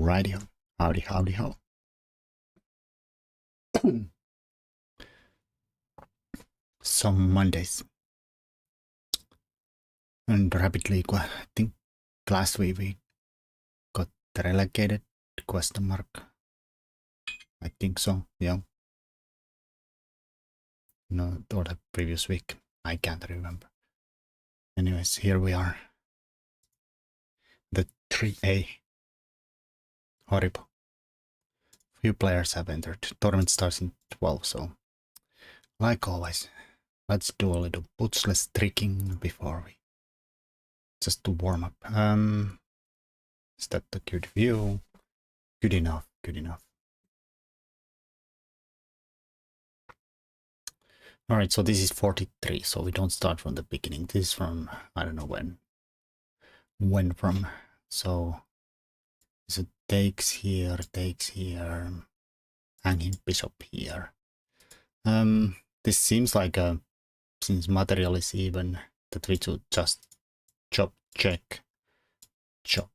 Alrighty, howdy ho. Some Mondays. And rapidly, I think last week we got relegated, question mark. I think so, yeah. No, or the previous week, I can't remember. Anyways, here we are. The 3A. Horrible. Few players have entered. Tournament starts in 12, so like always, let's do a little bootsless tricking before we just to warm up. Is that the good view? Good enough, good enough. Alright, so this is 43, so we don't start from the beginning. This is from, I don't know when from. So it takes here, hanging bishop here. This seems like since material is even, that we should just chop, check, chop.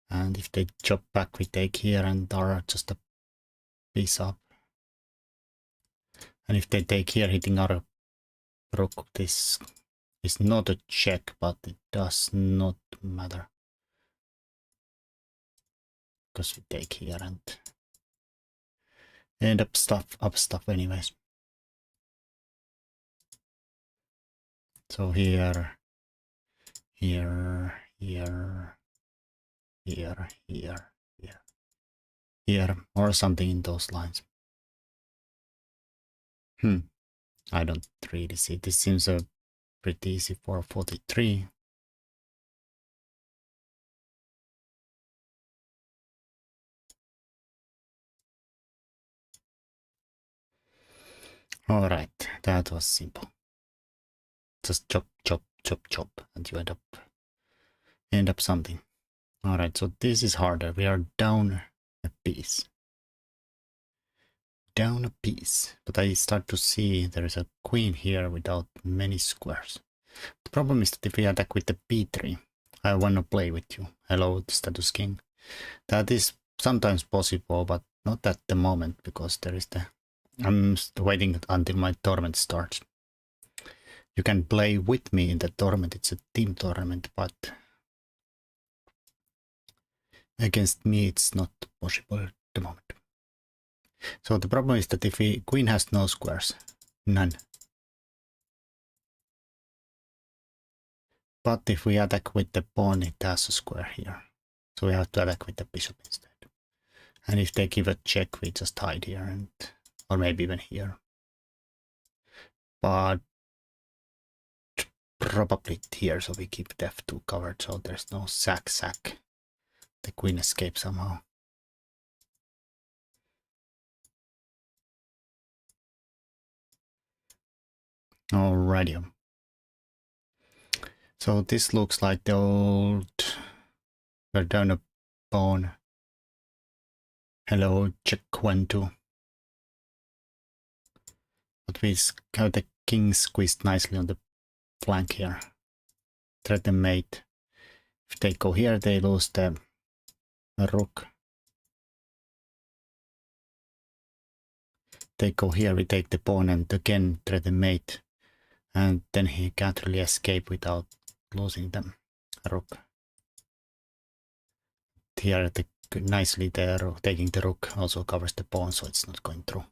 And if they chop back, we take here and are just a piece up. And if they take here, hitting our rook, this is not a check, but it does not matter. Because we take here and end up stuff anyways. So here, or something in those lines. I don't really see. This seems pretty easy for 43. Alright, that was simple. Just chop, and you end up something. Alright, so this is harder. We are down a piece. But I start to see there is a queen here without many squares. The problem is that if we attack with the b3, I want to play with you. Hello, status king. That is sometimes possible, but not at the moment, because there is I'm waiting until my tournament starts. You can play with me in the tournament, it's a team tournament, but against me it's not possible at the moment. So the problem is that if queen has no squares, none. But if we attack with the pawn, it has a square here. So we have to attack with the bishop instead. And if they give a check, we just hide here, and or maybe even here. But probably here, so we keep the f2 covered, so there's no sack. The queen escapes somehow. Alrighty. So this looks like the old Verdana pawn. Hello, check 1-2. But we have the king squeezed nicely on the flank here. Threaten mate. If they go here, they lose the rook. They go here, we take the pawn and again threaten mate. And then he can't really escape without losing the rook. Here, nicely there, taking the rook also covers the pawn, so it's not going through.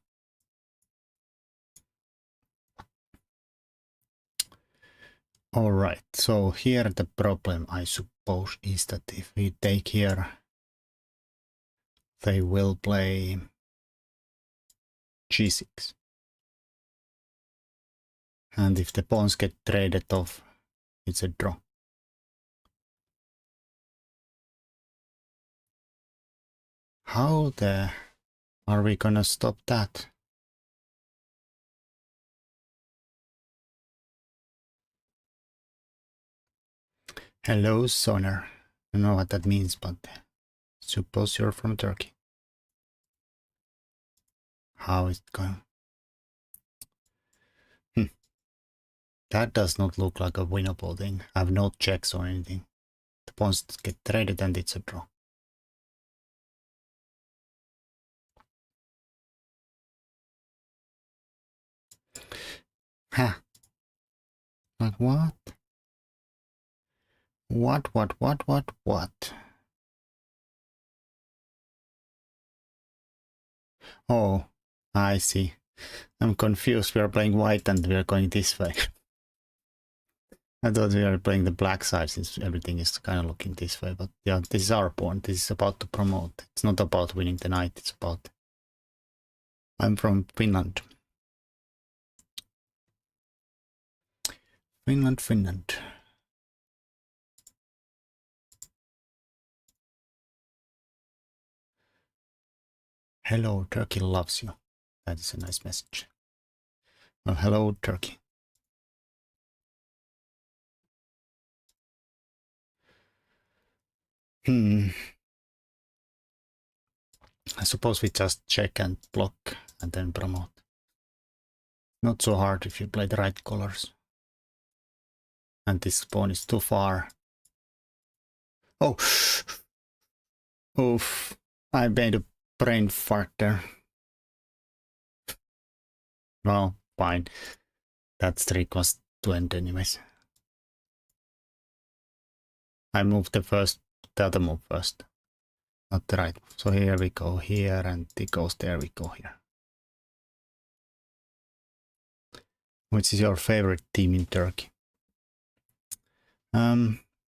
Alright, so here the problem, I suppose, is that if we take here, they will play g6. And if the pawns get traded off, it's a draw. How are we gonna stop that? Hello, Sonar. I don't know what that means, but suppose you're from Turkey. How is it going? That does not look like a winnable thing. I have no checks or anything. The pawns get traded and it's a draw. Huh. Like what? What? Oh, I see. I'm confused. We are playing white and we are going this way. I thought we were playing the black side since everything is kind of looking this way. But yeah, this is our pawn. This is about to promote. It's not about winning the knight. It's about... I'm from Finland. Finland. Hello, Turkey loves you. That is a nice message. Well, hello, Turkey. I suppose we just check and block and then promote. Not so hard if you play the right colors. And this pawn is too far. Oh! Oof. I made a brain fart there. Well, fine. That streak was to end anyways. I moved the other move first. Not the right move. So here we go here and it goes there we go here. Which is your favorite team in Turkey?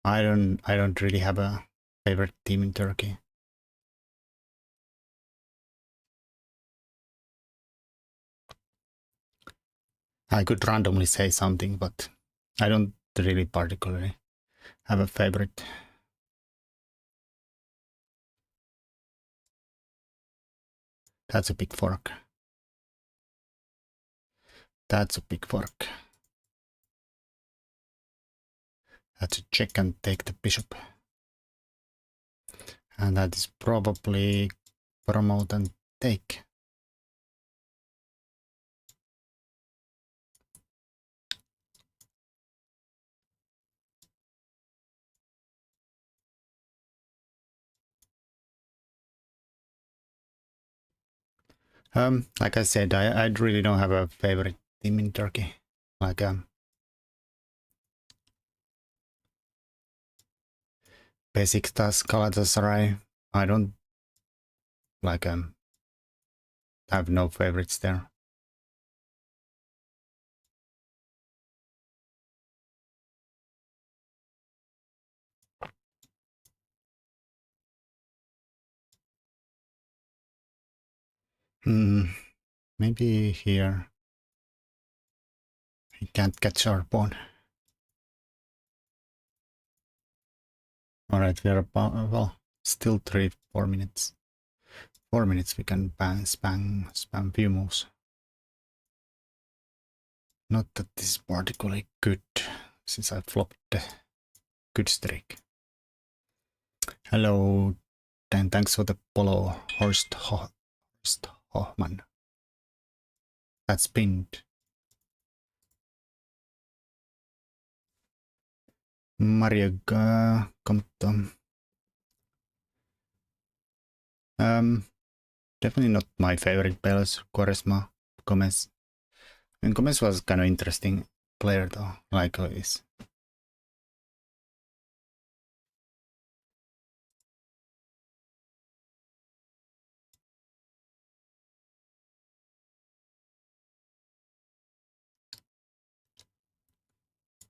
I don't really have a favorite team in Turkey. I could randomly say something, but I don't really particularly have a favorite. That's a big fork. That's a big fork. That's a check and take the bishop. And that is probably promote and take. Like I said, I really don't have a favorite team in Turkey. Like Besiktas, Galatasaray. I don't like have no favorites there. Maybe here. He can't catch our pawn. Alright, we are about, well, still 3-4 minutes. 4 minutes we can spam few moves. Not that this is particularly good, since I flopped the good streak. Hello, and thanks for the follow, Horst Hoffman. That's pinned. Mario Compton. Definitely not my favorite players. Quaresma, Gomez. I mean, Gomez was kind of interesting player though, like this.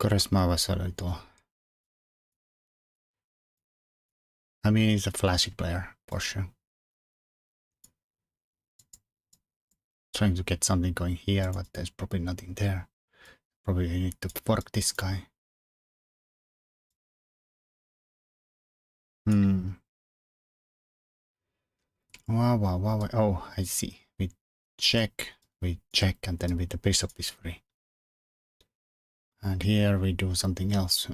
Quaresma was a little... I mean, he's a flashy player, for sure. Trying to get something going here, but there's probably nothing there. Probably need to fork this guy. Wow. Oh, I see. We check, and then with the bishop is free. And here we do something else.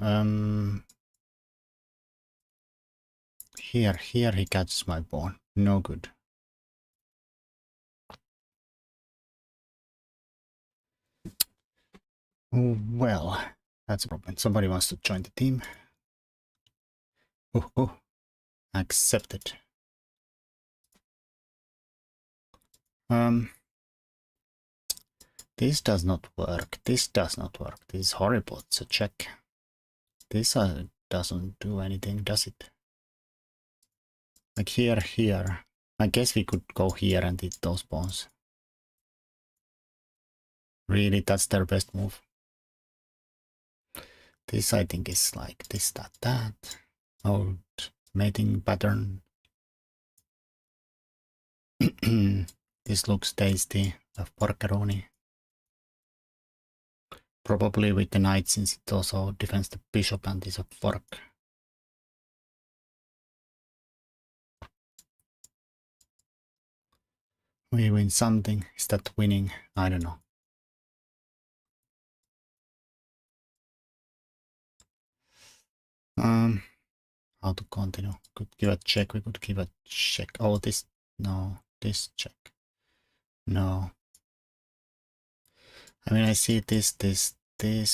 Here he catches my pawn. No good. Oh, well, that's a problem. Somebody wants to join the team. Oh, accepted. This does not work. This does not work. This is horrible. It's a check. This doesn't do anything, does it? Like here. I guess we could go here and hit those pawns. Really, that's their best move. This, I think, is like this, that. Old mating pattern. This looks tasty. Of porcaroni. Probably with the knight, since it also defends the bishop and is a fork. We win something. Is that winning? I don't know. How to continue? Could give a check. We could give a check. Oh, this. No. This check. No. I mean, I see this,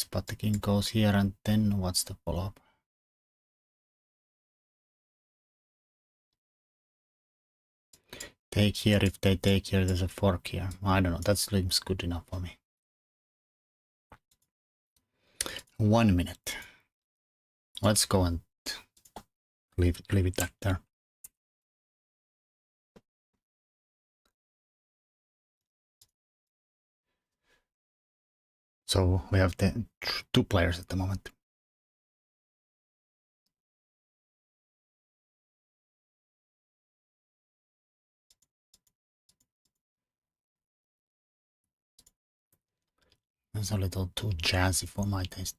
but the king goes here, and then what's the follow-up? Take here. If they take here, there's a fork here. I don't know. That seems good enough for me. 1 minute. Let's go and leave it back there. So we have the 2 players at the moment. It's a little too jazzy for my taste.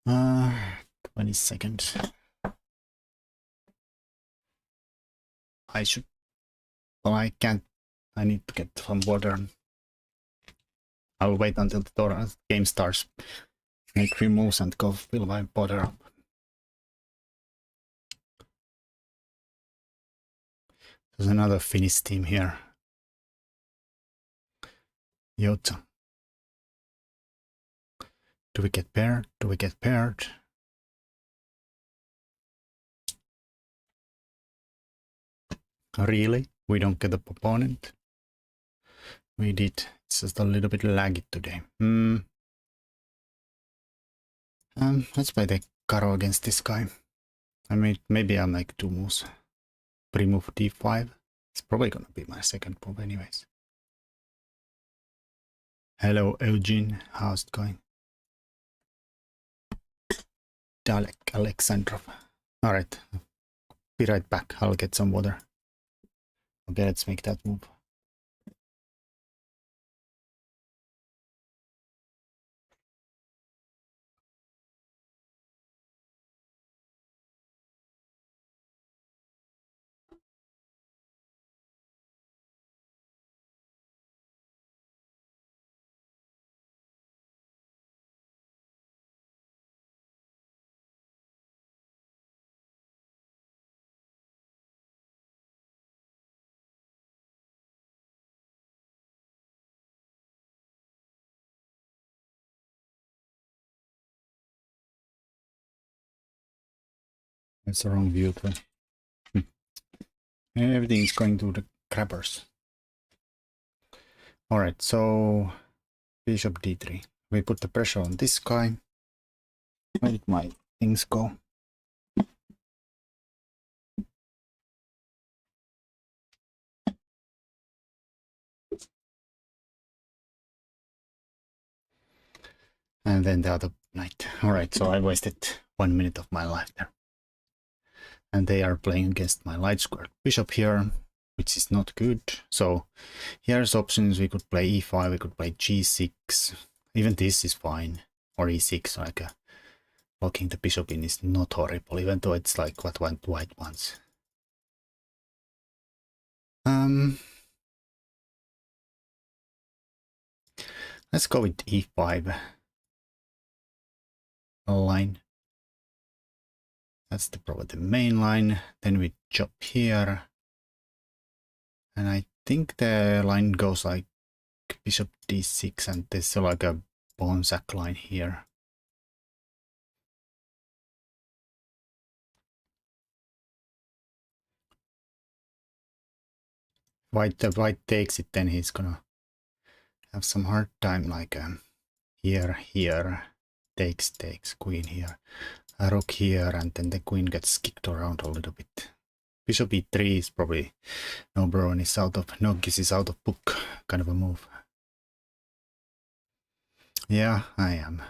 Uh, 20 seconds. I should. Well, I can't. I need to get some water. I'll wait until the game starts. Make 3 moves and go fill my water up. There's another Finnish team here. Jota. Do we get paired? Do we get paired? Really? We don't get the opponent? We did. It's just a little bit laggy today. Let's play the Caro against this guy. I mean, maybe I'll make 2 moves. Pre-move d5. It's probably gonna be my second move anyways. Hello, Eugene. How's it going? Dalek Alexandrov. Alright. Be right back. I'll get some water. Okay, let's make that move. That's the wrong view too. Everything is going to the crabbers. Alright, so bishop d3. We put the pressure on this guy. Where did my things go? And then the other knight. Alright, so I wasted 1 minute of my life there. And they are playing against my light squared bishop here, which is not good. So here's options. We could play e5, we could play g6. Even this is fine. Or e6, like blocking the bishop in is not horrible, even though it's like what white wants. Let's go with e5 line. That's probably the main line. Then we chop here. And I think the line goes like bishop d6 and there's like a pawn sack line here. The white takes it, then he's gonna have some hard time, like here, takes, queen here, a rook here, and then the queen gets kicked around a little bit. Bishop e3 is probably noblerone is out of, Nogis is out of book kind of a move. Yeah, I am.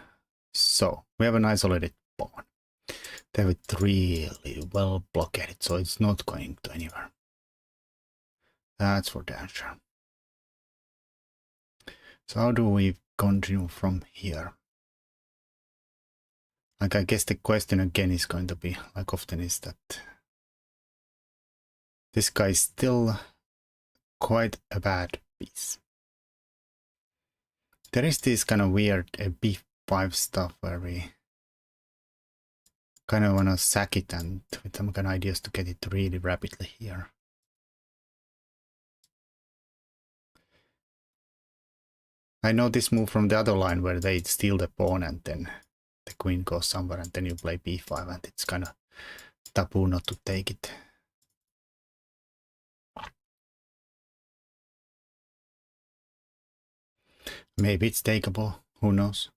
So we have an isolated pawn. They have it really well blockaded, so it's not going to anywhere. That's for damn sure. So how do we continue from here? Like, I guess the question again is going to be, like often is, that this guy is still quite a bad piece. There is this kind of weird b5 stuff where we kind of want to sack it and with some kind of ideas to get it really rapidly here. I know this move from the other line where they steal the pawn and then the queen goes somewhere and then you play b5 and it's kind of taboo not to take it. Maybe it's takeable, who knows.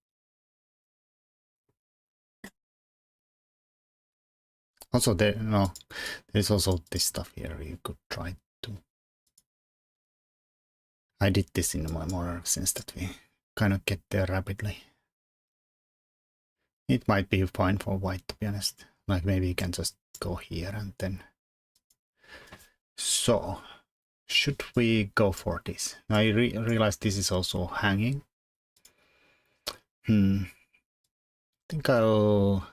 Also there's also this stuff here you could try to. I did this in my modern sense that we kind of get there rapidly. It might be fine for white, to be honest. Like maybe you can just go here and then. So, should we go for this? Now I realize this is also hanging. I think I'll...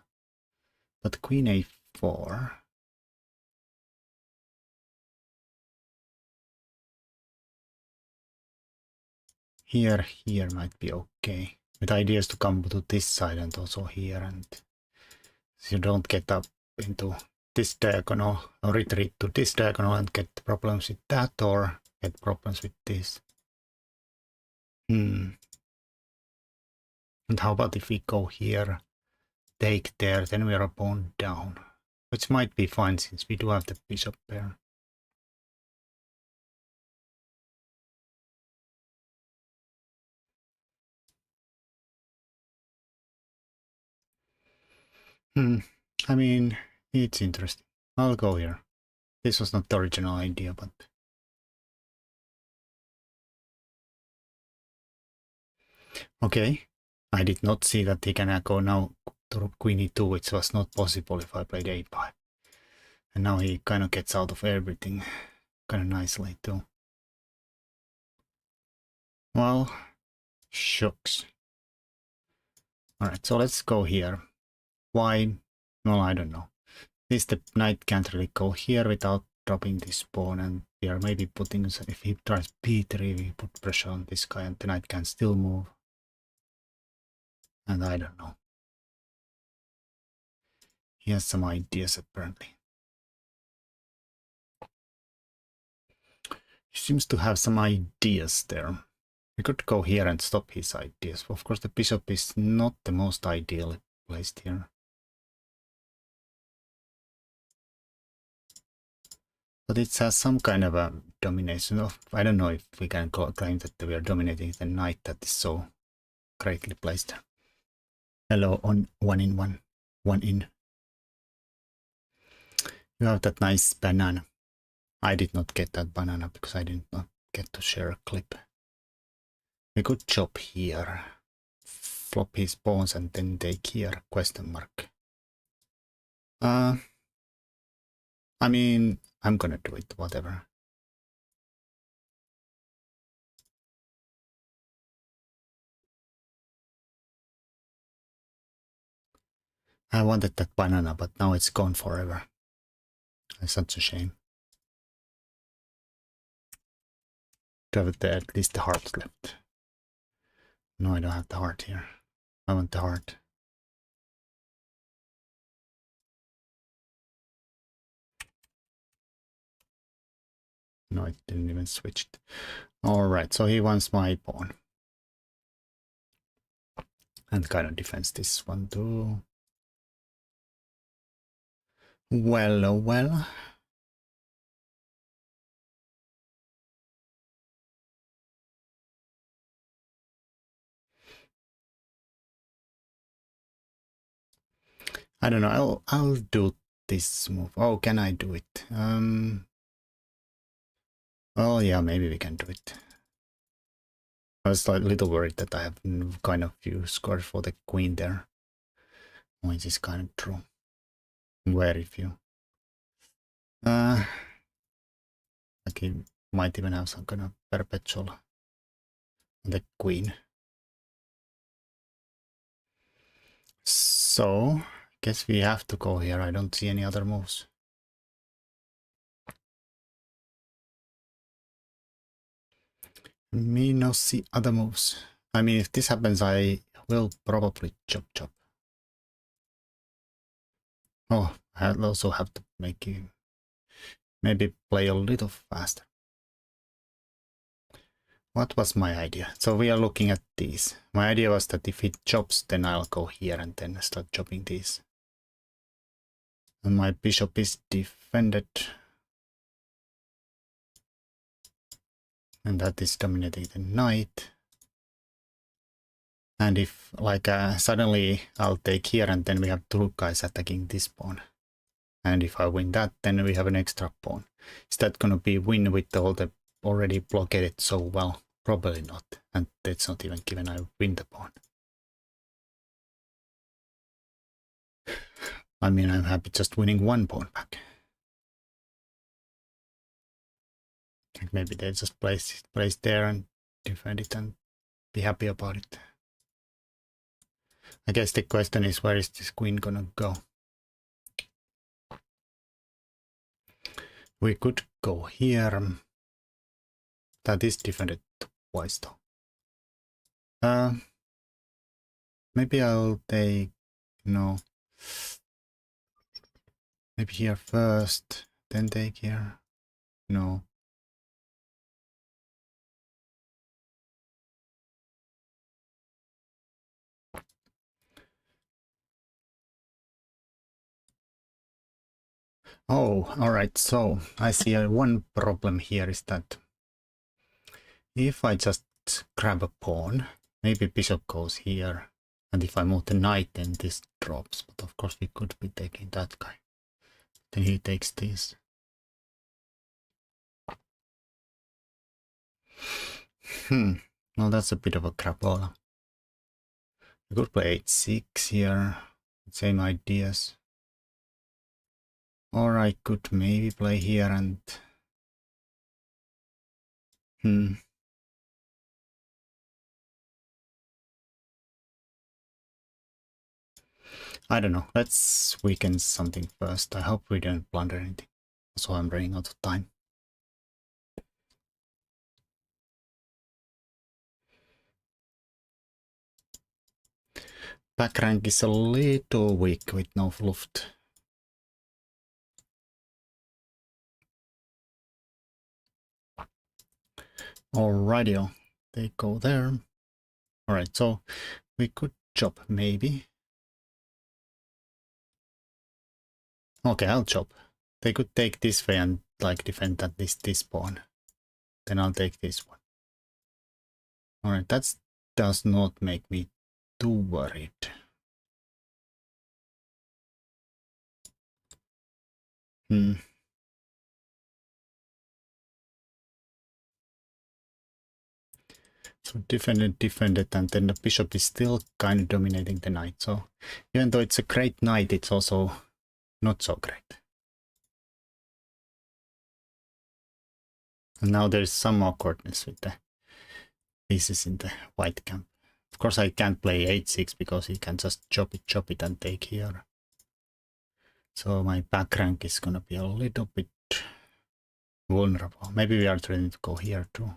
But queen a4. Here might be okay. With ideas to come to this side and also here, and so you don't get up into this diagonal or retreat to this diagonal and get problems with that or get problems with this. And how about if we go here, take there, then we are a pawn down, which might be fine since we do have the bishop pair. I mean, it's interesting. I'll go here. This was not the original idea, but... Okay, I did not see that he can go now to queen e2, which was not possible if I played a5. And now he kind of gets out of everything kind of nicely too. Well, shucks. Alright, so let's go here. Why? Well, I don't know. This the knight can't really go here without dropping this pawn, and we are maybe putting, if he tries b3, we put pressure on this guy and the knight can still move. And I don't know. He has some ideas apparently. He seems to have some ideas there. We could go here and stop his ideas. Of course, the bishop is not the most ideally placed here. But it has some kind of a domination of, I don't know if we can claim that we are dominating the knight that is so greatly placed. Hello on 1-in-1, 1-in. You have that nice banana. I did not get that banana because I did not get to share a clip. We could chop here, flop his pawns and then take here, question mark. I mean, I'm gonna do it, whatever. I wanted that banana, but now it's gone forever. It's such a shame. To have at least the heart left. No, I don't have the heart here. I want the heart. No, it didn't even switch it. Alright, so he wants my pawn. And kind of defends this one too. Well, oh well. I don't know. I'll do this move. Oh, can I do it? Oh yeah, maybe we can do it. I was a little worried that I have kind of few scores for the queen there, which is kind of true. Very few. Like he might even have some kind of perpetual on the queen. So, I guess we have to go here. I don't see any other moves. Me no see other moves. I mean, if this happens, I will probably chop chop. Oh, I'll also have to make you maybe play a little faster. What was my idea? So we are looking at these. My idea was that if it chops, then I'll go here and then start chopping these. And my bishop is defended. And that is dominating the knight. And if like suddenly I'll take here and then we have two guys attacking this pawn. And if I win that, then we have an extra pawn. Is that gonna be win with all the already blockaded so well? Probably not. And it's not even given I win the pawn. I mean, I'm happy just winning one pawn back. Like maybe they just place there and defend it and be happy about it. I guess the question is, where is this queen gonna go? We could go here. That is defended twice though. Maybe I'll take, no. Maybe here first, then take here. No. Oh, alright, so I see one problem here is that if I just grab a pawn, maybe bishop goes here, and if I move the knight, then this drops. But of course we could be taking that guy. Then he takes this. Well, that's a bit of a crapola. I could play h6 here, same ideas. Or I could maybe play here and... I don't know. Let's weaken something first. I hope we don't blunder anything. So I'm running out of time. Back rank is a little weak with no fluft. Alrighty, they go there. Alright, so we could chop maybe. Okay, I'll chop. They could take this way and like defend that this pawn. Then I'll take this one. Alright, that does not make me too worried. So defended, and then the bishop is still kind of dominating the knight. So even though it's a great knight, it's also not so great. And now there's some awkwardness with the pieces in the white camp. Of course, I can't play h6 because he can just chop it, and take here. So my back rank is gonna be a little bit vulnerable. Maybe we are trying to go here too.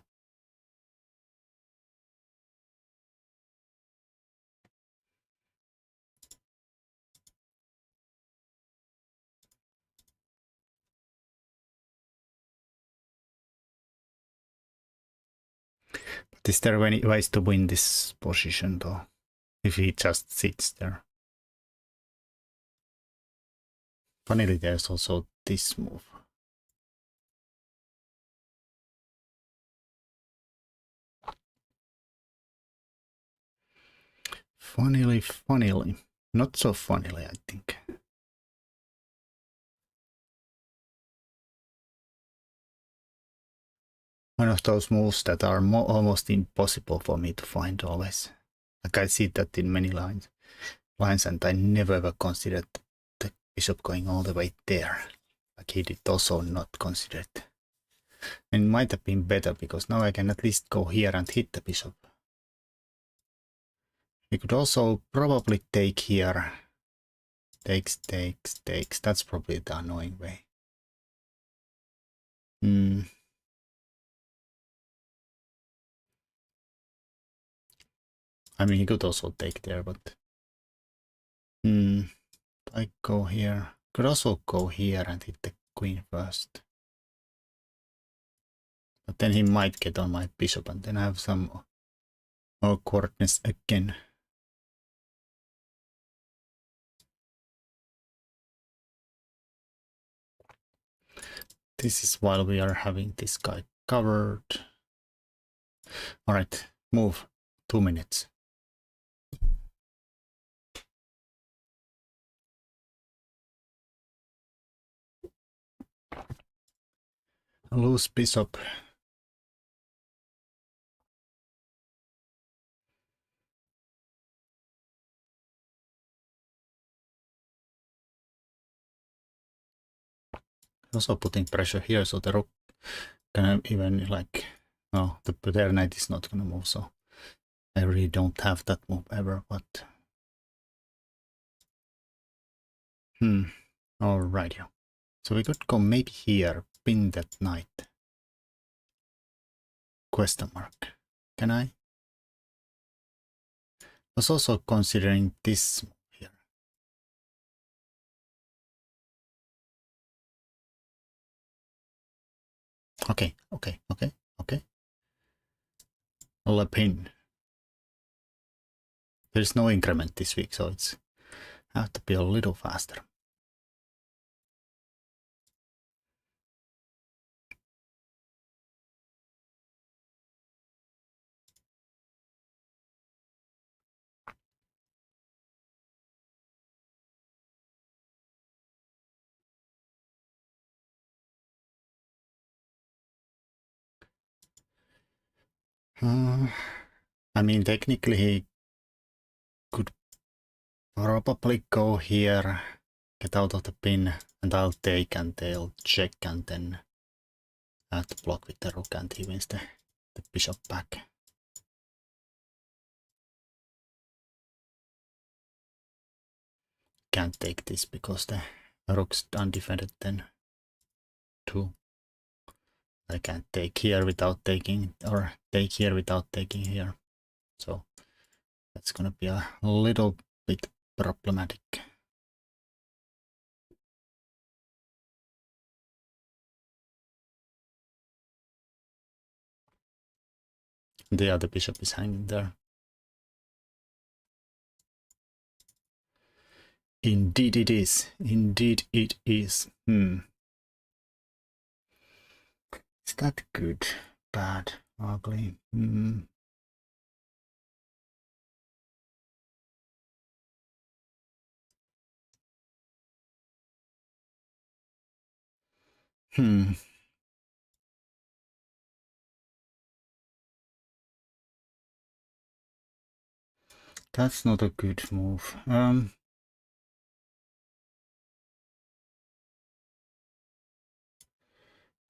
Is there any ways to win this position though? If he just sits there. Finally, there's also this move. Funnily. Not so funnily, I think. One of those moves that are almost impossible for me to find always. Like I see that in many lines, and I never ever considered the bishop going all the way there. Like he did also not consider it. And it might have been better because now I can at least go here and hit the bishop. We could also probably take here. Takes. That's probably the annoying way. I mean, he could also take there, but I go here. Could also go here and hit the queen first. But then he might get on my bishop, and then I have some awkwardness again. This is while we are having this guy covered. All right, move. 2 minutes. Loose bishop. Also putting pressure here, so the rook can even like, no, the there knight is not gonna move, so I really don't have that move ever, but alrighty. So we could go maybe here, pin that knight. Question mark. Can I? Was also considering this move here. Okay. Le pin. There's no increment this week, so it's have to be a little faster. I mean, technically he could probably go here, get out of the pin, and I'll take, and they'll check, and then I have to block with the rook, and he wins the bishop back. Can't take this because the rook's undefended then too. I can't take here without taking, or take here without taking here. So that's gonna be a little bit problematic. The other bishop is hanging there. Indeed it is. Indeed it is. Is that good? Bad? Ugly? That's not a good move.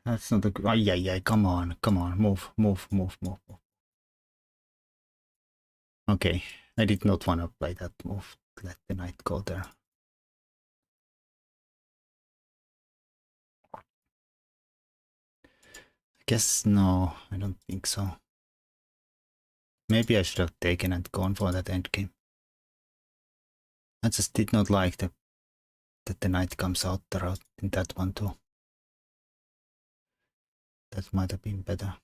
That's not a good... yeah, come on. Move. Okay, I did not want to play that move. Let the knight go there. I guess no, I don't think so. Maybe I should have taken and gone for that endgame. I just did not like that the knight comes out the route in that one too. That might have been better.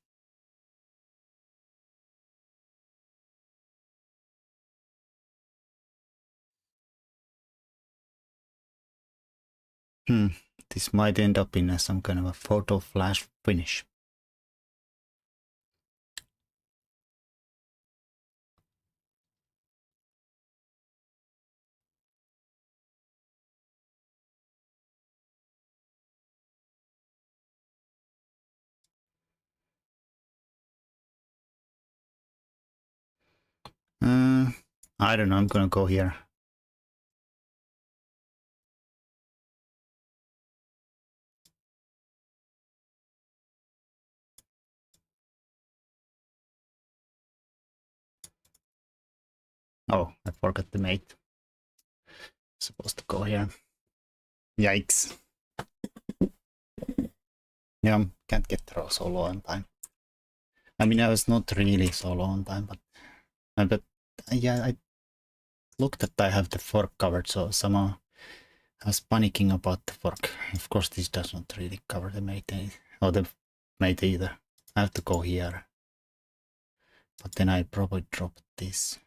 This might end up in some kind of a photo flash finish. I don't know, I'm gonna go here. Oh, I forgot the mate. Supposed to go here. Yikes. Yeah, can't get through solo on time. I mean, I was not really solo on time, but yeah, I looked that I have the fork covered, so somehow I was panicking about the fork. Of course, this does not really cover the mate or the mate either. I have to go here, but then I probably dropped this.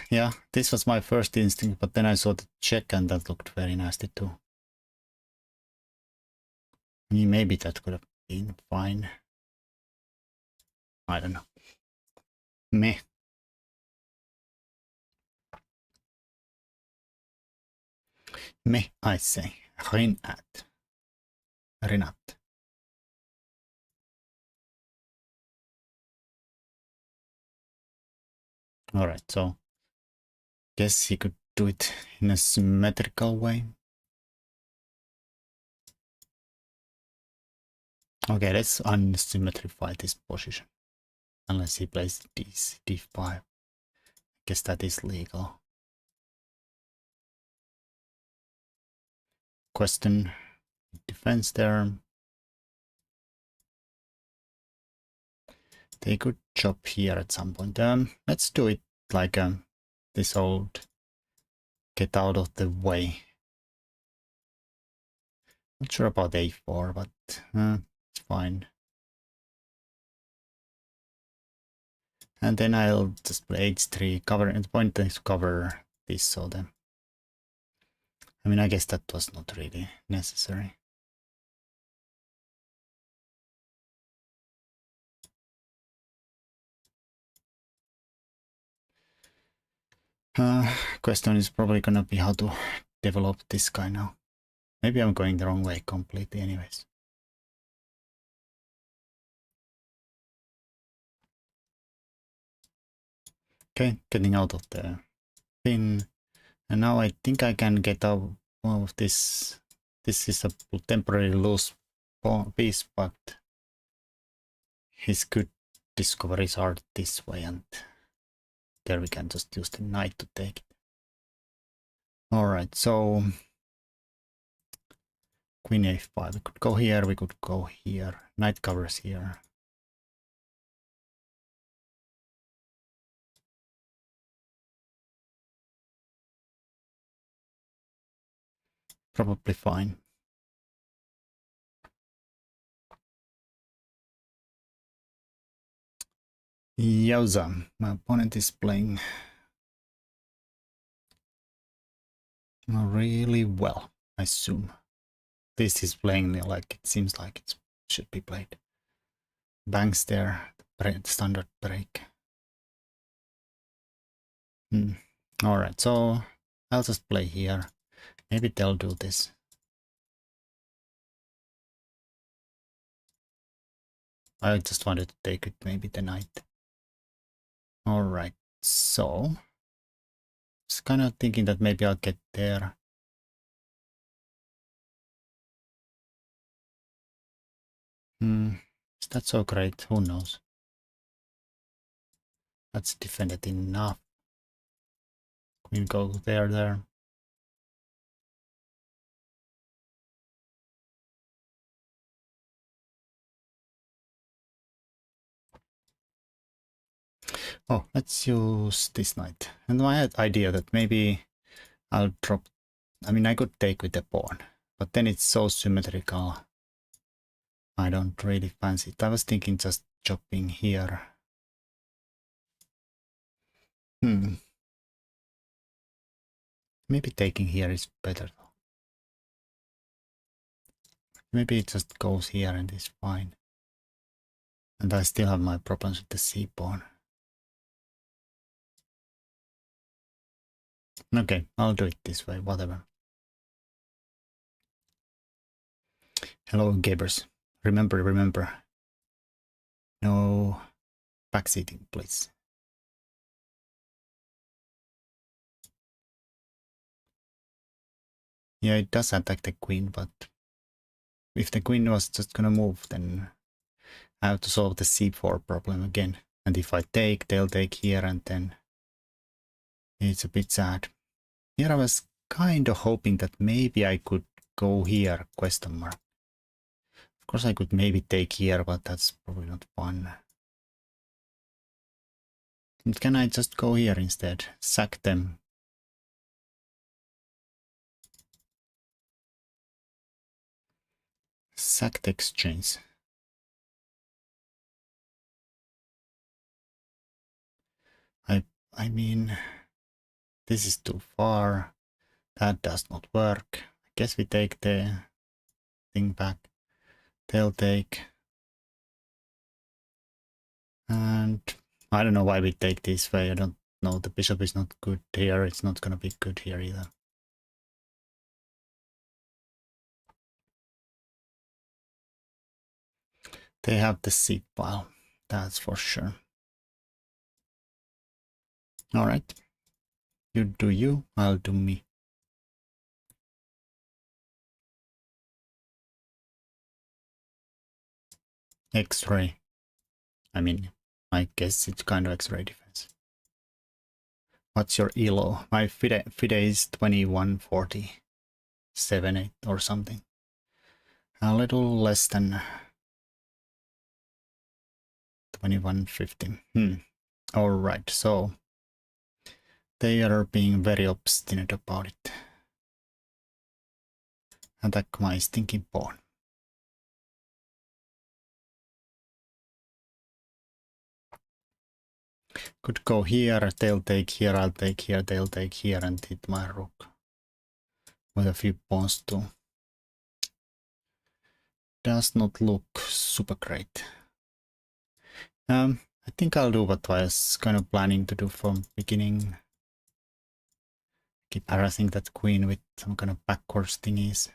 Yeah, this was my first instinct, but then I saw the check and that looked very nasty too. I mean, maybe that could have been fine. I don't know. Meh. Meh, I say. Renat. Renat. Alright, so guess he could do it in a symmetrical way. Okay, let's unsymmetrify this position. Unless he plays d5. Guess that is legal. Question. Defense there. They could chop here at some point. Let's do it like this old get out of the way. Not sure about a4, but it's fine. And then I'll just play h3, cover, and the point is to cover this, so then. I mean, I guess that was not really necessary. Question is probably gonna be how to develop this guy now. Maybe I'm going the wrong way completely anyways. Okay, getting out of the thin. And now I think I can get out of this. This is a temporary loose piece, but his good discoveries are this way, and there we can just use the knight to take it. Alright, so queen a5. We could go here, we could go here. Knight covers here. Probably fine. Yowza, my opponent is playing really well, I assume. This is playing like it seems like it should be played. Banks there, standard break. Alright, so I'll just play here. Maybe they'll do this. I just wanted to take it, maybe the knight. Alright, so just kind of thinking that maybe I'll get there. Is that so great? Who knows? That's defended enough. Queen go there. Oh, let's use this knight. And my idea that maybe I'll drop. I mean, I could take with the pawn, but then it's so symmetrical. I don't really fancy it. I was thinking just chopping here. Maybe taking here is better though. Maybe it just goes here and is fine. And I still have my problems with the c pawn. Okay, I'll do it this way, whatever. Hello, Gabers. Remember. No backseating, please. Yeah, it does attack the queen, but if the queen was just gonna move, then I have to solve the c4 problem again. And if I take, they'll take here, and then it's a bit sad. Here I was kind of hoping that maybe I could go here, question mark. Of course I could maybe take here, but that's probably not fun. And can I just go here instead? Sack them. Sack the exchange. I mean, this is too far. That does not work. I guess we take the thing back. They'll take. And I don't know why we take this way. I don't know. The bishop is not good here. It's not gonna be good here either. They have the seat pile. That's for sure. Alright. You do you, I'll do me. X-ray. I mean, I guess it's kind of X-ray defense. What's your ELO? My FIDE is 2140. 7-8 or something. A little less than 2150. Alright, so they are being very obstinate about it. Attack my stinking pawn. Could go here, they'll take here, I'll take here, they'll take here and hit my rook. With a few pawns too. Does not look super great. I think I'll do what I was kind of planning to do from beginning. Keep harassing that queen with some kind of backwards thingies.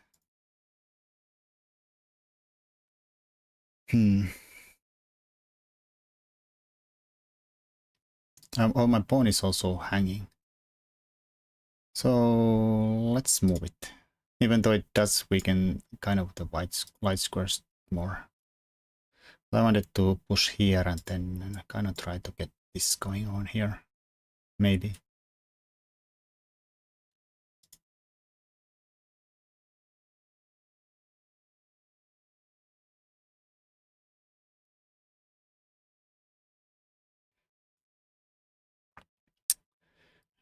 Oh, my pawn is also hanging. So let's move it. Even though it does weaken kind of the white squares more. I wanted to push here and then kind of try to get this going on here. Maybe.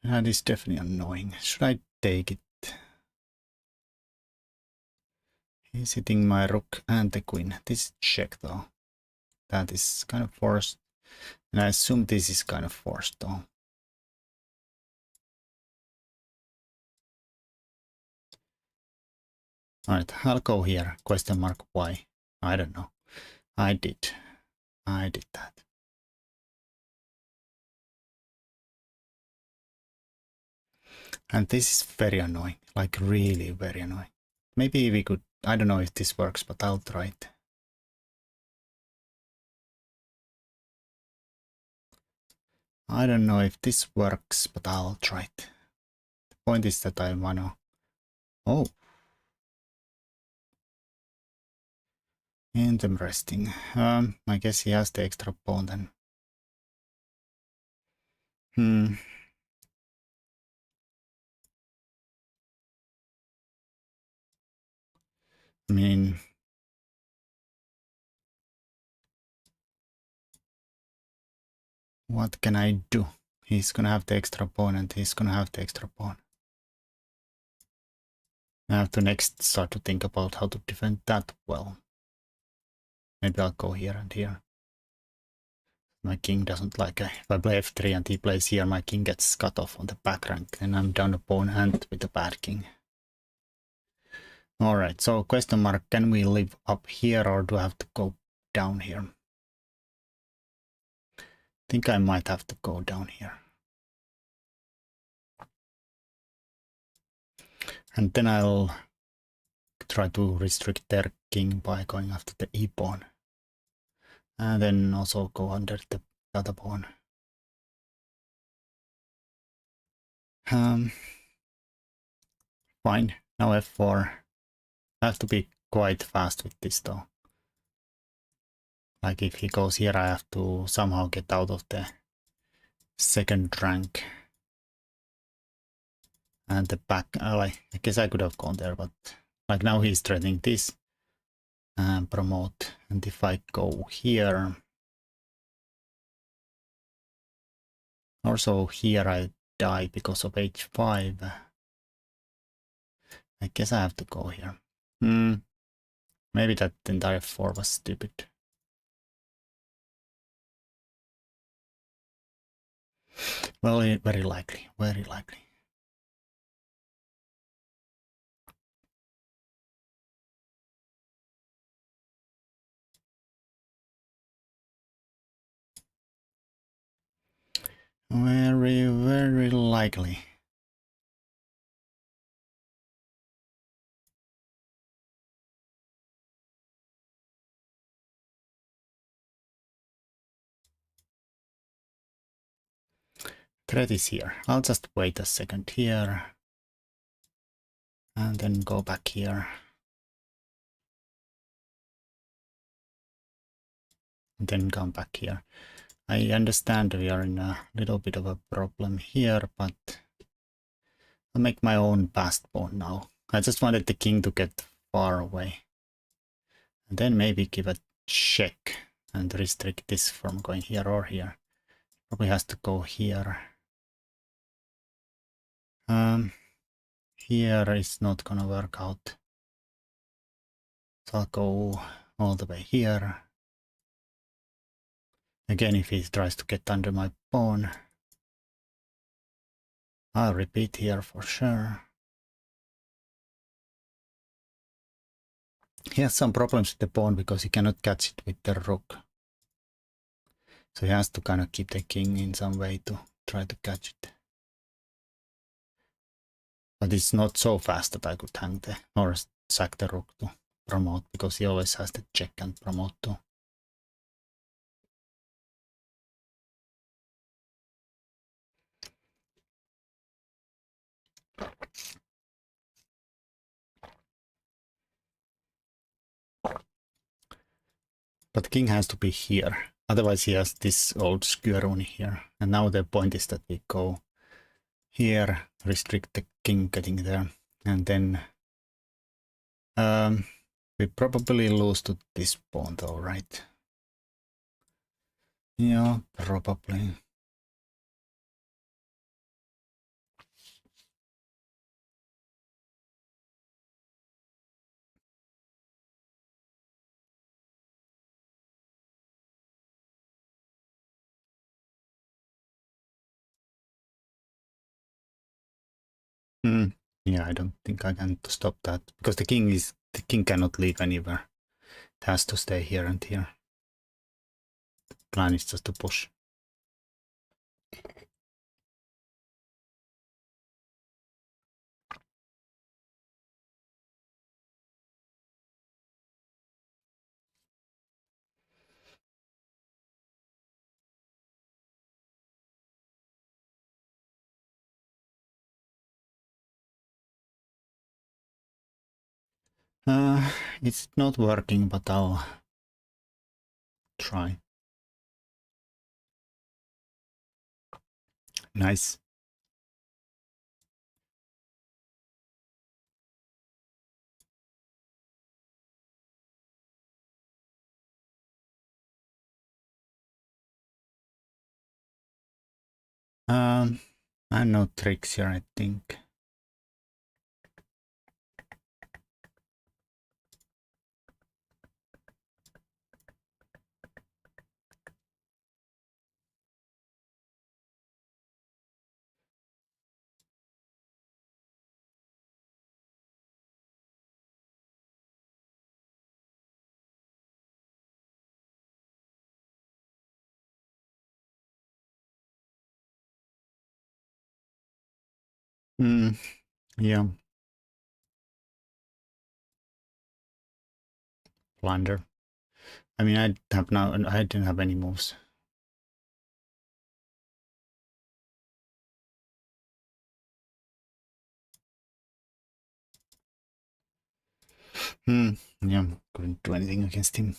That is definitely annoying. Should I take it? He's hitting my rook and the queen. This is check though. That is kind of forced. And I assume this is kind of forced though. Alright, I'll go here. Question mark why? I don't know. I did that. And this is very annoying. Like really very annoying. Maybe we could, I don't know if this works, but I'll try it. I don't know if this works, but I'll try it. The point is that I wanna... Oh. Interesting. I guess he has the extra pawn then. I mean... What can I do? He's gonna have the extra pawn and he's gonna have the extra pawn. I have to next start to think about how to defend that well. Maybe I'll go here and here. My king doesn't like it. If I play f3 and he plays here, my king gets cut off on the back rank, and I'm down a pawn hand with a bad king. Alright, so question mark, can we live up here or do I have to go down here? I think I might have to go down here. And then I'll try to restrict their king by going after the e-pawn. And then also go under the other pawn. Fine, now f4. I have to be quite fast with this though. Like if he goes here, I have to somehow get out of the second rank. And the back, I guess I could have gone there, but like now he's threatening this and promote. And if I go here, also here I die because of h5. I guess I have to go here. Maybe that entire f4 was stupid. Well, very likely, very likely. Very, very likely. Threat is here. I'll just wait a second here. And then go back here. And then come back here. I understand we are in a little bit of a problem here, but I'll make my own passed pawn now. I just wanted the king to get far away. And then maybe give a check and restrict this from going here or here. Probably has to go here. Here is not gonna work out. So I'll go all the way here. Again, if he tries to get under my pawn, I'll repeat here for sure. He has some problems with the pawn because he cannot catch it with the rook. So he has to kind of keep the king in some way to try to catch it. But it's not so fast that I could hang the or sack the rook to promote, because he always has the check and promote too. But king has to be here. Otherwise he has this old square here. And now the point is that we go here, restrict the king getting there. And then we probably lose to this pawn though, right? Yeah, probably. Yeah, I don't think I can stop that, because the king cannot leave anywhere. It has to stay here and here. The plan is just to push. It's not working, but I'll try. Nice. I know tricks here, I think. Yeah. Blunder. I mean, I didn't have any moves. Yeah, couldn't do anything against him.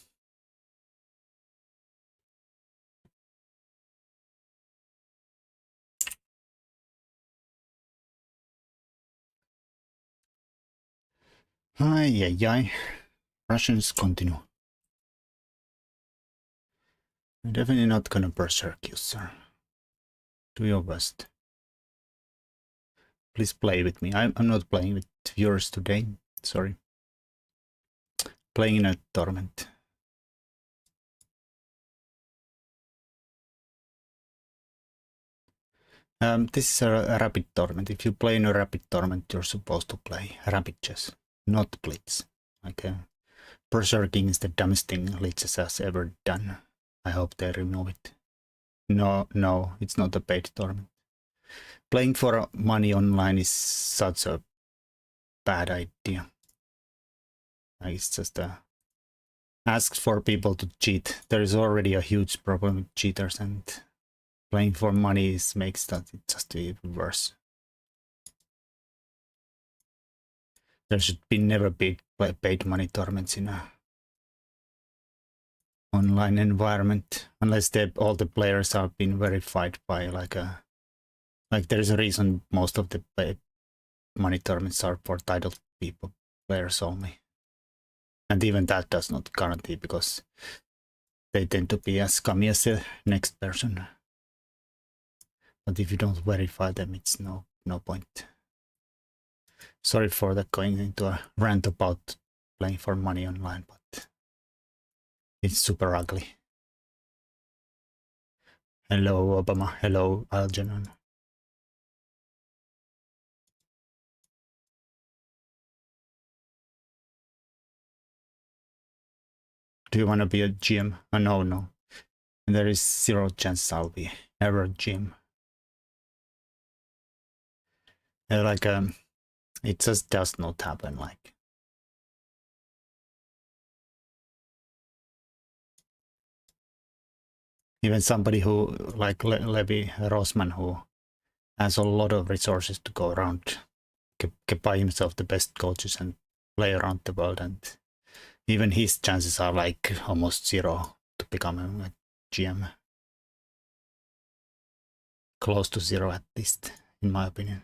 Ay, ay, ay. Russians continue. I'm definitely not gonna berserk you, sir. Do your best. Please play with me. I'm not playing with viewers today. Sorry. Playing in a tournament. This is a rapid tournament. If you play in a rapid tournament, you're supposed to play rapid chess, not blitz. Like berserking is the dumbest thing Lichess has ever done. I hope they remove it. No, it's not a paid tournament. Playing for money online is such a bad idea. Like it's just asks for people to cheat. There is already a huge problem with cheaters, and playing for money makes that just even worse. There should be never be paid money tournaments in a online environment unless all the players have been verified by like there's a reason most of the money tournaments are for titled people, players only, and even that does not guarantee because they tend to be as scummy as the next person. But if you don't verify them, it's no point. Sorry for that going into a rant about playing for money online, but it's super ugly. Hello, Obama. Hello, Algernon. Do you want to be a GM? No. There is zero chance I'll be ever GM. Like it just does not happen. Like even somebody who like Levi Rosman, who has a lot of resources to go around, can buy himself the best coaches and play around the world, and even his chances are like almost zero to become a GM. Close to zero at least, in my opinion.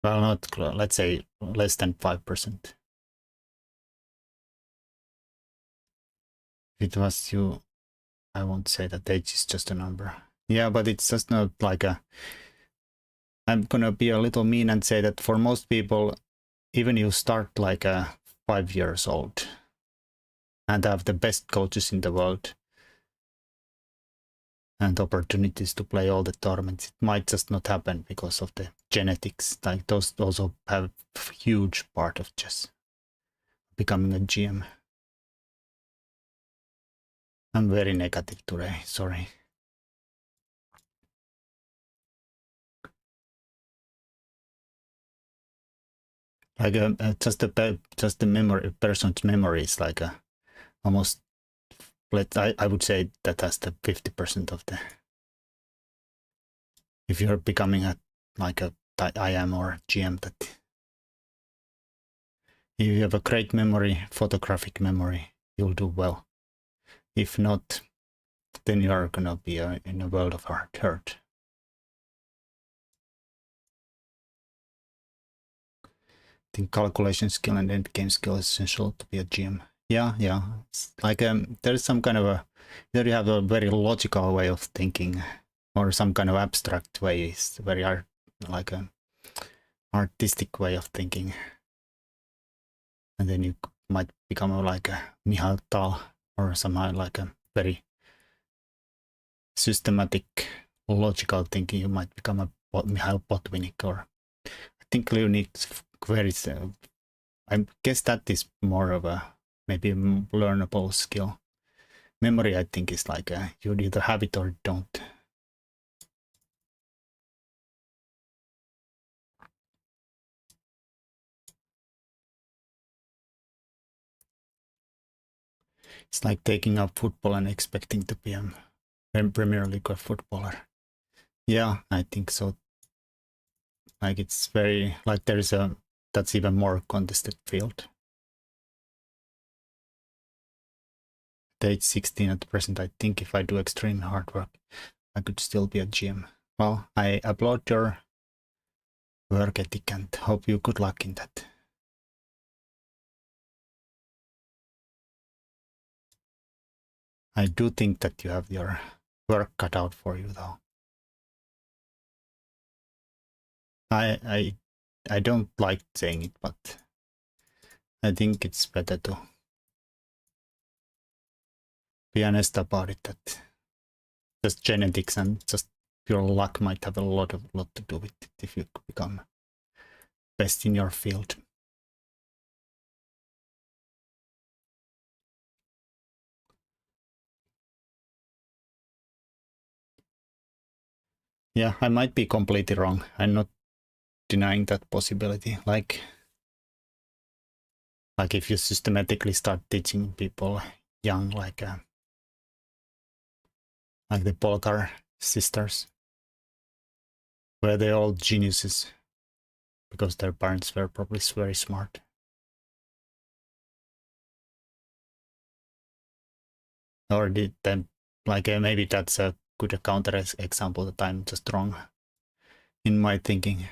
Well, not let's say less than 5%. If it was you, I won't say that age is just a number. Yeah, but it's just not like I'm gonna be a little mean and say that for most people, even you start like 5 years old and have the best coaches in the world and opportunities to play all the tournaments, it might just not happen because of the genetics. Like those also have a huge part of chess. Becoming a GM. I'm very negative today, sorry. Like just the memory, person's memory is like almost. I would say that has the 50% of the. If you're becoming like a IM or GM, that if you have a great memory, photographic memory, you'll do well. If not, then you are gonna be in a world of hurt. I think calculation skill and endgame skill is essential to be a GM. Yeah. It's like there is some kind of there you have a very logical way of thinking, or some kind of abstract way. It's very like a artistic way of thinking, and then you might become like a Mihail Tal or somehow like a very systematic, logical thinking. You might become a Mihail Botvinnik, or I think you need very. I guess that is more of a maybe a learnable skill. Memory, I think, is like you either have it or don't. It's like taking up football and expecting to be a Premier League footballer. Yeah, I think so. Like it's very, like there is a, that's even more contested field. At age 16 at present, I think if I do extreme hard work, I could still be a GM. Well, I applaud your work ethic and hope you good luck in that. I do think that you have your work cut out for you, though. I don't like saying it, but I think it's better to be honest about it. That just genetics and just pure luck might have a lot to do with it if you become best in your field. Yeah, I might be completely wrong. I'm not denying that possibility. Like if you systematically start teaching people young, like the Polgar sisters, were they all geniuses because their parents were probably very smart. Or did them, like maybe that's a good counter example that I'm just wrong in my thinking.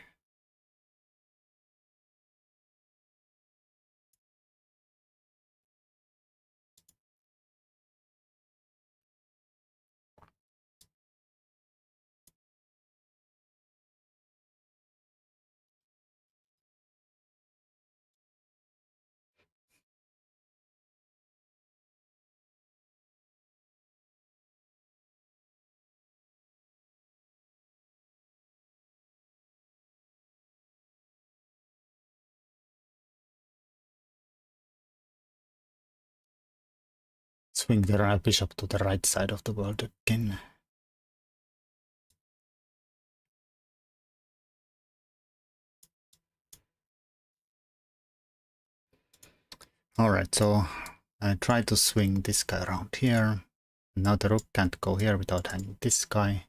Swing the bishop to the right side of the world again. Alright, so I try to swing this guy around here. Now the rook can't go here without hanging this guy.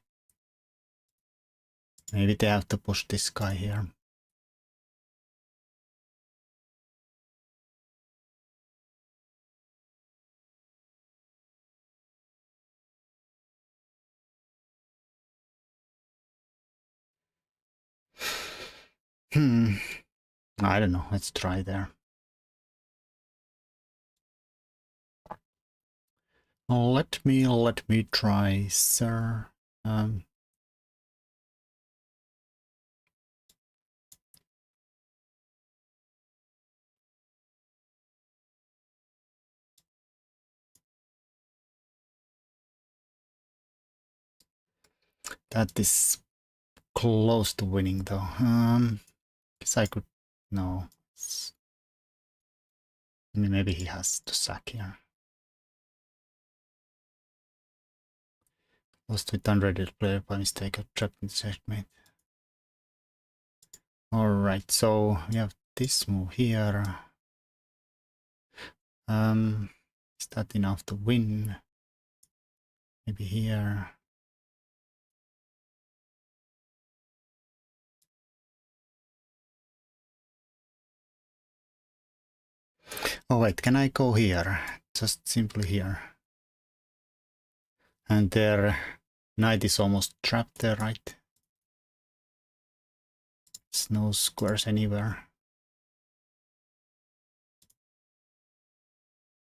Maybe they have to push this guy here. I don't know, let's try there. Let me try, sir. That is close to winning though. Guess I could, no. I mean, maybe he has to sack here. Lost with unrated player by mistake, or trapped in checkmate. Alright, so we have this move here. Is that enough to win? Maybe here. Oh wait, can I go here? Just simply here. And their knight is almost trapped there, right? There's no squares anywhere.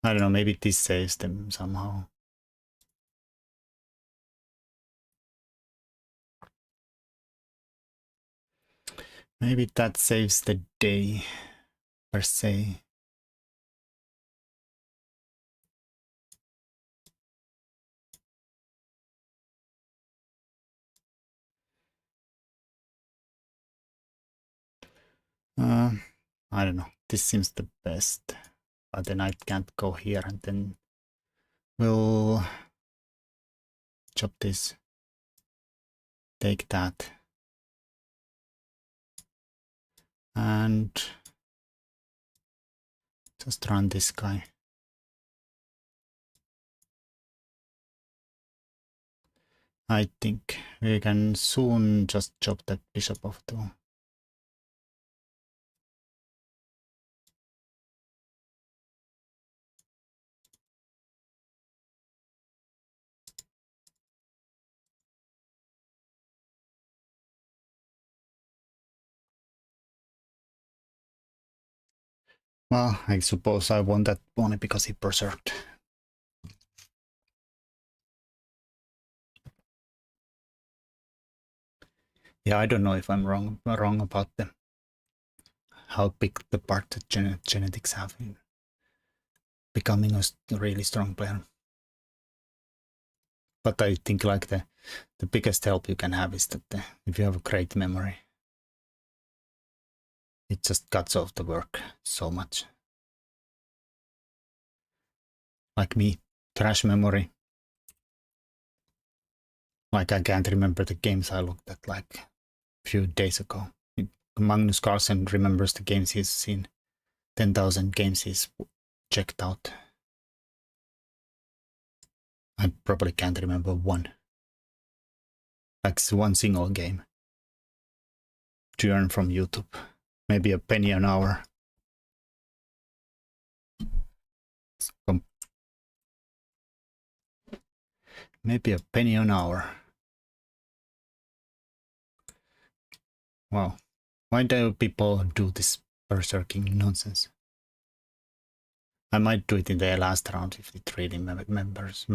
I don't know, maybe this saves them somehow. Maybe that saves the day, per se. I don't know, this seems the best. But the knight can't go here, and then we'll chop this. Take that. And just run this guy. I think we can soon just chop that bishop off too. Well, I suppose I won that only because he berserked. Yeah, I don't know if I'm wrong about how big the part that genetics have in becoming a really strong player. But I think like the biggest help you can have is that if you have a great memory, it just cuts off the work so much. Like me, trash memory. Like I can't remember the games I looked at like a few days ago. Magnus Carlsen remembers the games he's seen. 10,000 games he's checked out. I probably can't remember one. Like one single game to earn from YouTube. Maybe a penny an hour. Maybe a penny an hour. Wow. Why do people do this berserking nonsense? I might do it in the last round if it really matters.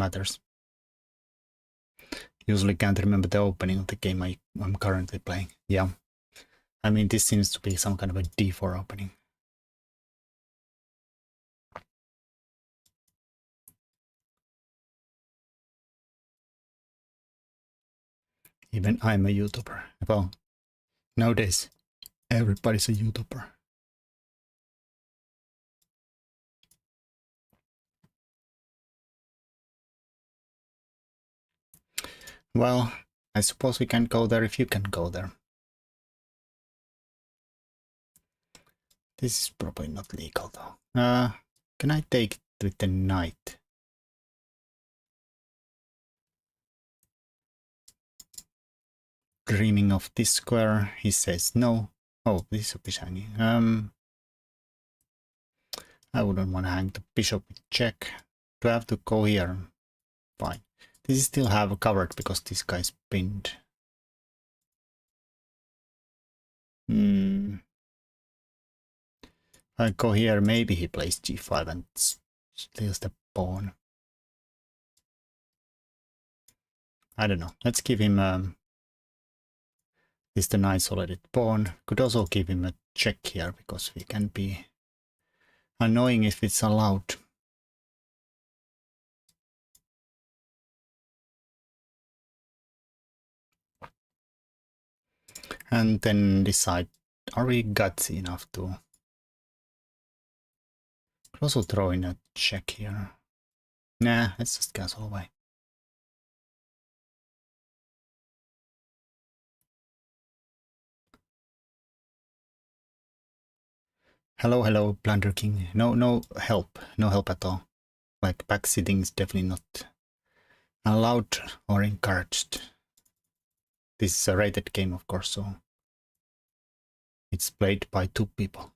Usually can't remember the opening of the game I'm currently playing. Yeah. I mean, this seems to be some kind of a D4 opening. Even I'm a YouTuber. Well, nowadays, everybody's a YouTuber. Well, I suppose we can't go there if you can go there. This is probably not legal though. Can I take it with the knight? Dreaming of this square, he says no. Oh, bishop is hanging. I wouldn't want to hang the bishop with check. Do I have to go here? Fine. This is still have covered because this guy's pinned. I go here, maybe he plays g5 and steals the pawn. I don't know. Let's give him this the isolated pawn. Could also give him a check here because we can be annoying if it's allowed. And then decide, are we gutsy enough to also throw in a check here? Nah, let's just castle away. Hello, hello, Blunder King. No help. No help at all. Like backsitting is definitely not allowed or encouraged. This is a rated game, of course, so it's played by 2 people.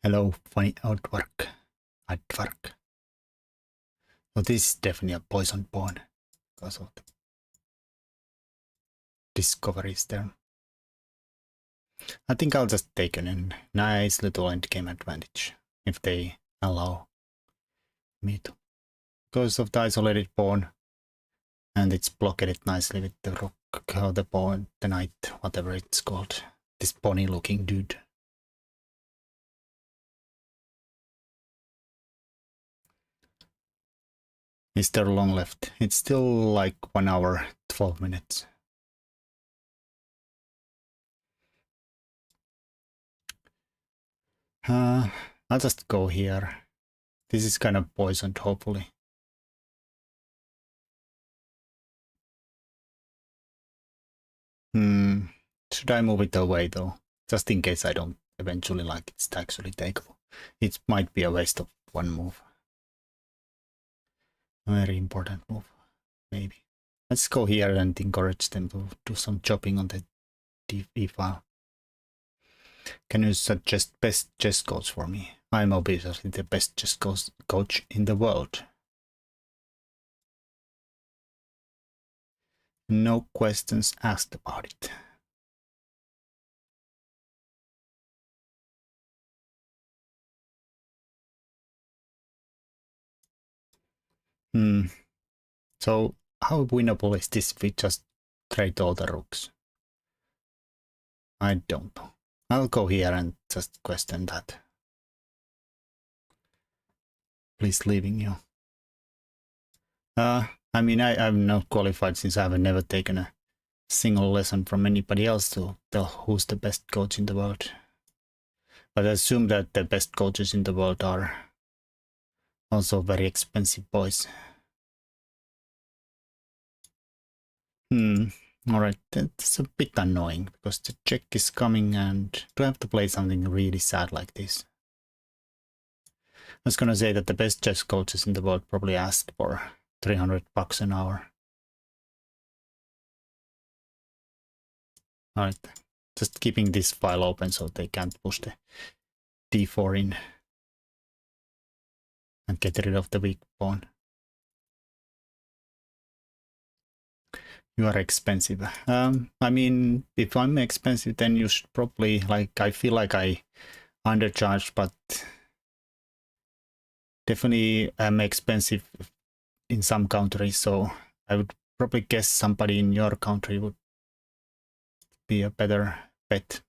Hello, funny artwork. So this is definitely a poison pawn because of the discoveries there. I think I'll just take a nice little endgame advantage if they allow me to. Because of the isolated pawn, and it's blockaded nicely with the rook, the pawn, the knight, whatever it's called. This pony looking dude. Is there long left? It's still like 1 hour, 12 minutes. I'll just go here. This is kind of poisoned, hopefully. Should I move it away though? Just in case I don't eventually like it's actually takeable. It might be a waste of 1 move. A very important move, maybe. Let's go here and encourage them to do some chopping on the e file. Can you suggest best chess coach for me? I'm obviously the best chess coach in the world. No questions asked about it. So how winnable is this if we just trade all the rooks? I don't know. I'll go here and just question that. Please leaving you. I mean, I'm not qualified since I've never taken a single lesson from anybody else to tell who's the best coach in the world. But I assume that the best coaches in the world are also very expensive boys. Alright, that's a bit annoying because the check is coming and do I have to play something really sad like this? I was gonna say that the best chess coaches in the world probably asked for $300 an hour. Alright, just keeping this file open so they can't push the d4 in and get rid of the weak pawn. You are expensive. I mean, if I'm expensive, then you should probably, like, I feel like I undercharged, but definitely am expensive in some countries, so I would probably guess somebody in your country would be a better bet.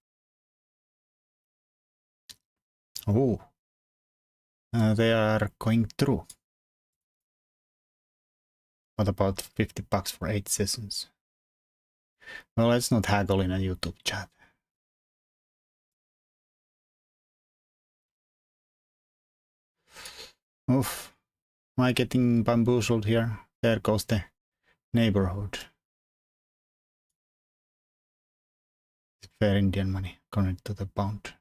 Oh, they are going through. What about $50 for 8 sessions? Well, let's not haggle in a YouTube chat. Oof, am I getting bamboozled here? There goes the neighborhood. Fair Indian money connected to the pound.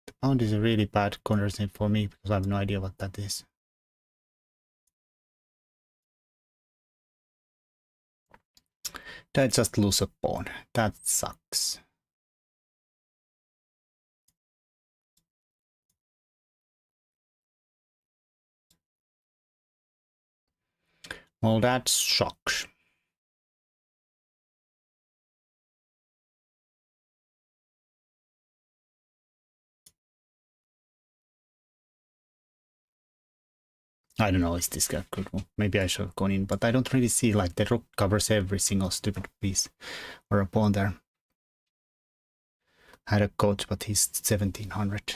The pound is a really bad currency for me because I have no idea what that is. Did I just lose a pawn? That sucks. Well, that sucks. I don't know, is this a good one? Maybe I should have gone in, but I don't really see, like, the rook covers every single stupid piece or a pawn there. I had a coach, but he's 1700.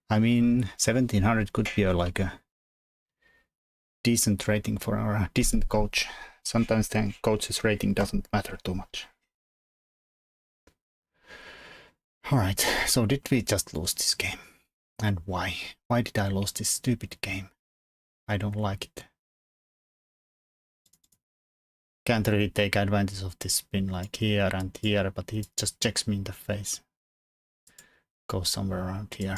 I mean, 1700 could be like a decent rating for our decent coach. Sometimes the coach's rating doesn't matter too much. Alright, so did we just lose this game? And why? Why did I lose this stupid game? I don't like it. Can't really take advantage of this spin like here and here, but he just checks me in the face. Go somewhere around here.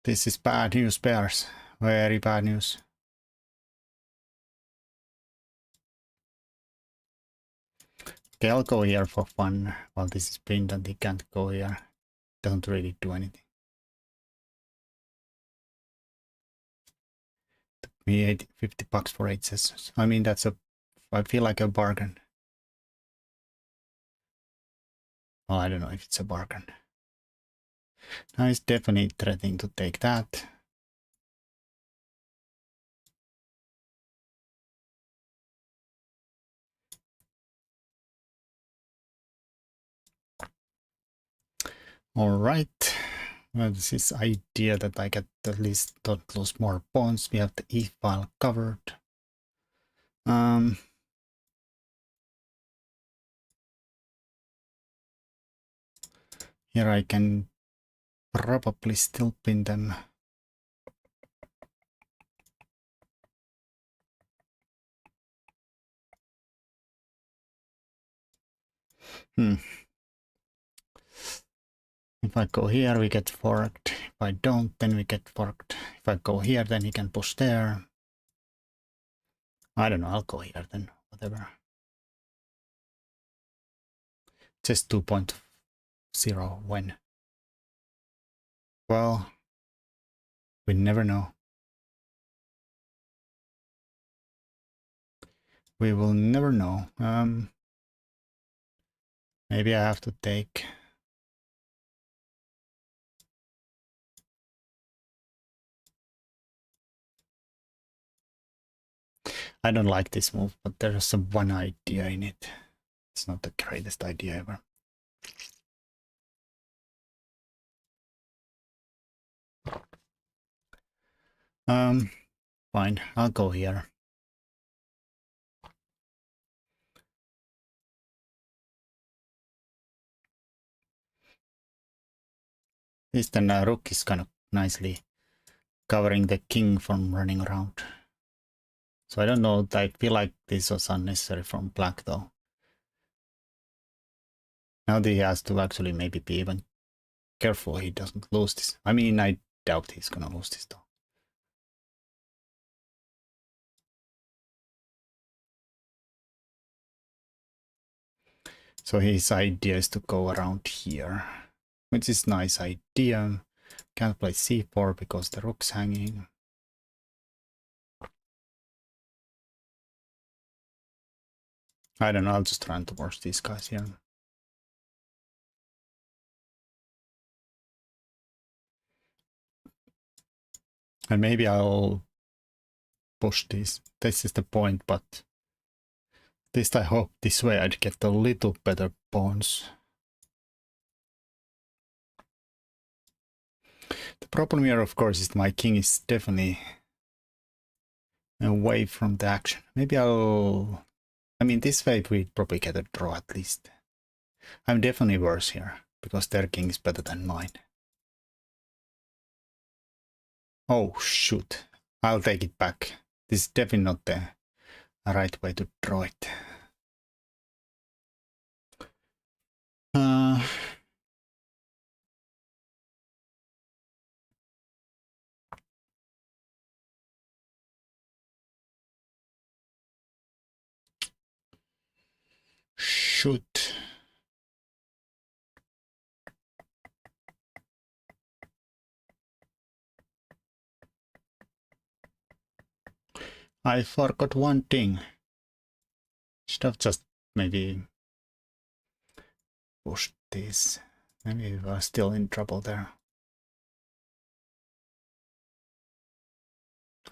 This is bad news, bears. Very bad news. Okay, I'll go here for fun while this is pinned and he can't go here. Doesn't really do anything. Me $50 for 8 sessions. I mean, I feel like a bargain. Well, I don't know if it's a bargain. Now he's definitely threatening to take that. All right. Well, this is idea that I get at least don't lose more pawns. We have the E file covered. Here I can probably still pin them. If I go here, we get forked. If I don't, then we get forked. If I go here, then he can push there. I don't know, I'll go here then, whatever. Just 2.0 when? Well, we never know. We will never know. Maybe I have to take... I don't like this move, but there's one idea in it. It's not the greatest idea ever. Fine, I'll go here. This then rook is kind of nicely covering the king from running around. So I don't know, I feel like this was unnecessary from black though. Now that he has to actually maybe be even careful he doesn't lose this. I mean, I doubt he's gonna lose this though. So his idea is to go around here, which is nice idea. Can't play c4 because the rook's hanging. I don't know, I'll just run towards these guys here. And maybe I'll push this. This is the point, but at least I hope this way I'd get a little better pawns. The problem here, of course, is my king is definitely away from the action. Maybe I'll... I mean, this way we'd probably get a draw at least. I'm definitely worse here, because their king is better than mine. Oh, shoot. I'll take it back. This is definitely not the right way to draw it. Shoot. I forgot one thing. Should have just maybe pushed this. Maybe we are still in trouble there.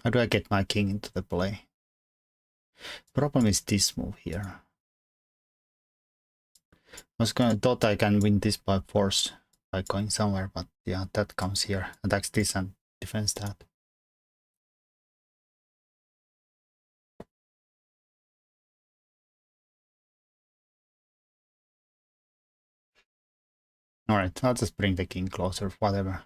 How do I get my king into the play? Problem is this move here. Thought I can win this by force by going somewhere, but yeah, that comes here. Attacks this and defends that. Alright, I'll just bring the king closer, whatever.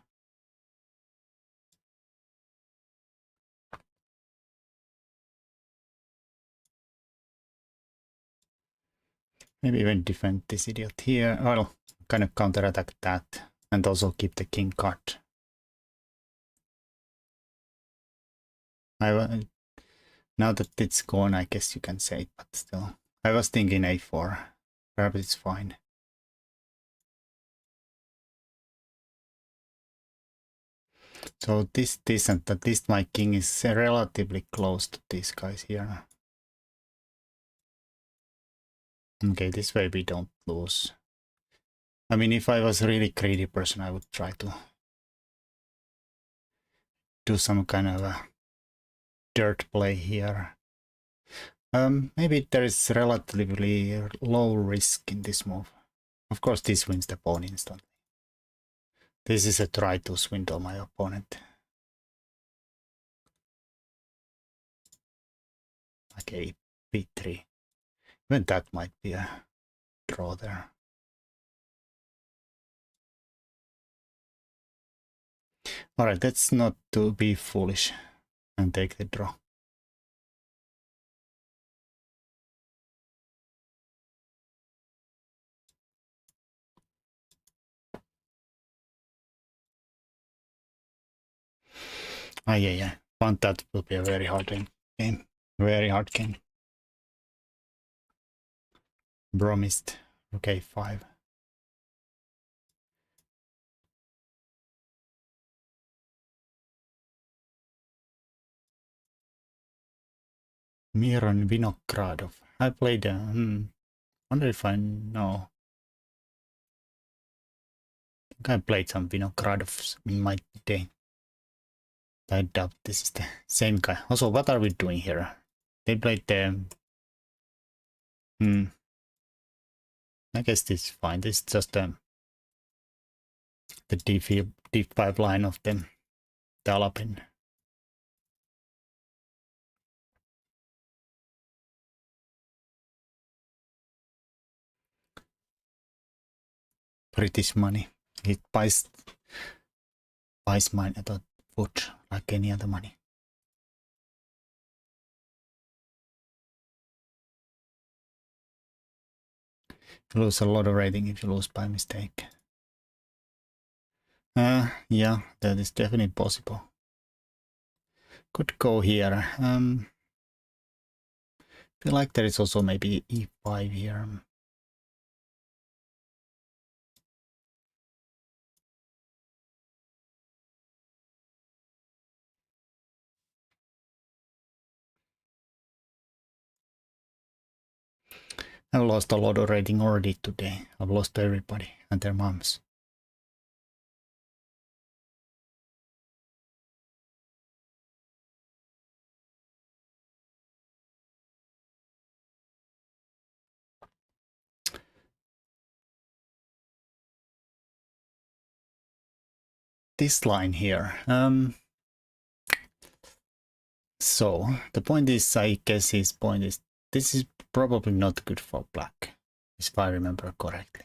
Maybe even defend this idiot here. Well, kind of counterattack that and also keep the king card. Now that it's gone, I guess you can say it, but still. I was thinking a4. Perhaps it's fine. So this and at least my king is relatively close to these guys here. Okay, this way we don't lose. I mean, if I was a really greedy person, I would try to do some kind of a dirt play here. Maybe there is relatively low risk in this move. Of course, this wins the pawn instantly. This is a try to swindle my opponent. Like a b3. Even that might be a draw there. Alright, let's not to be foolish and take the draw. Ah, yeah. Found that will be a very hard game. Very hard game. Bromist. Okay, 5. Miron Vinogradov. I played. Wonder if I know. I think I played some Vinogradovs in my day. I doubt this is the same guy. Also, what are we doing here? They played the. I guess this is fine. This is just the D5 line of the Alapin. British money. It buys mine at food like any other money. You lose a lot of rating if you lose by mistake. Yeah, that is definitely possible. Could go here. Feel like there is also maybe E5 here. I've lost a lot of rating already today. I've lost to everybody and their moms. This line here. So the point is, I guess his point is, this is probably not good for black, if I remember correctly.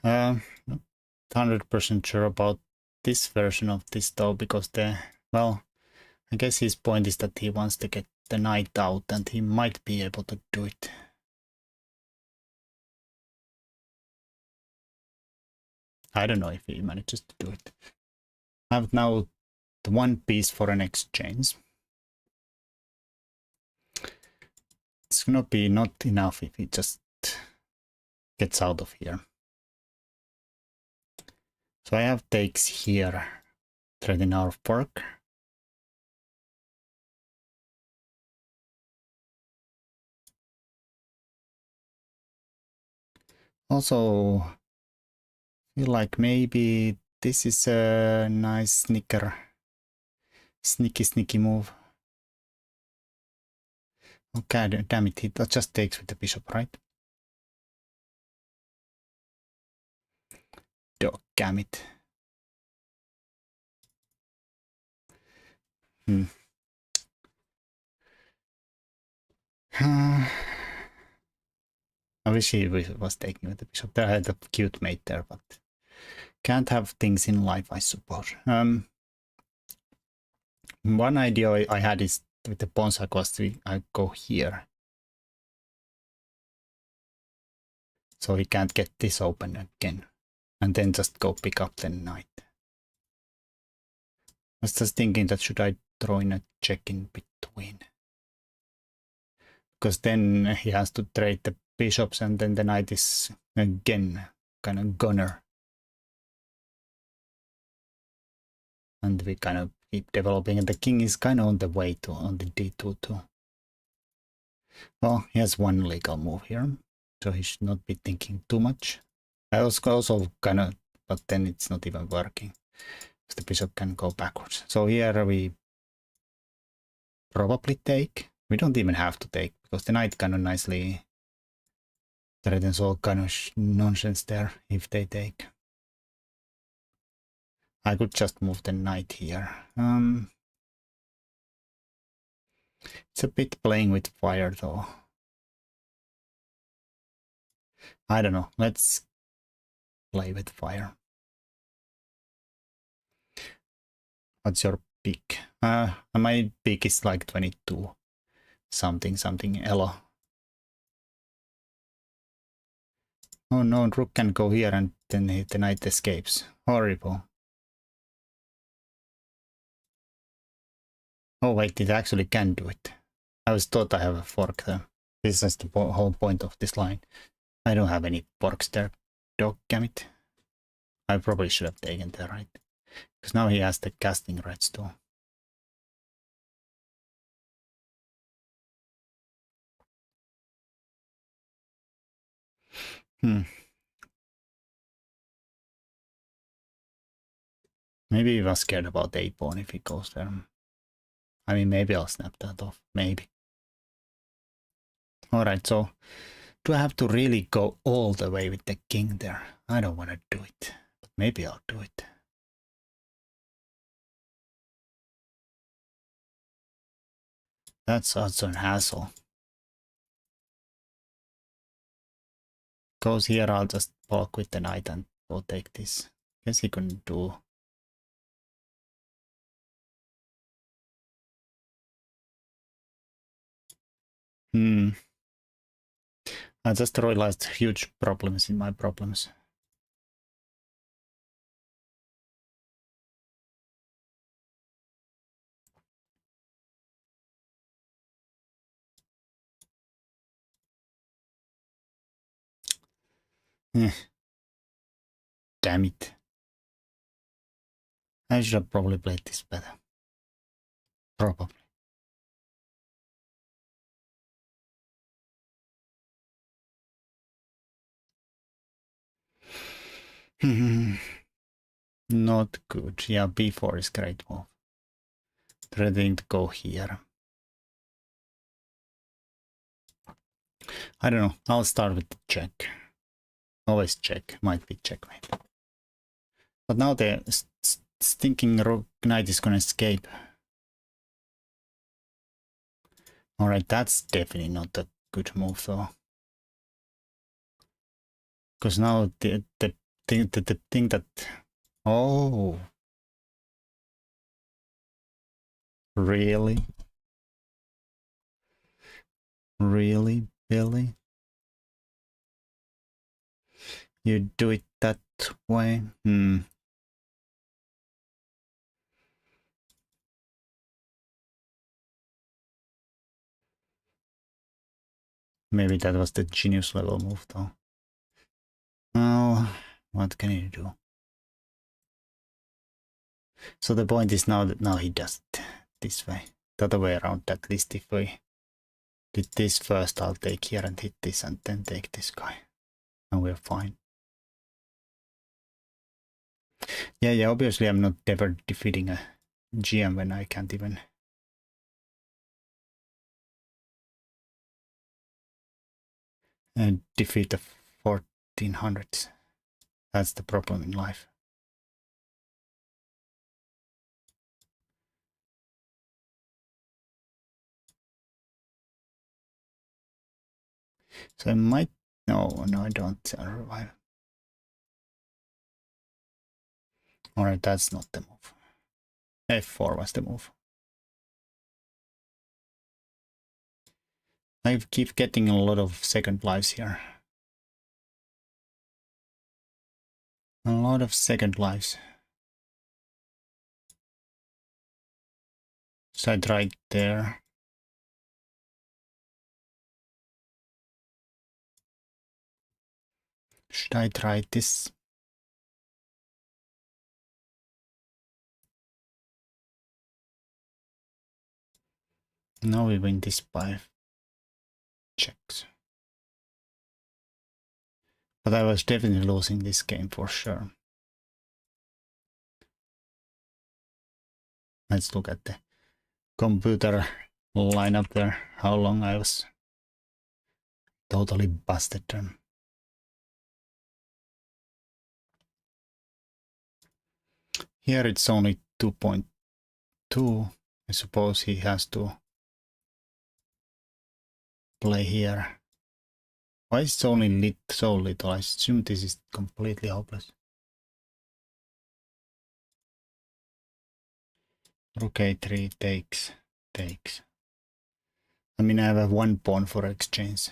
Not 100% sure about this version of this though, because well, I guess his point is that he wants to get the knight out and he might be able to do it. I don't know if he manages to do it. I have now the one piece for an exchange. It's gonna be not enough if he just gets out of here. So I have takes here, threatening our fork. Also, feel like maybe this is a nice sneaky move. Okay, damn it, he just takes with the bishop, right? Damn it. I wish he was taking with the bishop. There I had a cute mate there, but can't have things in life, I suppose. One idea I had is with the pawn sack was I go here. So he can't get this open again. And then just go pick up the knight. I was just thinking that should I throw in a check in between? Because then he has to trade the bishops and then the knight is again kind of gunner. And we kind of keep developing and the king is kind of on the way to on the d2 too. Well, he has one legal move here, so he should not be thinking too much. I was also kind of, but then it's not even working. The bishop can go backwards. So here we probably take. We don't even have to take because the knight kind of nicely threatens all kind of nonsense there if they take. I could just move the knight here. It's a bit playing with fire though. I don't know. Let's play with fire. What's your pick? My pick is like 22 something Elo. Oh no, rook can go here and then the knight escapes. Horrible. Oh wait, it actually can do it. I was thought I have a fork there. This is the whole point of this line. I don't have any forks there. Doggamit. I probably should have taken the right. Because now he has the casting rights too. Maybe he was scared about a pawn if he goes there. I mean, maybe I'll snap that off. Maybe. Alright, so do I have to really go all the way with the king there? I don't want to do it. But maybe I'll do it. That's also an hassle. Goes here, I'll just block with the knight and go take this. Guess he couldn't do. I just realized huge problems in my problems. Damn it. I should have probably played this better. Probably. Not good. Yeah, b4 is great move. Threatening to go here. I don't know. I'll start with the check. Always check. Might be checkmate. But now the stinking rook knight is gonna escape. Alright, that's definitely not a good move though. Because now the thing that... Oh. Really? Really, Billy? You do it that way? Maybe that was the genius level move though. Oh, what can you do? So the point is now that now he does it this way. The other way around, at least if we did this first, I'll take here and hit this and then take this guy. And we're fine. Yeah, obviously I'm not ever defeating a GM when I can't even... and defeat the 1400s. That's the problem in life. So I might... No, I don't survive. Alright, that's not the move. F4 was the move. I keep getting a lot of second lives here. A lot of second lives. So I tried there. Should I try this? Now we win this by checks. But I was definitely losing this game for sure. Let's look at the computer lineup there. How long I was totally busted them. Here it's only 2.2. I suppose he has to play here. Why is it only lit so little? I assume this is completely hopeless. Rook a3 takes. I mean, I have a one pawn for exchange.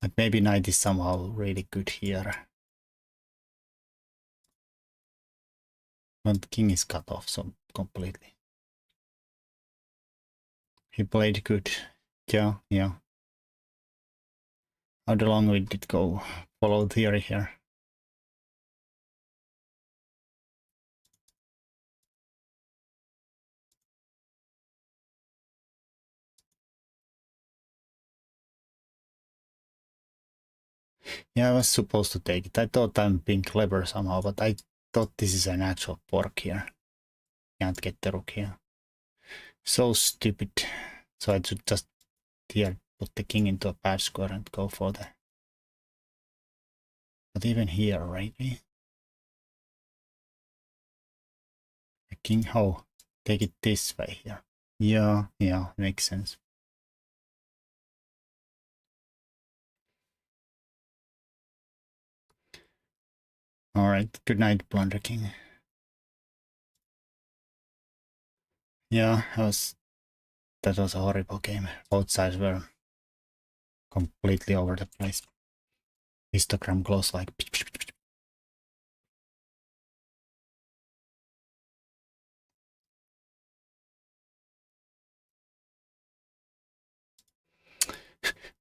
Like maybe knight is somehow really good here. But king is cut off so completely. He played good. Yeah. How long did it go? Follow theory here. Yeah, I was supposed to take it. I thought I'm being clever somehow, but I thought this is a natural fork here. Can't get the rook here. So stupid. So I should just here put the king into a bad square and go for the... But even here, right? The king, oh, take it this way here. Yeah, makes sense. Alright, good night, Blunder King. Yeah, that was a horrible game. Both sides were completely over the place. Histogram close like...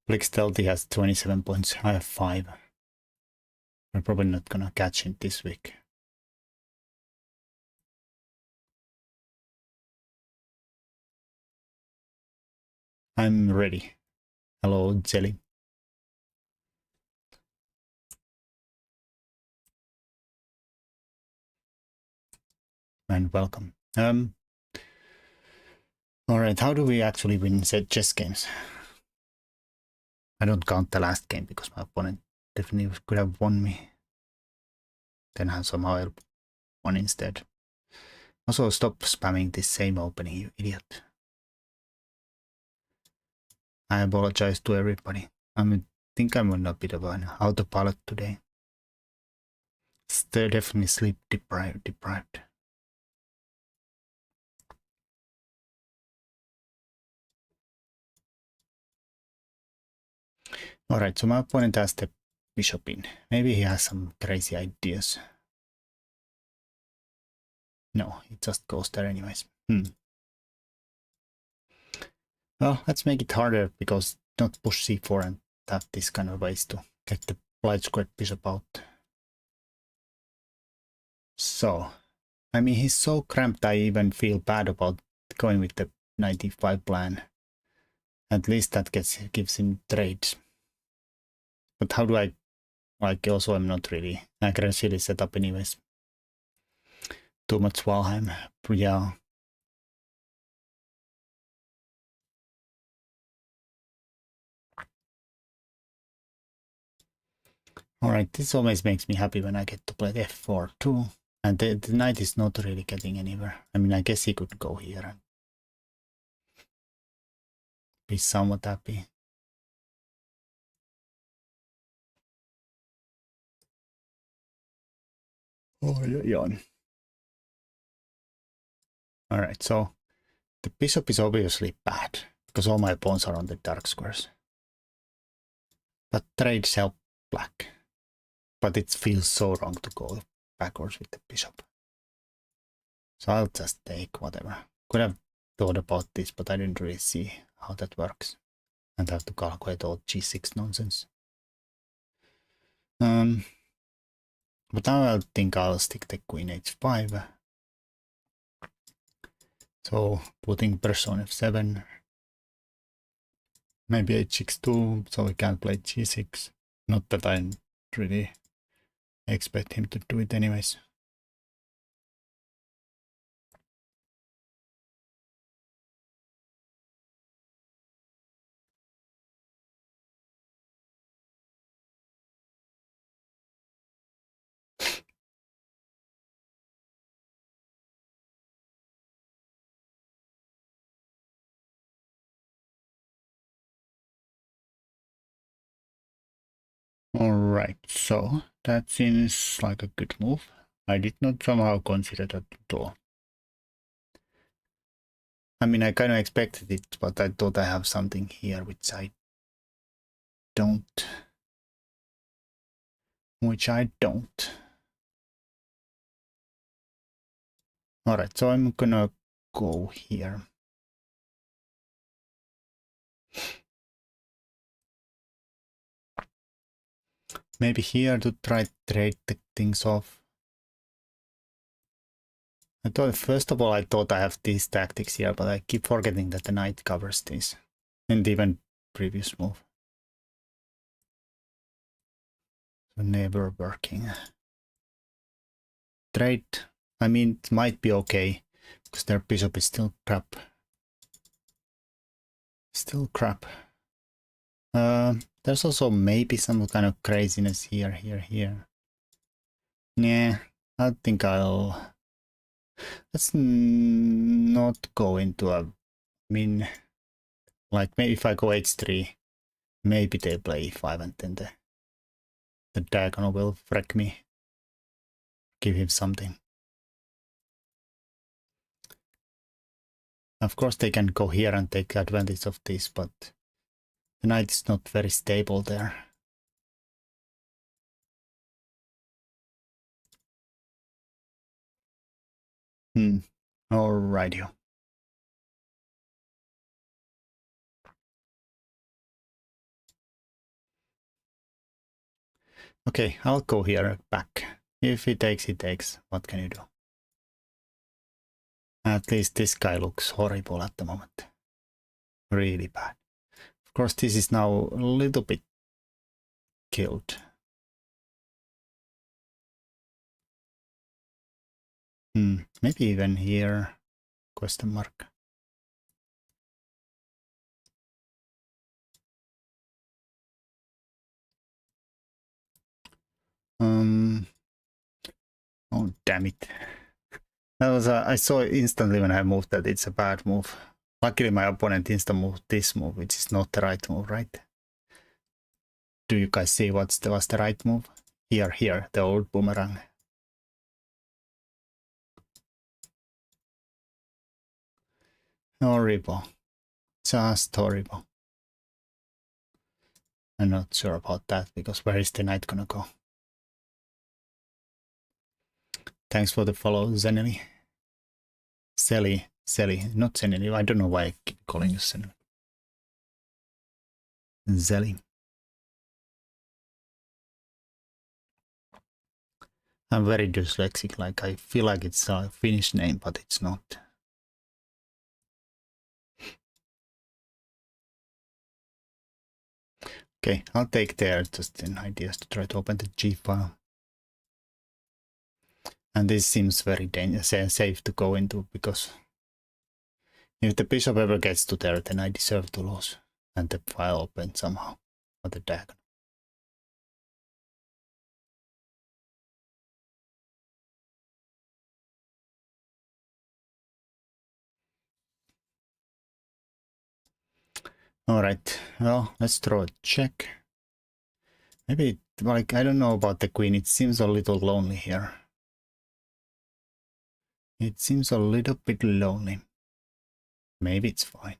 Blix Stealthy has 27 points, I have 5. We're probably not gonna catch him this week. I'm ready. Hello, Jelly. And welcome. Alright, how do we actually win chess games? I don't count the last game because my opponent definitely could have won me. Then I somehow I won instead. Also, stop spamming this same opening, you idiot. I apologize to everybody. I think I'm on a bit of an autopilot today. Still definitely sleep deprived. Alright, so my opponent has the bishop in. Maybe he has some crazy ideas. No, he just goes there anyways. Well, let's make it harder because not push c4 and have this kind of ways to get the light squared bishop out. So, I mean, he's so cramped I even feel bad about going with the 95 plan. At least that gives him trades. But how do I, like, also I'm not really aggressively set up anyways. Too much Valheim, yeah. Alright, this always makes me happy when I get to play f4 too. And the knight is not really getting anywhere. I mean, I guess he could go here and be somewhat happy. Oh, yeah. Alright, so the bishop is obviously bad because all my pawns are on the dark squares. But trades help black. But it feels so wrong to go backwards with the bishop. So I'll just take whatever. Could have thought about this, but I didn't really see how that works. And have to calculate all g6 nonsense. But now I think I'll stick the queen h5. So putting pressure on f7. Maybe h6 so we can play g6. Not that I really expect him to do it anyways. Alright, so that seems like a good move. I did not somehow consider that at all. I mean, I kind of expected it, but I thought I have something here which I don't. which I don't. Alright, so I'm gonna go here. Maybe here to try to trade the things off. I thought, first of all, I thought I have these tactics here, but I keep forgetting that the knight covers this. And even previous move. So never working. Trade, I mean, it might be okay, because their bishop is still crap. Still crap. There's also maybe some kind of craziness here. Yeah, I think I'll... Let's not go into a... I mean, like maybe if I go h3, maybe they play e5 and then the diagonal will wreck me. Give him something. Of course they can go here and take advantage of this, but the knight is not very stable there. Alrighty. Okay, I'll go here back. If he takes, he takes. What can you do? At least this guy looks horrible at the moment. Really bad. Of course, this is now a little bit killed. Maybe even here, question mark. Oh, damn it. That was I saw instantly when I moved that it's a bad move. Luckily, my opponent instant moved this move, which is not the right move, right? Do you guys see what's the right move? Here, the old boomerang. Horrible. Just horrible. I'm not sure about that, because where is the knight gonna go? Thanks for the follow, Zenily. Selly, not Zenily. I don't know why I keep calling you Zenily. Zelly. I'm very dyslexic, like I feel like it's a Finnish name, but it's not. Okay, I'll take there just an ideas to try to open the G file. And this seems very dangerous, safe to go into, because if the bishop ever gets to there, then I deserve to lose. And the file opens somehow, or the diagonal. Alright, well, let's throw a check. Maybe, like, I don't know about the queen, it seems a little lonely here. It seems a little bit lonely. Maybe it's fine.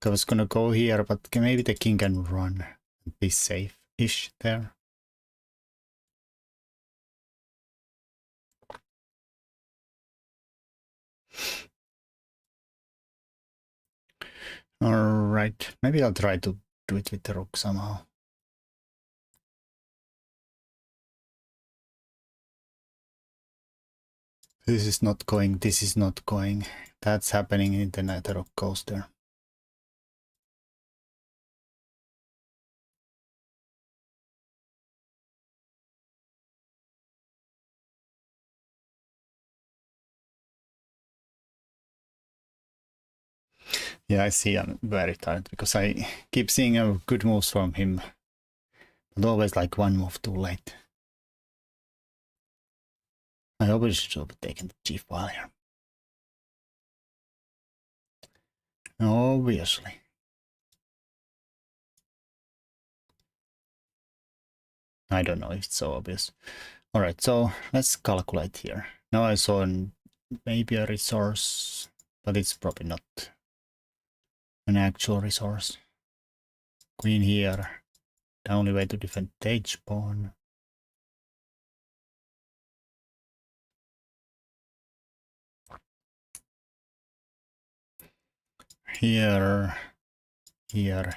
I was gonna go here, but maybe the king can run and be safe-ish there. Alright, maybe I'll try to do it with the rook somehow. This is not going, this is not going. That's happening in the night, the rook goes there. Yeah, I see I'm very tired because I keep seeing good moves from him, but always like one move too late. I always should have taken the G file here. Obviously. I don't know if it's so obvious. Alright, so let's calculate here. Now I saw maybe a resource, but it's probably not an actual resource. Queen here. The only way to defend the H pawn. Here, here.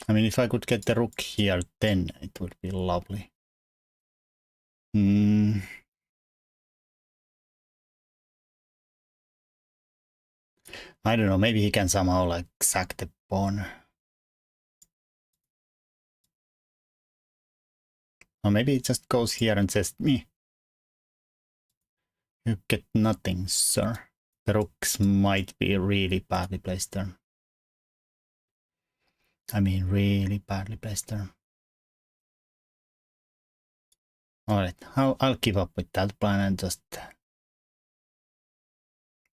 I mean, if I could get the rook here, then it would be lovely. I don't know, maybe he can somehow like sack the pawn. Or maybe he just goes here and says, me. You get nothing, sir. The rooks might be really badly placed there. I mean, really badly placed there. Alright, I'll give up with that plan and just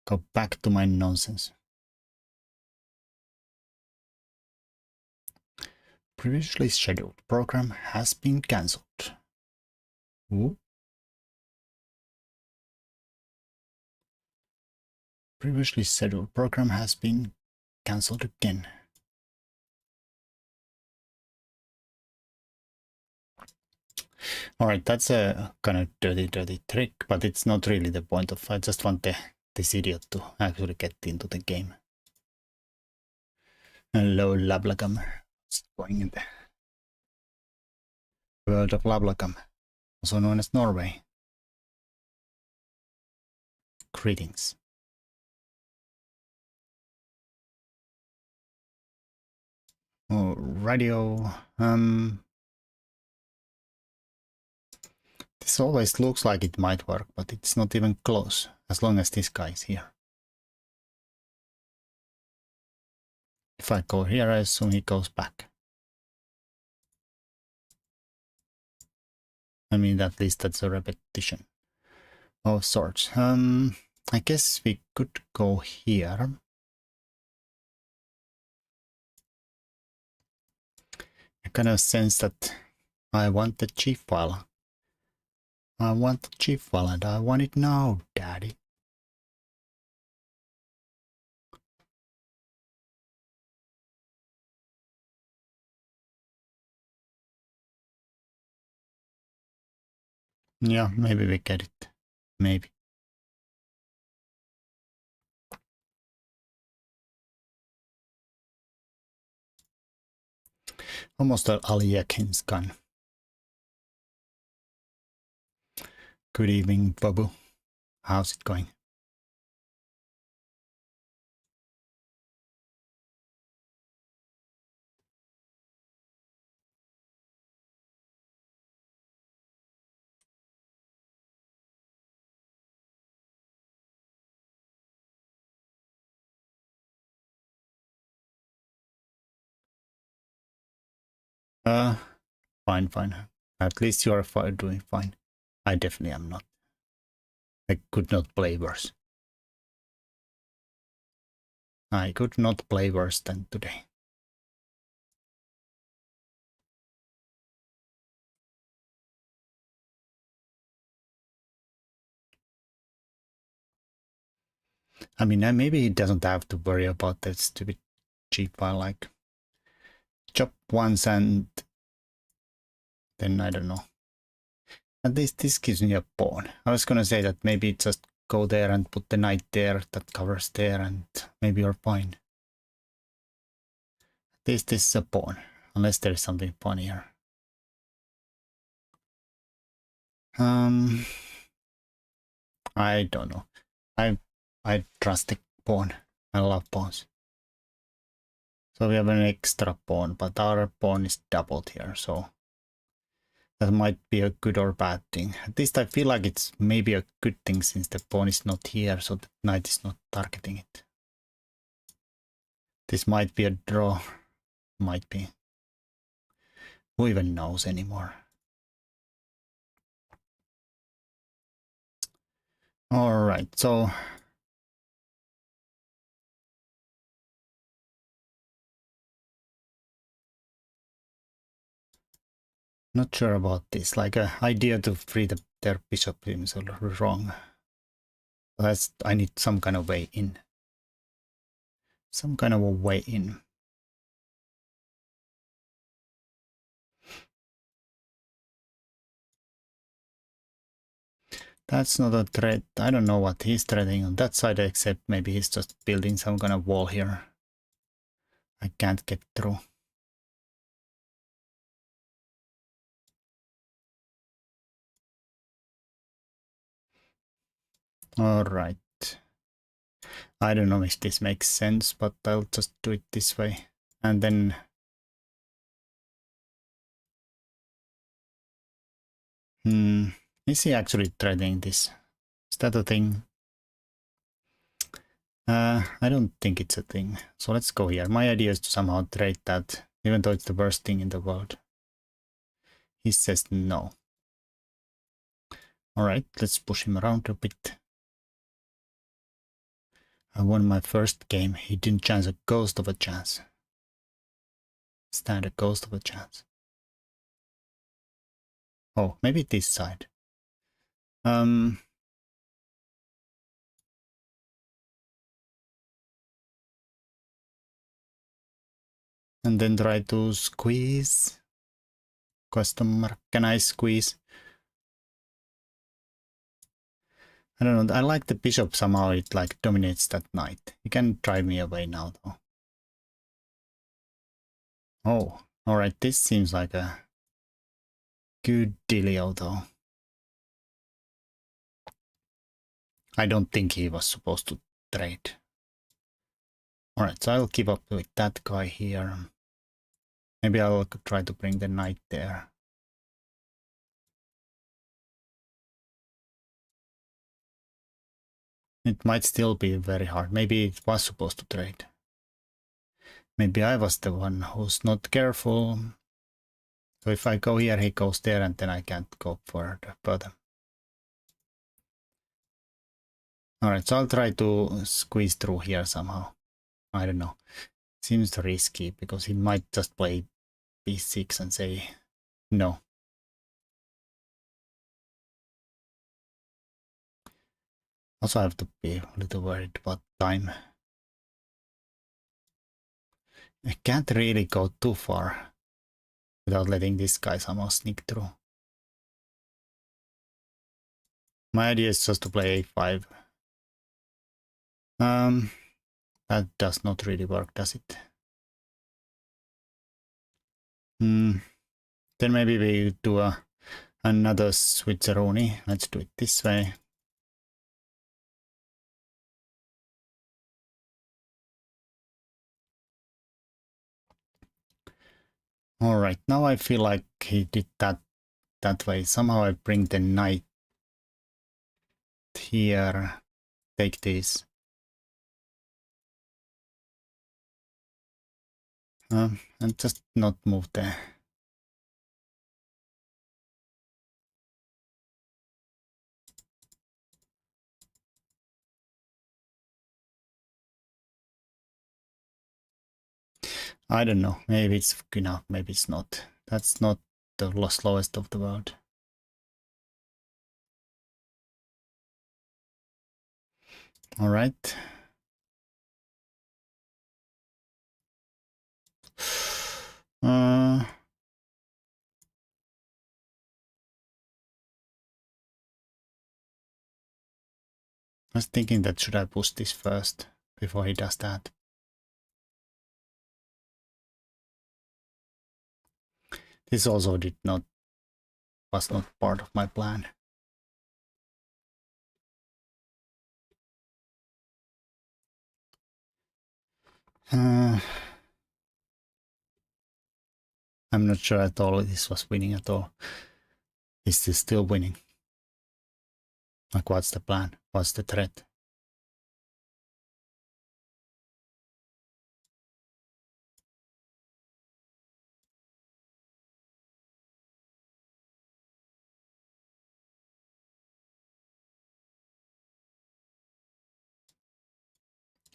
go back to my nonsense. Previously scheduled program has been cancelled. Ooh. Previously scheduled program has been cancelled again. Alright, that's a kind of dirty trick, but it's not really the point of. I just want this idiot to actually get into the game. Hello, Lablagam. What's going in the world of Lablagam, also known as Norway? Greetings. Oh, radio. This always looks like it might work, but it's not even close, as long as this guy is here. If I go here, I assume he goes back. I mean, at least that's a repetition of sorts. I guess we could go here. I kind of sense that I want the chief file. I want the chief file and I want it now, daddy. Yeah, maybe we get it. Maybe. Almost an Aliakin's gun. Good evening, Babu. How's it going? Fine. At least you are doing fine. I definitely am not. I could not play worse. I could not play worse than today. I mean, maybe he doesn't have to worry about that stupid cheap file, like chop once and then I don't know. At least this gives me a pawn. I was gonna say that maybe just go there and put the knight there that covers there and maybe you're fine. At least this is a pawn, unless there is something funnier. I don't know. I trust the pawn. I love pawns. So we have an extra pawn, but our pawn is doubled here, so that might be a good or bad thing. At least I feel like it's maybe a good thing since the pawn is not here, so the knight is not targeting it. This might be a draw. Might be. Who even knows anymore? Alright, so not sure about this. Like an idea to free their bishop seems wrong. I need some kind of way in. some kind of a way in. That's not a threat. I don't know what he's threatening on that side, except maybe he's just building some kind of wall here. I can't get through. Alright. I don't know if this makes sense, but I'll just do it this way. And then... is he actually threatening this? Is that a thing? I don't think it's a thing. So let's go here. My idea is to somehow trade that, even though it's the worst thing in the world. He says no. Alright, let's push him around a bit. I won my first game. He didn't chance a ghost of a chance. Stand a ghost of a chance. Oh, maybe this side. And then try to squeeze. Question mark. Can I squeeze? I don't know. I like the bishop somehow. It like dominates that knight. He can drive me away now though. Oh, alright. This seems like a good dealio though. I don't think he was supposed to trade. Alright, so I'll keep up with that guy here. Maybe I'll try to bring the knight there. It might still be very hard. Maybe it was supposed to trade. Maybe I was the one who's not careful. So if I go here, he goes there, and then I can't go further. Alright, so I'll try to squeeze through here somehow. I don't know. Seems risky, because he might just play b6 and say no. Also, I have to be a little worried about time. I can't really go too far without letting this guy somehow sneak through. My idea is just to play a5. That does not really work, does it? Then maybe we do another switcheroni. Let's do it this way. Alright, now I feel like he did that way. Somehow I bring the knight here. Take this. And just not move there. I don't know. Maybe it's enough. Maybe it's not. That's not the slowest of the world. All right. I was thinking that should I push this first before he does that. This also was not part of my plan. I'm not sure at all if this was winning at all. Is this still winning? Like, what's the plan? What's the threat?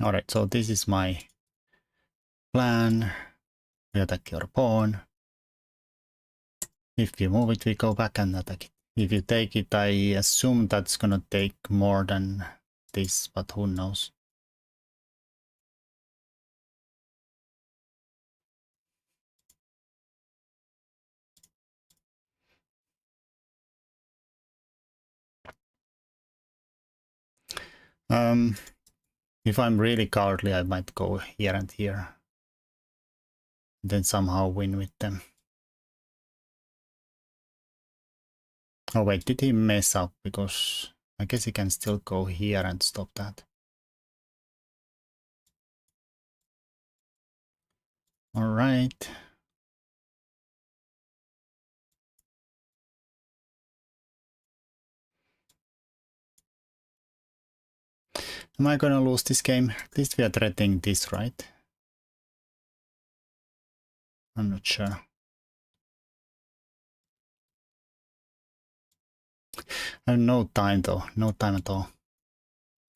Alright, so this is my plan. We attack your pawn. If you move it, we go back and attack it. If you take it, I assume that's gonna take more than this, but who knows. If I'm really cowardly, I might go here and here. Then somehow win with them. Oh wait, did he mess up? Because I guess he can still go here and stop that. Alright. Am I gonna lose this game? At least we are threatening this, right? I'm not sure. I have no time though, no time at all.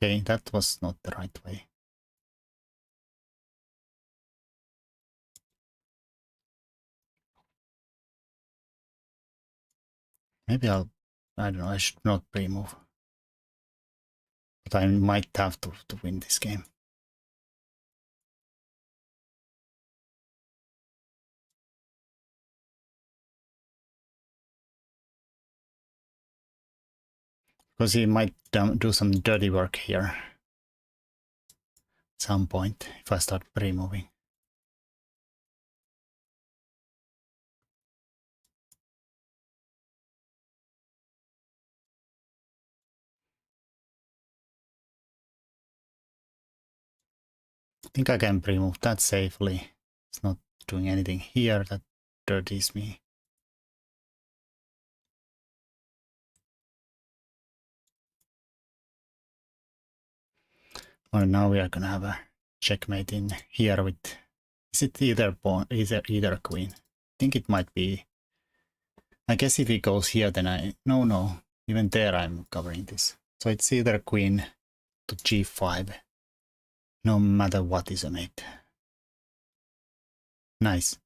Okay, that was not the right way. Maybe I don't know, I should not pre-move. But I might have to win this game. Because he might do some dirty work here. At some point, if I start pre-moving. I think I can pre-move that safely. It's not doing anything here that dirties me. Well, now we are gonna have a checkmate in here with... Is it either pawn, either queen? I think it might be... I guess if he goes here, then I... No. Even there I'm covering this. So it's either queen to g5. No matter what is a mate. Nice.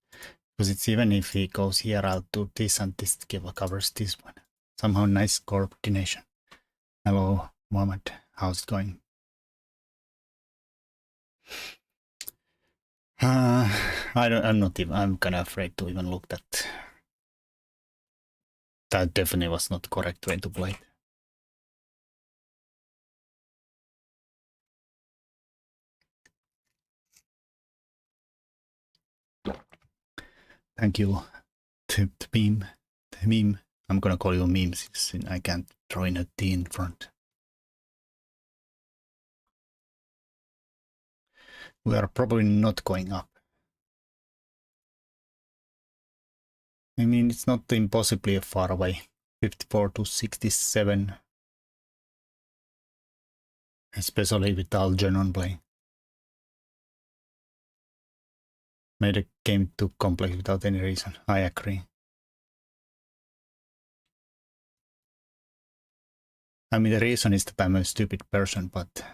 Because it's even if he goes here, I'll do this and this covers this one. Somehow nice coordination. Hello, Mohammed. How's it going? I'm kind of afraid to even look that. That definitely was not the correct way to play. Thank you, to meme. The meme. I'm gonna call you memes since I can't throw in a T in front. We are probably not going up. I mean, it's not impossibly far away. 54 to 67. Especially with Algernon playing. Made the game too complex without any reason. I agree. I mean, the reason is that I'm a stupid person, but...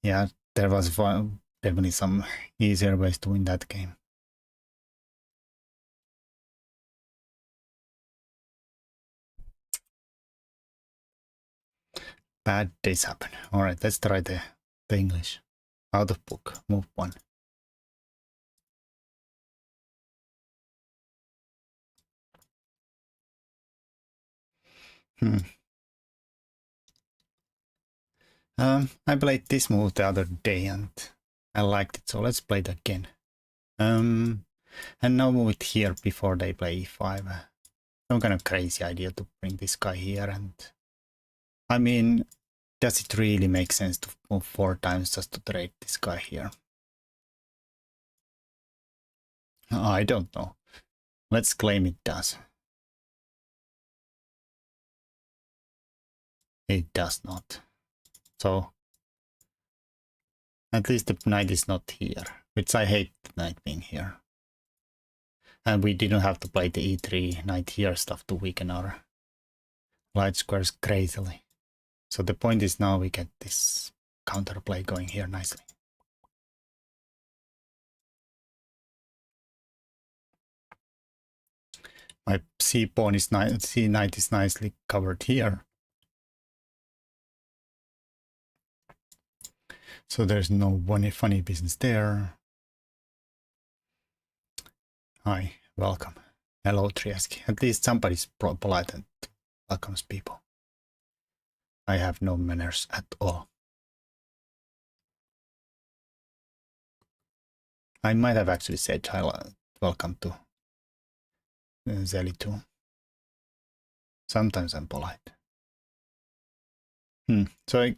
Yeah, there was definitely some easier ways to win that game. Bad days happen. Alright, let's try the English. Out of book, move one. I played this move the other day and I liked it, so let's play it again. And now move it here before they play e5. Some kind of crazy idea to bring this guy here, and I mean, does it really make sense to move 4 times just to trade this guy here? I don't know. Let's claim it does. It does not. So at least the knight is not here, which I hate the knight being here. And we didn't have to play the e3 knight here stuff to weaken our light squares crazily. So the point is now we get this counterplay going here nicely. My c pawn is c knight is nicely covered here. So there's no funny business there. Hi, welcome. Hello, Trieski. At least somebody's polite and welcomes people. I have no manners at all. I might have actually said welcome to Zeli too. Sometimes I'm polite. So I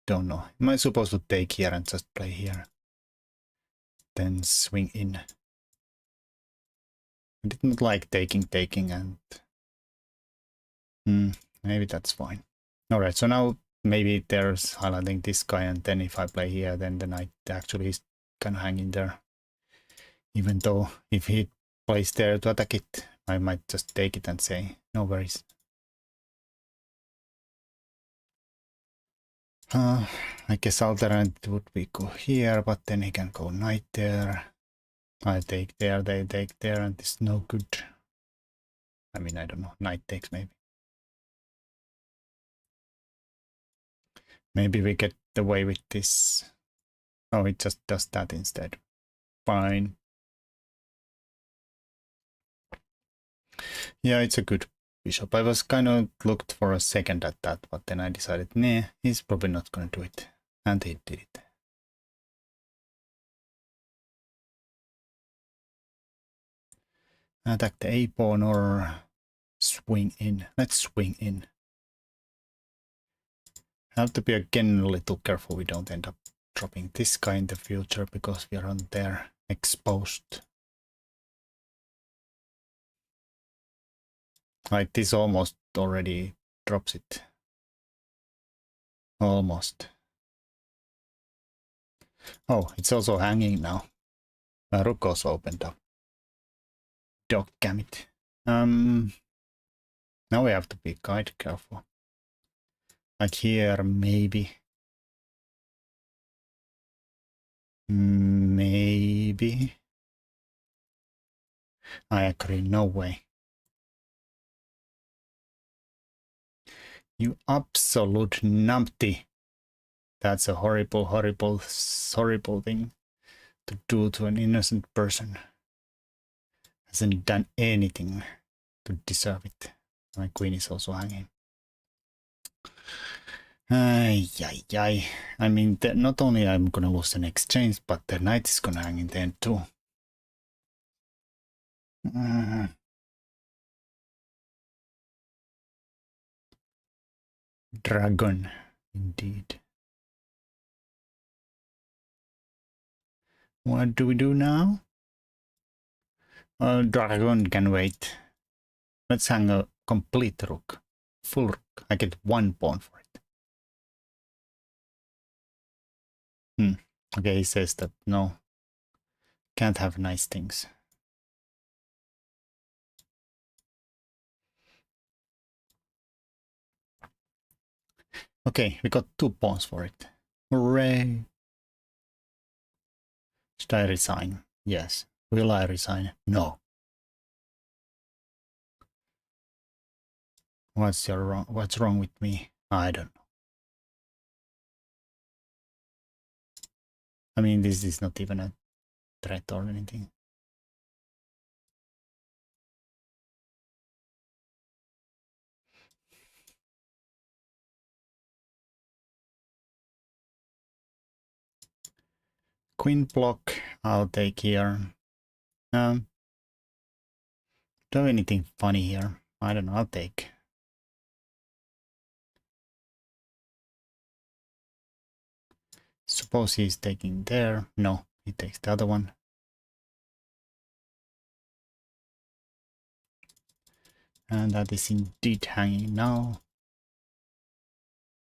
don't know. Am I supposed to take here and just play here? Then swing in. I didn't like taking and... maybe that's fine. Alright, so now maybe there's highlighting this guy, and then if I play here, then the knight actually is kind of hanging there. Even though if he plays there to attack it, I might just take it and say, no worries. I guess alternate would be go here, but then he can go knight there. I take there, they take there, and it's no good. I mean, I don't know, knight takes maybe. Maybe we get away with this. Oh, it just does that instead. Fine. Yeah, it's a good bishop. I was kind of looked for a second at that, but then I decided, nah, he's probably not going to do it. And he did it. Attack the A pawn or swing in. Let's swing in. Have to be again a little careful we don't end up dropping this guy in the future because we are on there exposed. Like this almost already drops it. Almost. Oh, it's also hanging now. Rook also opened up. Doggammit. Now we have to be quite careful. Like here, maybe. Maybe. I agree, no way. You absolute numpty. That's a horrible, horrible, horrible thing to do to an innocent person. Hasn't done anything to deserve it. My queen is also hanging. Ay. I mean, not only I'm gonna lose the next exchange, but the knight is gonna hang in the end too. Dragon, indeed. What do we do now? Dragon can wait. Let's hang a complete rook. Full rook. I get one pawn for it. Okay, he says that no. Can't have nice things. Okay, we got 2 pawns for it. Hooray! Should I resign? Yes. Will I resign? No. What's wrong with me? I don't know. I mean, this is not even a threat or anything. Queen block, I'll take here. Do I have anything funny here? I don't know, I'll take. Suppose he's taking there. No, he takes the other one. And that is indeed hanging now.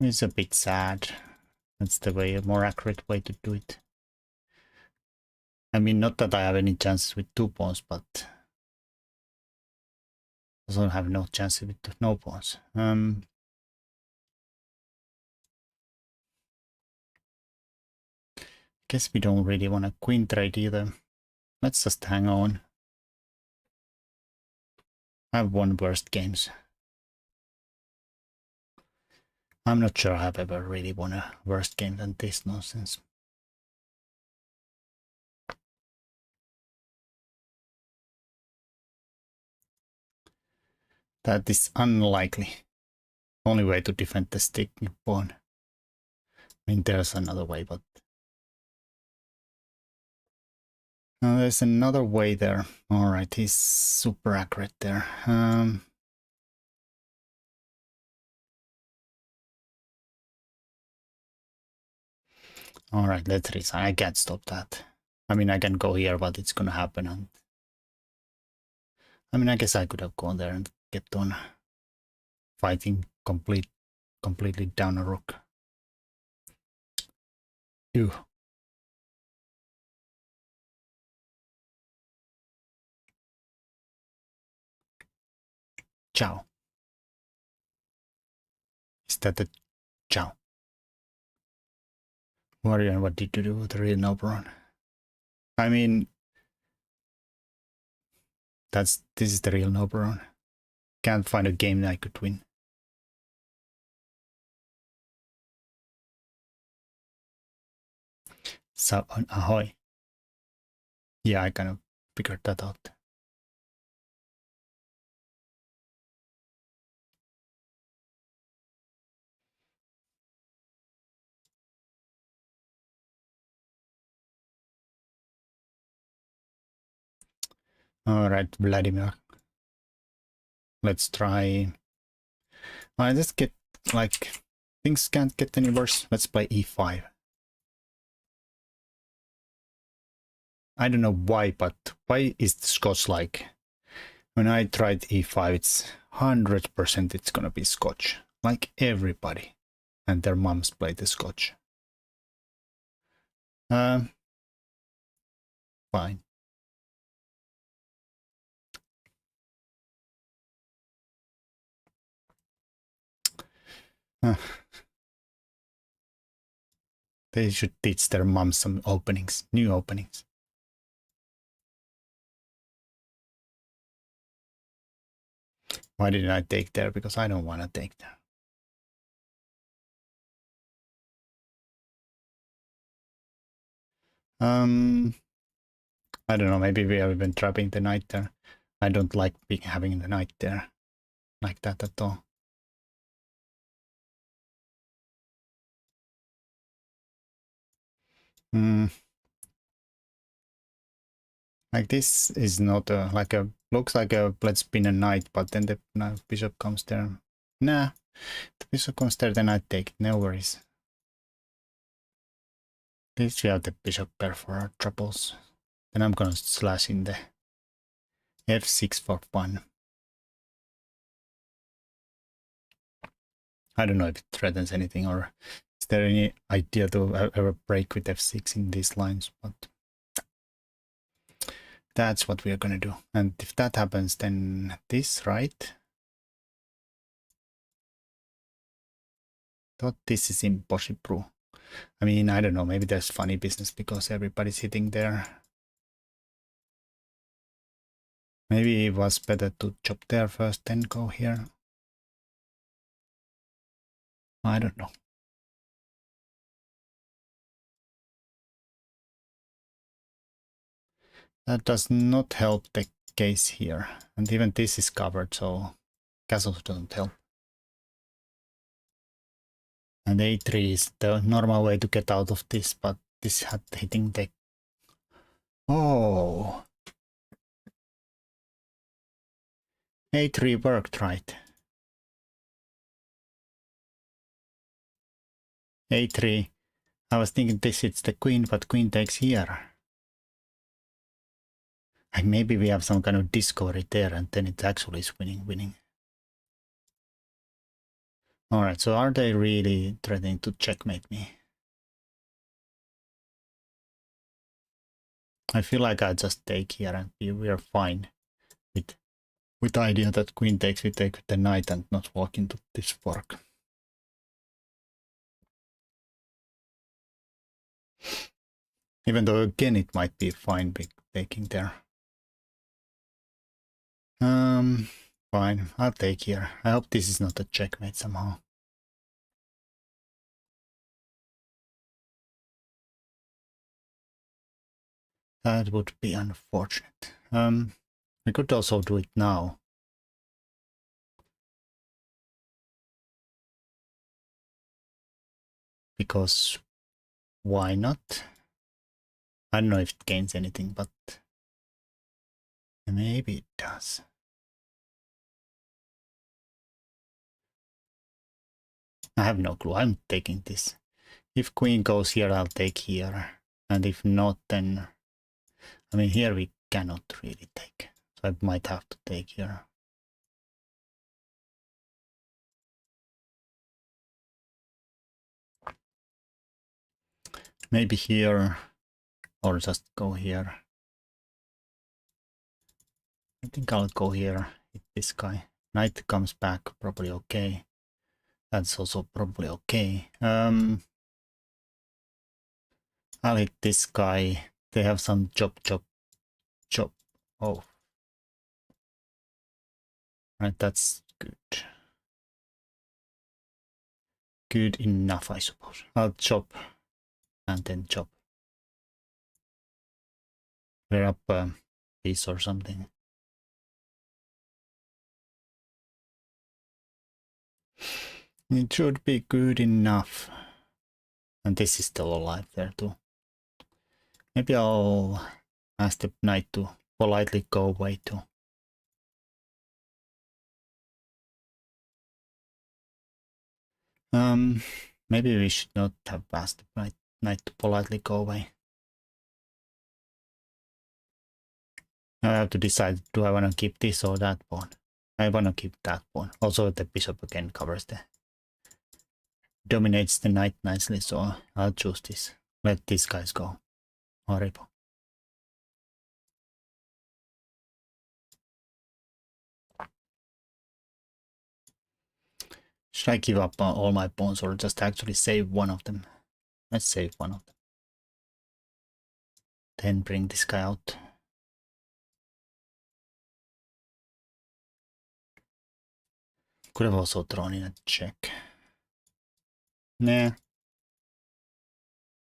It's a bit sad. That's the way, a more accurate way to do it. I mean, not that I have any chances with 2 pawns, but I also have no chances with no pawns. Guess we don't really want a queen trade either. Let's just hang on. I've won worst games. I'm not sure I've ever really won a worse game than this nonsense. That is unlikely. only way to defend the stick pawn. I mean, there's another way, but there's another way there. All right, he's super accurate there. All right, let's resign. I can't stop that. I mean, I can go here, but it's gonna happen. And I mean, I guess I could have gone there and kept on fighting completely down a rook. Ew. Ciao. Is that a ciao? Warrior, what did you do with the real noblerone? I mean, this is the real noblerone. Can't find a game that I could win. So, ahoy. Yeah, I kind of figured that out. All right, Vladimir. Let's try. I just get like things can't get any worse. Let's play e5. I don't know why, but why is the Scotch like? When I tried e5, it's 100% it's gonna be Scotch. Like everybody and their moms play the Scotch. Fine. They should teach their moms some openings, new openings. Why didn't I take there? Because I don't want to take there. I don't know, maybe we have been trapping the knight there. I don't like having the knight there like that at all. Like this is not like a, looks like a let's spin a knight, but then the bishop comes there. Nah, the bishop comes there, then I take it, no worries. At least we have the bishop pair for our troubles. Then I'm gonna slash in the f6 for fun. I don't know if it threatens anything, or is there any idea to ever break with f6 in these lines, but that's what we are gonna do. And if that happens, then this, right? Thought this is impossible. I mean, I don't know, maybe there's funny business because everybody's hitting there. Maybe it was better to chop there first, then go here. I don't know. That does not help the case here. And even this is covered, so castles don't help. And a3 is the normal way to get out of this, but this had hitting the... Oh! a3 worked, right? a3. I was thinking this hits the queen, but queen takes here. Like maybe we have some kind of discovery there, and then it actually is winning. Alright, so are they really threatening to checkmate me? I feel like I just take here and we are fine with the idea that queen takes, we take with the knight and not walk into this fork. Even though again it might be fine taking there. Fine, I'll take here. I hope this is not a checkmate somehow. That would be unfortunate. We could also do it now. because why not? I don't know if it gains anything, but maybe it does. I have no clue. I'm taking this. If queen goes here, I'll take here. And if not, then... I mean, here we cannot really take. So I might have to take here. Maybe here, or just go here. I think I'll go here with this guy. Knight comes back, probably okay. That's also probably okay. I'll hit this guy. They have some chop. Oh. Right, that's good. Good enough, I suppose. I'll chop and then chop. Clear up a piece or something. It should be good enough. And this is still alive there too. Maybe I'll ask the knight to politely go away too. Maybe we should not have asked the knight to politely go away. Now I have to decide, do I want to keep this or that pawn? I want to keep that pawn. Also the bishop again covers the... dominates the knight nicely, so I'll choose this. Let these guys go. Horrible. Should I give up on all my pawns or just actually save one of them? Let's save one of them. Then bring this guy out. Could have also thrown in a check. Nah.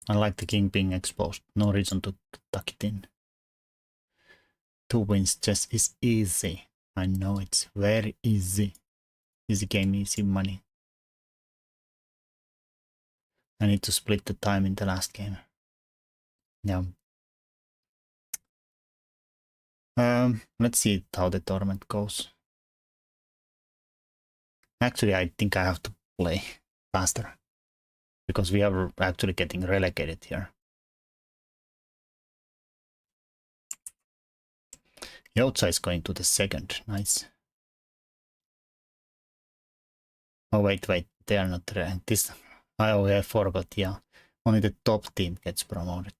I like the king being exposed. No reason to tuck it in. 2 wins chess is easy. I know it's very easy. Easy game, easy money. I need to split the time in the last game. Yeah. Let's see how the tournament goes. Actually, I think I have to play faster because we are actually getting relegated here. Yotza is going to the second. Nice. Oh, wait. They are not there. This... I forgot, yeah. Only the top team gets promoted.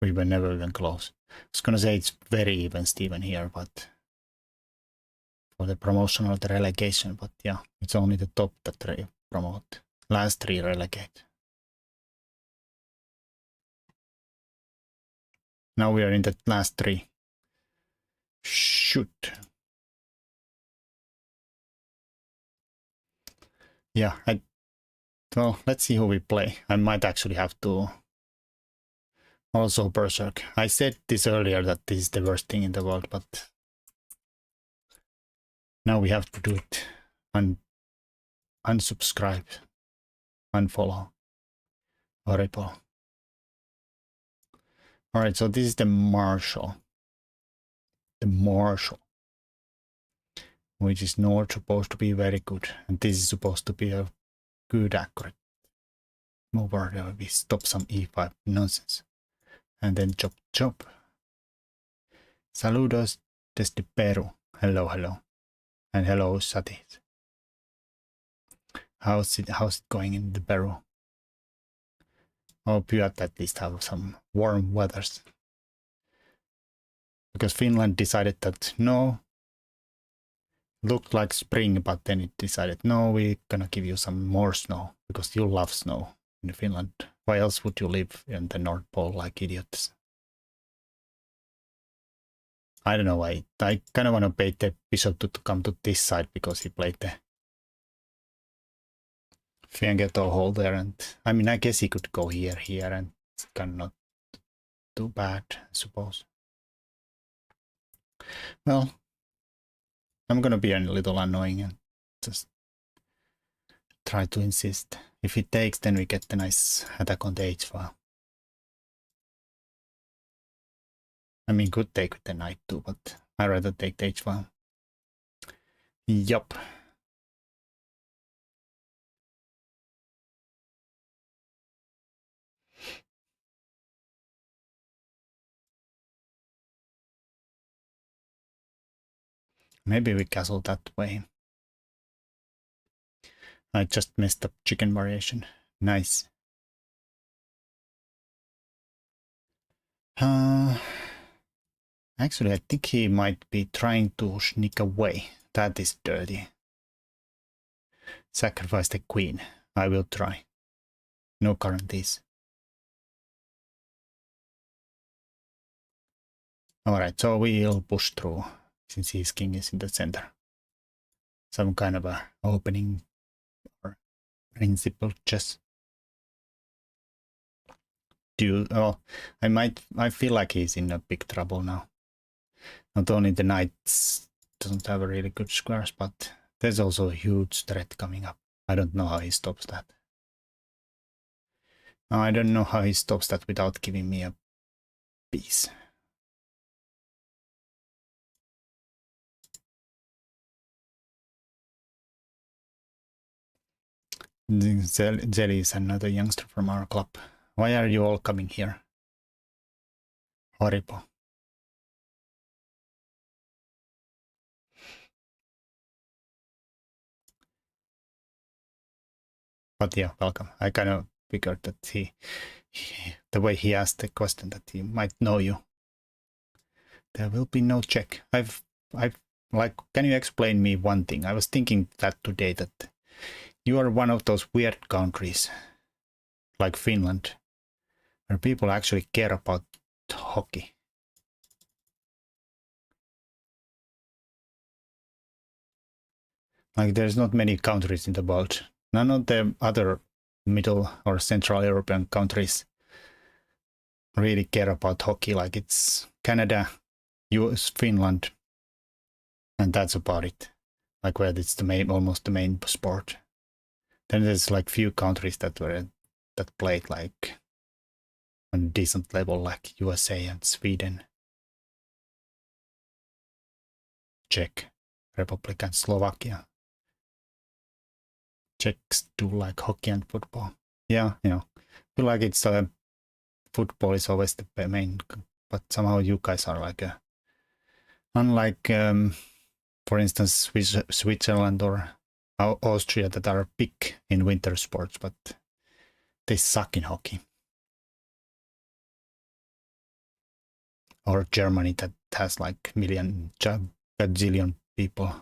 We were never even close. I was gonna say it's very even Steven here, but... for the promotion or the relegation, but yeah, it's only the top that promote. Last 3 relegate. Now we are in the last 3. Shoot. Yeah, well, let's see who we play. I might actually have to also Berserk. I said this earlier that this is the worst thing in the world, but now we have to do it. Unsubscribe. Unfollow. Horrible. Alright, so this is the Marshal. The Marshal. Which is not supposed to be very good. And this is supposed to be a good accurate mover. We stop some e5 nonsense. And then chop. Saludos desde Peru. Hello. And hello, Satis. How's it going in the Peru? Hope you at least have some warm weathers. Because Finland decided that no, looked like spring, but then it decided no, we're gonna give you some more snow because you love snow in Finland. Why else would you live in the North Pole like idiots? I don't know. I kind of want to bait the bishop to come to this side because he played the Fiangetto hole there, and I mean I guess he could go here, and it's kind of not too bad, I suppose. Well, I'm gonna be a little annoying and just try to insist. If it takes, then we get the nice attack on the H file. I mean, could take with the knight too, but I'd rather take the H file. Yup. Maybe we castle that way. I just messed up chicken variation. Nice. Actually, I think he might be trying to sneak away. That is dirty. Sacrifice the queen. I will try. No guarantees. Alright, so we'll push through since his king is in the center. Some kind of a opening or principle chess. I feel like he's in a big trouble now. Not only the knights doesn't have a really good squares, but there's also a huge threat coming up. I don't know how he stops that. I don't know how he stops that without giving me a piece. Zelly is another youngster from our club. Why are you all coming here? Horrible. But yeah, welcome. I kind of figured that the way he asked the question, that he might know you. There will be no check. I've like, can you explain me one thing? I was thinking that today, that you are one of those weird countries, like Finland, where people actually care about hockey. Like, there's not many countries in the world. None of the other Middle or Central European countries really care about hockey. Like, it's Canada, US, Finland, and that's about it. Like, where it's almost the main sport. Then there's like few countries that played like on a decent level, like USA and Sweden, Czech Republic and Slovakia. Czechs do like hockey and football. Yeah, I feel like it's football is always the main, but somehow you guys are like unlike for instance Switzerland or Austria, that are big in winter sports, but they suck in hockey. Or Germany, that has like gazillion people,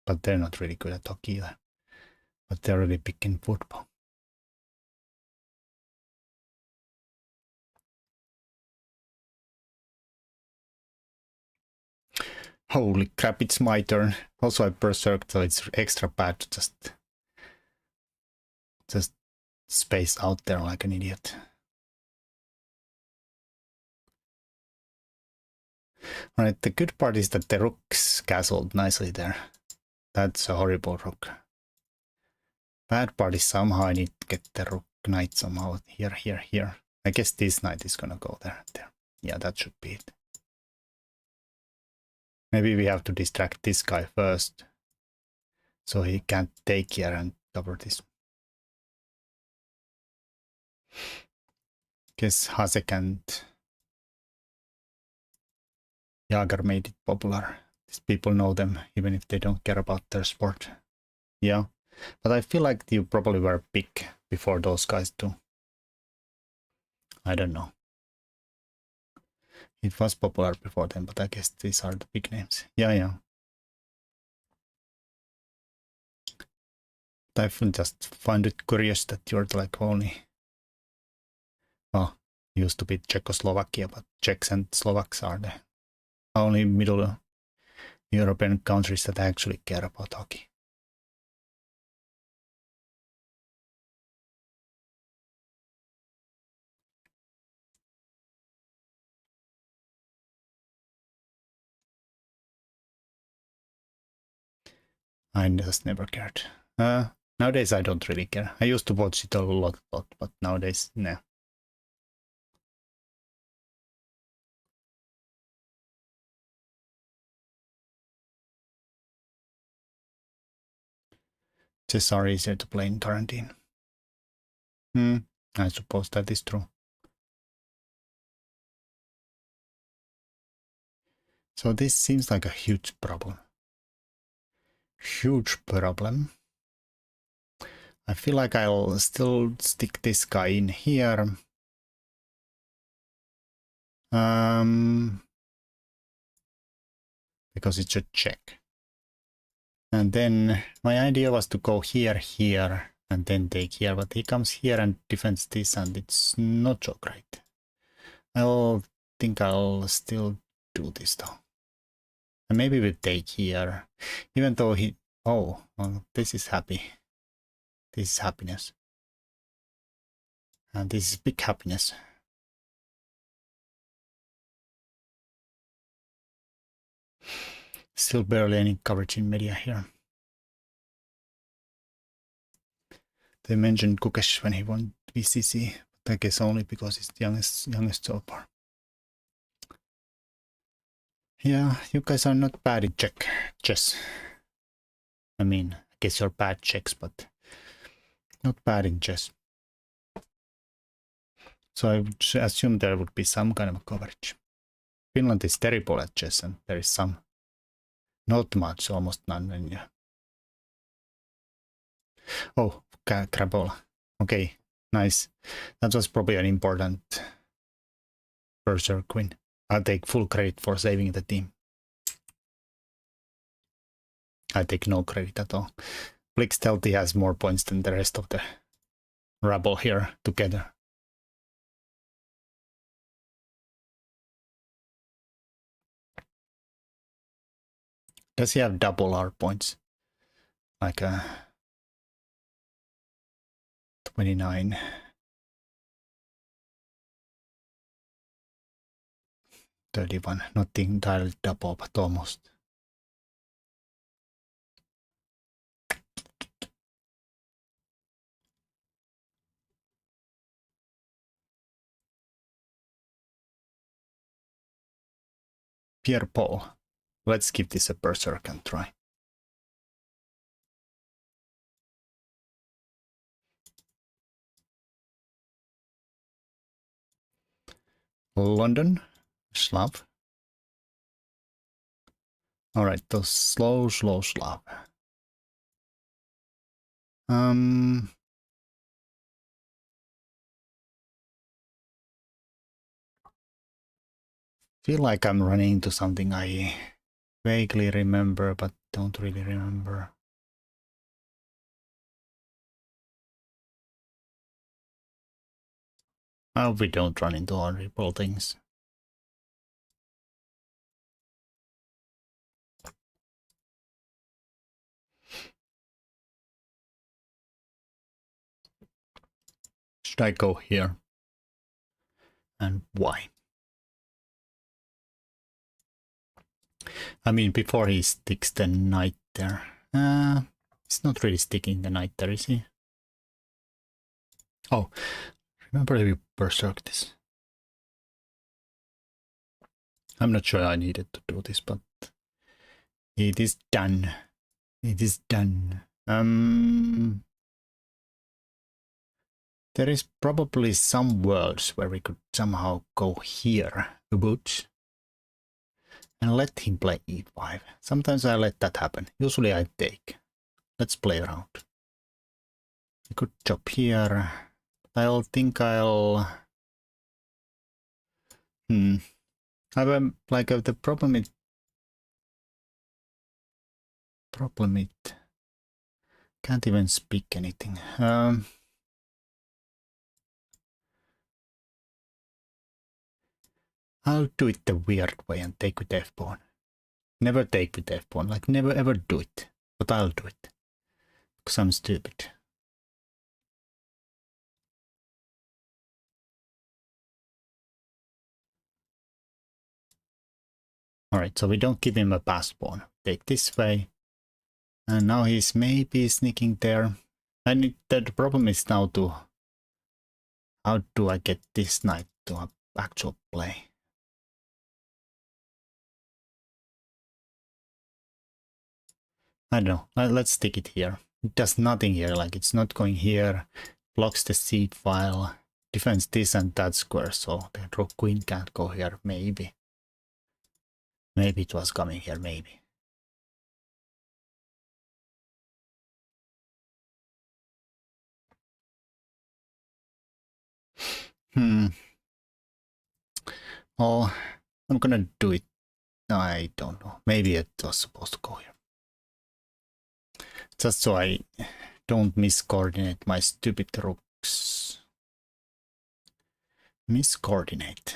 but they're not really good at hockey either. But they're really big in football. Holy crap, it's my turn. Also I berserked, so it's extra bad to just space out there like an idiot. Alright, the good part is that the rook's castled nicely there. That's a horrible rook. Bad part is somehow I need to get the rook knight somehow here. I guess this knight is gonna go there. Yeah, that should be it. Maybe we have to distract this guy first, so he can't take here and cover this. Guess Hasek and Jager made it popular. These people know them even if they don't care about their sport. Yeah, but I feel like you probably were big before those guys too. I don't know. It was popular before them, but I guess these are the big names. Yeah. I just find it curious that you're like only, well, used to be Czechoslovakia, but Czechs and Slovaks are the only Middle European countries that actually care about hockey. I just never cared. Nowadays I don't really care. I used to watch it a lot, but nowadays, no. Chess are easier to play in quarantine. I suppose that is true. So this seems like a huge problem. Huge problem. I feel like I'll still stick this guy in here. Because it's a check. And then my idea was to go here, here, and then take here, but he comes here and defends this, and it's not so great. I think I'll still do this though. And maybe we take here, even though he... Oh, well, this is happy. This is happiness. And this is big happiness. Still barely any coverage in media here. They mentioned Kukesh when he won BCC, but I guess only because he's the youngest so far. Yeah, you guys are not bad in chess. I mean, I guess you're bad checks, but not bad in chess. So I would assume there would be some kind of coverage. Finland is terrible at chess, and there is some. Not much, almost none. And yeah. Oh, Crapola. Okay, nice. That was probably an important Berserk win. I'll take full credit for saving the team. I take no credit at all. Blix Stealthy has more points than the rest of the rabble here together. Does he have double our points? Like 29. 31. Not entirely double, but almost. Pierre Paul. Let's give this a berserk and try. London. Slav. Alright, those slow Slav. Feel like I'm running into something I vaguely remember, but don't really remember. I hope we don't run into horrible things. Should I go here? And why? I mean, before he sticks the knight there. He's not really sticking the knight there, is he? Oh, remember we berserk this. I'm not sure I needed to do this, but it is done. It is done. There is probably some worlds where we could somehow go here, about, and let him play e5. Sometimes I let that happen. Usually I take. Let's play around. I could chop here. I'll think I'll... like the problem is... Can't even speak anything. I'll do it the weird way and take with f-pawn. Never take with f-pawn, like never ever do it. But I'll do it. Because I'm stupid. Alright, so we don't give him a passed pawn. Take this way. And now he's maybe sneaking there. And the problem is now to how do I get this knight to actual play? I don't know. Let's stick it here. It does nothing here. Like it's not going here. Blocks the seed file. Defends this and that square. So the rook queen can't go here. Maybe. Maybe it was coming here. Maybe. Oh, I'm gonna do it. I don't know. Maybe it was supposed to go here. Just so I don't miscoordinate my stupid rooks. Miscoordinate.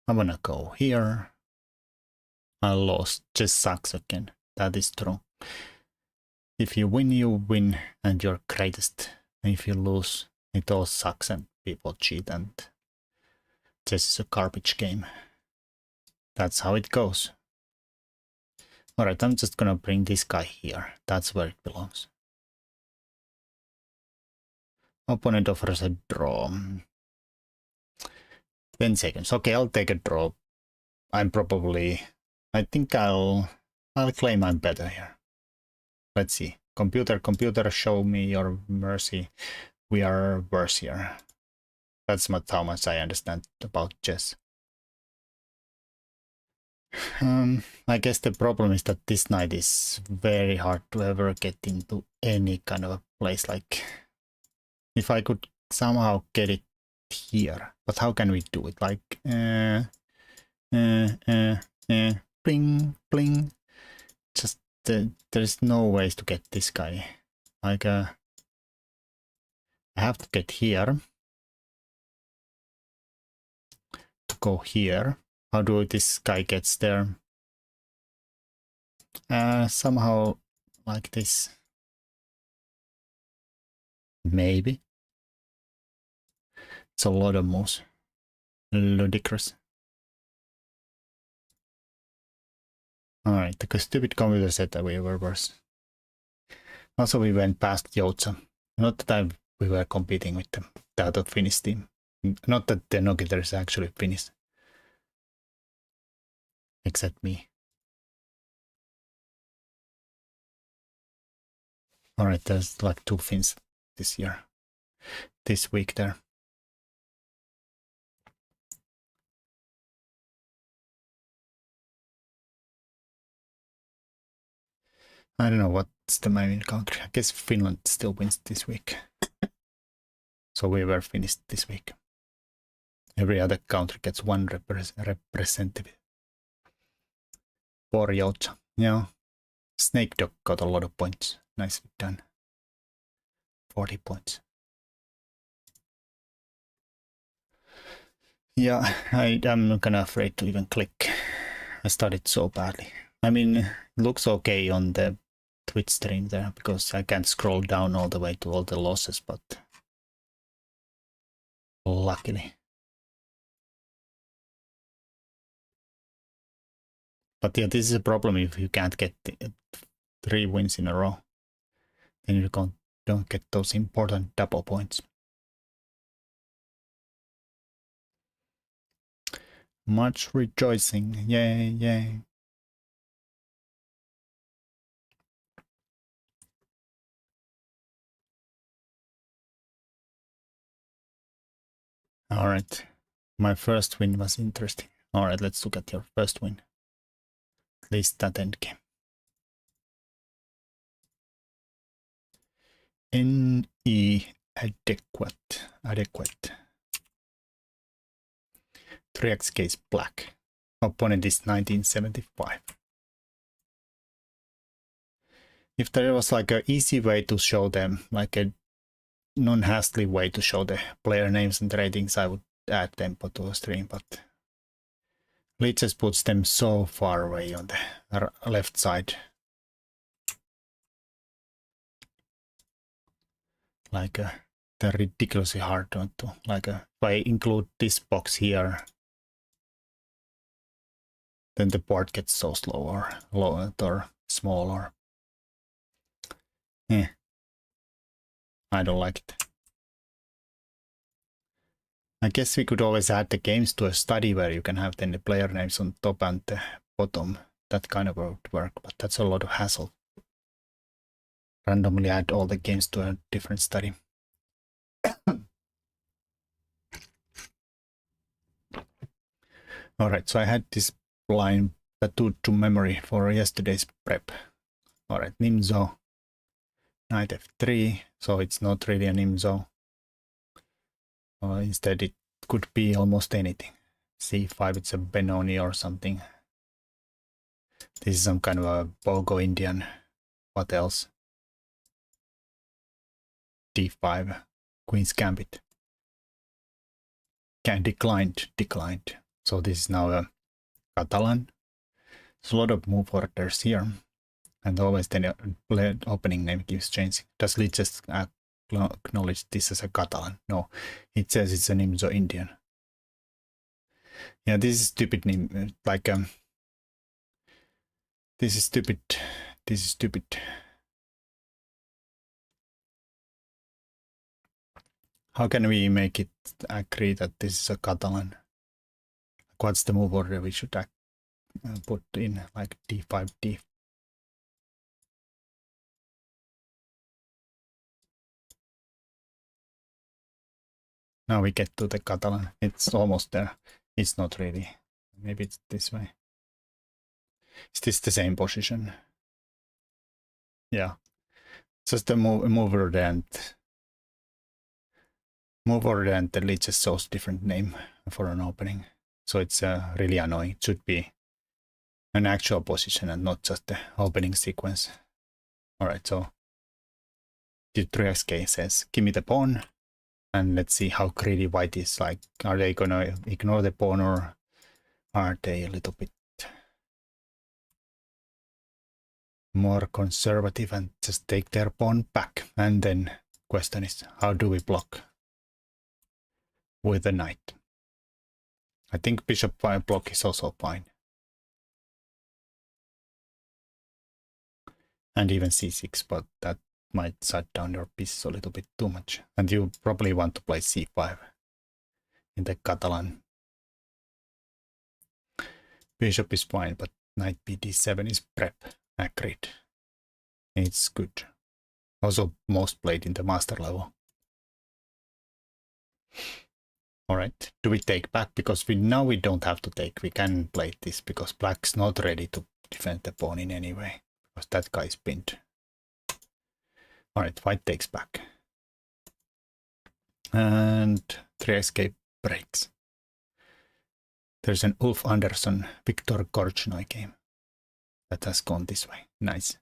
I'm gonna go here. I lost. Just sucks again. That is true. If you win, you win and you're greatest. And if you lose, it all sucks and people cheat and this is a garbage game. That's how it goes. Alright, I'm just gonna bring this guy here. That's where it belongs. Opponent offers a draw. 10 seconds. Okay, I'll take a draw. I think I'll claim I'm better here. Let's see. Computer, show me your mercy. We are worse here. That's how much I understand about chess. I guess the problem is that this knight is very hard to ever get into any kind of a place. Like, if I could somehow get it here, but how can we do it? Like, bling, bling. Just there's no ways to get this guy. Like, I have to get here to go here. How do this guy gets there? Somehow like this. Maybe. It's a lot of moves. Ludicrous. Alright, the stupid computer said that we were worse. Also, we went past Youtsa. Not that we were competing with them, the other Finnish team. Not that the Nogiter is actually Finnish. Except me. Alright, there's like 2 Finns this year. This week there. I don't know what's the main country. I guess Finland still wins this week. So we were finished this week. Every other country gets 1 representative. For Youtsa. Yeah. Snake Dog got a lot of points. Nicely done. 40 points. Yeah, I'm kind of afraid to even click. I started so badly. I mean, it looks okay on the Twitch stream there because I can't scroll down all the way to all the losses, but luckily. But yeah, this is a problem if you can't get 3 wins in a row. Then you don't get those important double points. Much rejoicing. Yay, yay. Alright. My first win was interesting. Alright, let's look at your first win. At least that endgame. NE adequate. 3x case black. Opponent is 1975. If there was like an easy way to show them, like a non-hastily way to show the player names and ratings, I would add tempo to a stream, but Lee just puts them so far away on the left side. Like they're ridiculously hard to, like if I include this box here, then the board gets so slow or low or small or I don't like it. I guess we could always add the games to a study where you can have then the player names on top and the bottom. That kind of would work, but that's a lot of hassle. Randomly add all the games to a different study. Alright, so I had this line tattooed to memory for yesterday's prep. Alright, Nimzo. Knight f3, so it's not really a Nimzo. Instead it could be almost anything. c5, it's a Benoni or something. This is some kind of a Bogo Indian. What else? d5, Queen's Gambit. Declined. So this is now a Catalan. There's a lot of move orders here. And always the opening name keeps changing. Does Lee just acknowledge this as a Catalan? No, it says it's an Nimzo Indian. Yeah, this is stupid name. Like this is stupid. This is stupid. How can we make it agree that this is a Catalan? What's the move order we should put in, like d5, d5? Now we get to the Catalan. It's almost there. It's not really. Maybe it's this way. Is this the same position? Yeah. Just the move order and the lead just shows different name for an opening. So it's really annoying. It should be an actual position and not just the opening sequence. Alright, so the 3xk says, give me the pawn. And let's see how greedy white is. Like, are they gonna ignore the pawn or are they a little bit more conservative and just take their pawn back? And then question is, how do we block with the knight? I think bishop 5 block is also fine. And even c6, but that might shut down your pieces a little bit too much. And you probably want to play c5 in the Catalan. Bishop is fine, but knight bd7 is prep. Agreed. It's good. Also most played in the master level. Alright, do we take back? Because now we don't have to take. We can play this because black's not ready to defend the pawn in any way. Because that guy is pinned. Alright, white takes back. And 3xk breaks. There's an Ulf Andersson Viktor Korchnoi game that has gone this way. Nice.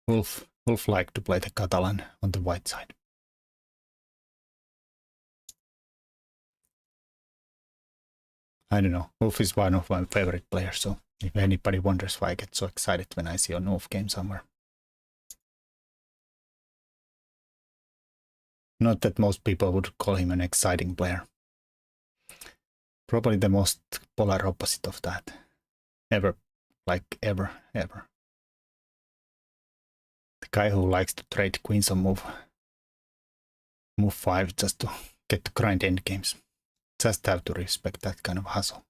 Ulf liked to play the Catalan on the white side. I don't know. Ulf is one of my favorite players, so if anybody wonders why I get so excited when I see an Ulf game somewhere. Not that most people would call him an exciting player. Probably the most polar opposite of that. Ever. Like ever. The guy who likes to trade queens on move 5 just to get to grind endgames. Just have to respect that kind of hustle.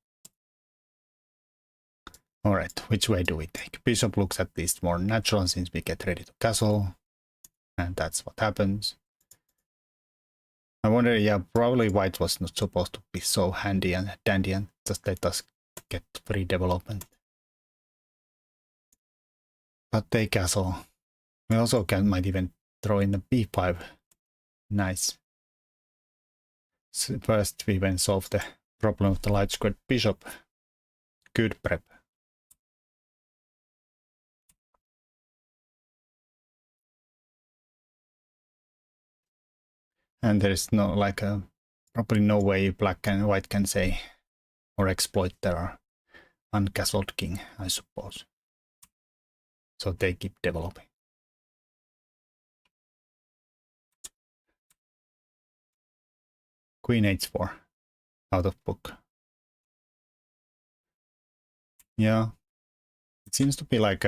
Alright, which way do we take? Bishop looks at least more natural since we get ready to castle. And that's what happens. I wonder, yeah, probably white was not supposed to be so handy and dandy and just let us get free development. But they castle. We also might even throw in the b5. Nice. So first we then solve the problem of the light squared bishop. Good prep. And there is no probably no way black and white can say or exploit their uncastled king, I suppose. So they keep developing. Queen h4 out of book. Yeah, it seems to be like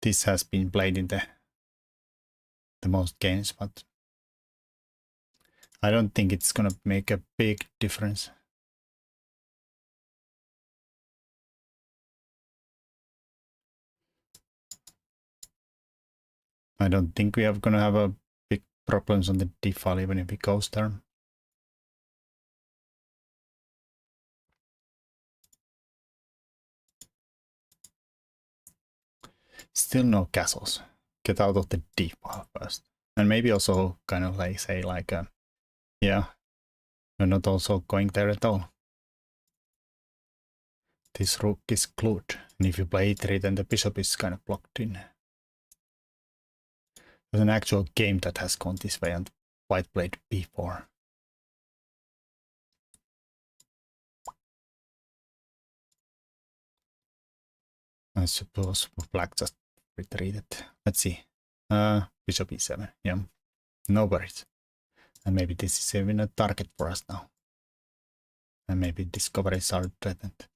this has been played in the most games, but I don't think it's gonna make a big difference. I don't think we are gonna have a big problems on the d-file even if it goes there. Still no castles. Get out of the d-file first. And maybe also kind of like say like, yeah, we're not also going there at all. This rook is glued, and if you play e3, then the bishop is kind of blocked in. There's an actual game that has gone this way, and white played b4. I suppose black just retreated. Let's see. Bishop e7. Yeah, no worries. And maybe this is even a target for us now. And maybe discoveries are threatened.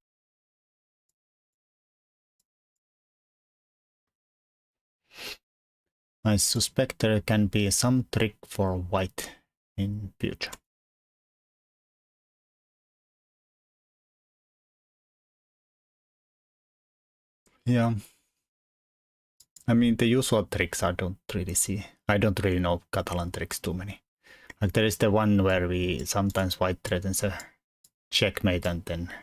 I suspect there can be some trick for white in future. Yeah. I mean, the usual tricks I don't really see. I don't really know Catalan tricks too many. Like there is the one where we sometimes white threatens a checkmate and then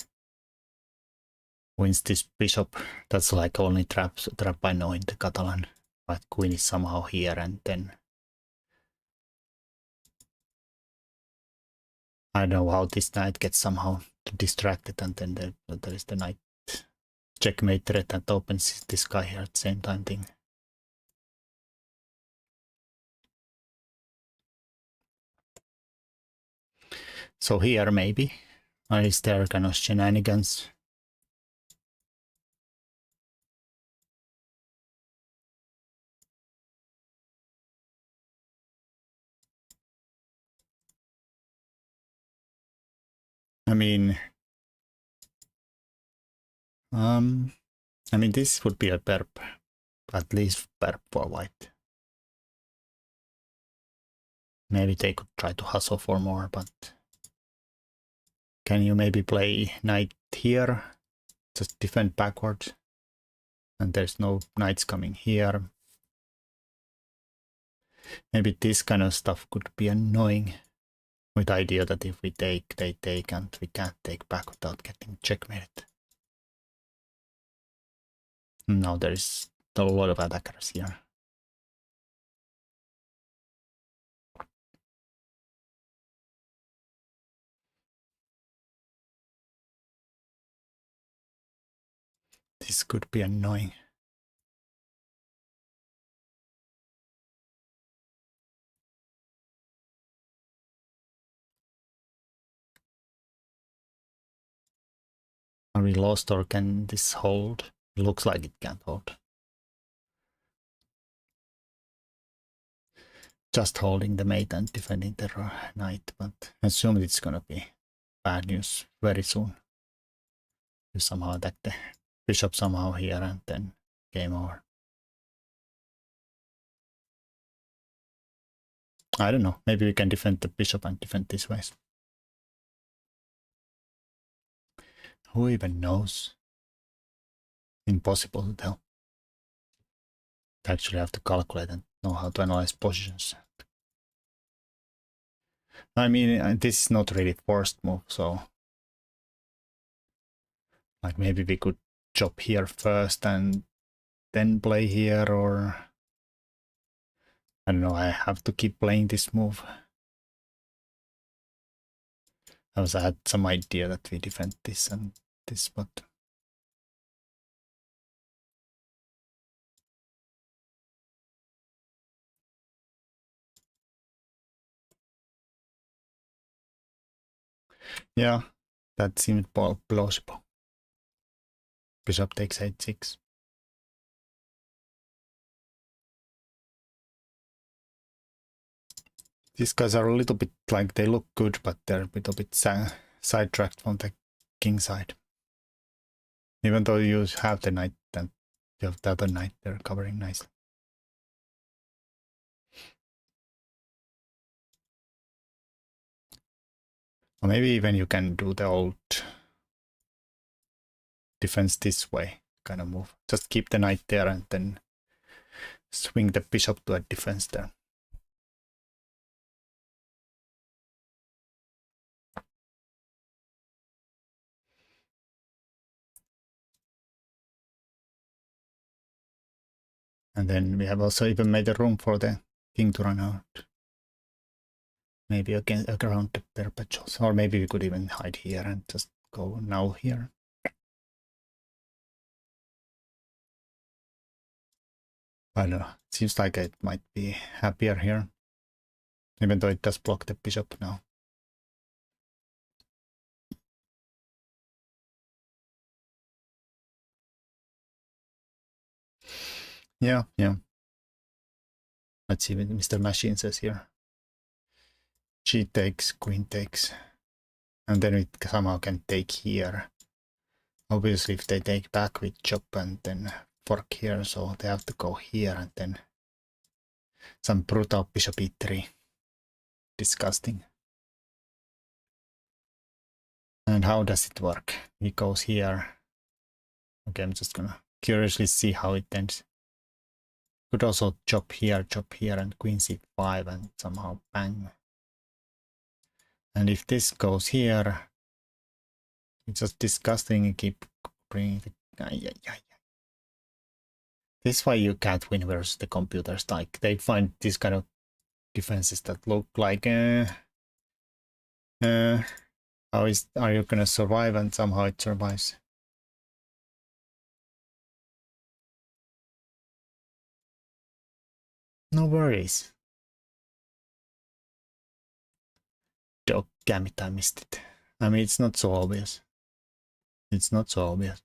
wins this bishop. That's like only trap I know in the Catalan. But queen is somehow here and then I don't know how this knight gets somehow distracted and then there is the knight checkmate threat that opens this guy here at the same time thing. So here maybe, is there kind of shenanigans? I mean, this would be a perp, at least perp for white. Maybe they could try to hustle for more, but can you maybe play knight here? Just defend backwards. And there's no knights coming here. Maybe this kind of stuff could be annoying. With the idea that if we take, they take, and we can't take back without getting checkmated. Now there is a lot of attackers here. This could be annoying. Are we lost or can this hold? It looks like it can't hold. Just holding the mate and defending the knight, but I assume it's gonna be bad news very soon. You somehow attack the bishop somehow here and then game over. I don't know, maybe we can defend the bishop and defend this way. Who even knows? Impossible to tell. I actually have to calculate and know how to analyze positions. I mean, this is not really forced move, so like maybe we could chop here first and then play here, or I don't know, I have to keep playing this move. I had some idea that we defend this and this, but yeah, that seemed plausible. Bishop takes h6. These guys are a little bit like, they look good, but they're a little bit sidetracked from the king side. Even though you have the knight and You have the other knight there covering nicely. Or maybe even you can do the old defense this way kind of move. Just keep the knight there and then swing the bishop to a defense there. And then we have also even made a room for the king to run out. Maybe again around the perpetuals. Or maybe we could even hide here and just go now here. I don't know. It seems like it might be happier here. Even though it does block the bishop now. Yeah. Let's see what Mr. Machine says here. G takes, queen takes. And then we somehow can take here. Obviously, if they take back with chop and then fork here, so they have to go here and then some brutal bishop e3. Disgusting. And how does it work? He goes here. Okay, I'm just gonna curiously see how it ends. Could also chop here, and queen c5 and somehow bang. And if this goes here, it's just disgusting and keep bringing the... This is why you can't win versus the computers. Like, they find these kind of defenses that look like are you gonna survive, and somehow it survives. No worries. Damn it, I missed it. I mean, it's not so obvious. It's not so obvious.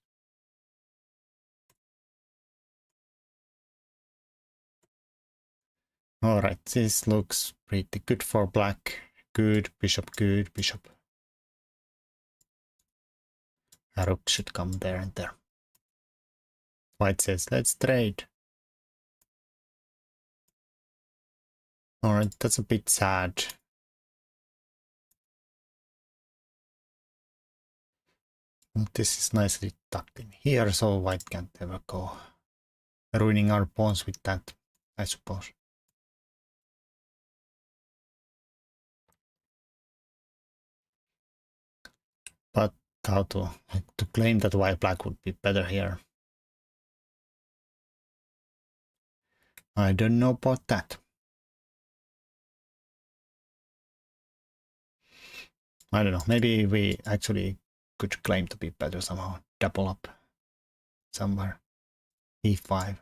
Alright, this looks pretty good for black. Good bishop, good bishop. A rook should come there and there. White says, let's trade. Alright, that's a bit sad. This is nicely tucked in here, so white can't ever go ruining our pawns with that, I suppose. But how to claim that white black would be better here? I don't know about that. I don't know. Maybe we actually could claim to be better somehow. Double up somewhere. E5.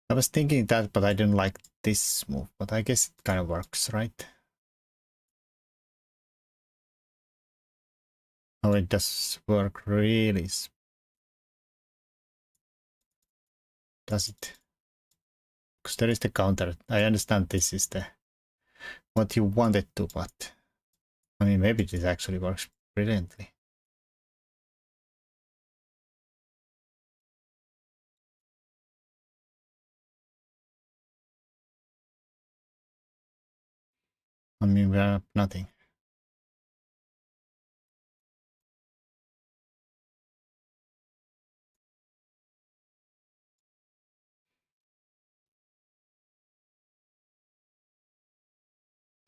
I was thinking that, but I didn't like this move. But I guess it kind of works, right? Oh, it does work really. Does it? Because there is the counter. I understand this is the what you wanted to, but I mean, maybe this actually works brilliantly. I mean, we are up nothing.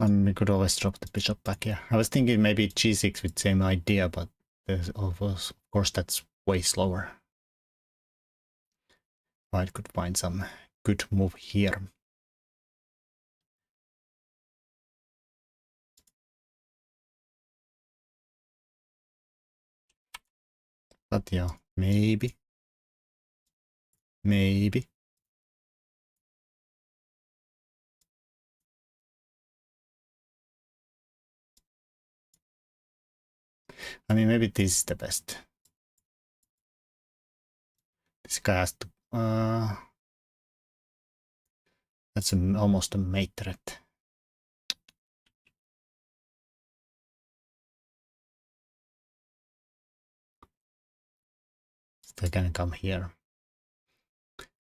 I mean, we could always drop the bishop back here. I was thinking maybe g6 with same idea, but of course that's way slower. I could find some good move here. But yeah, maybe. Maybe. I mean, maybe this is the best. This guy has to... that's almost a mate threat. They can come here.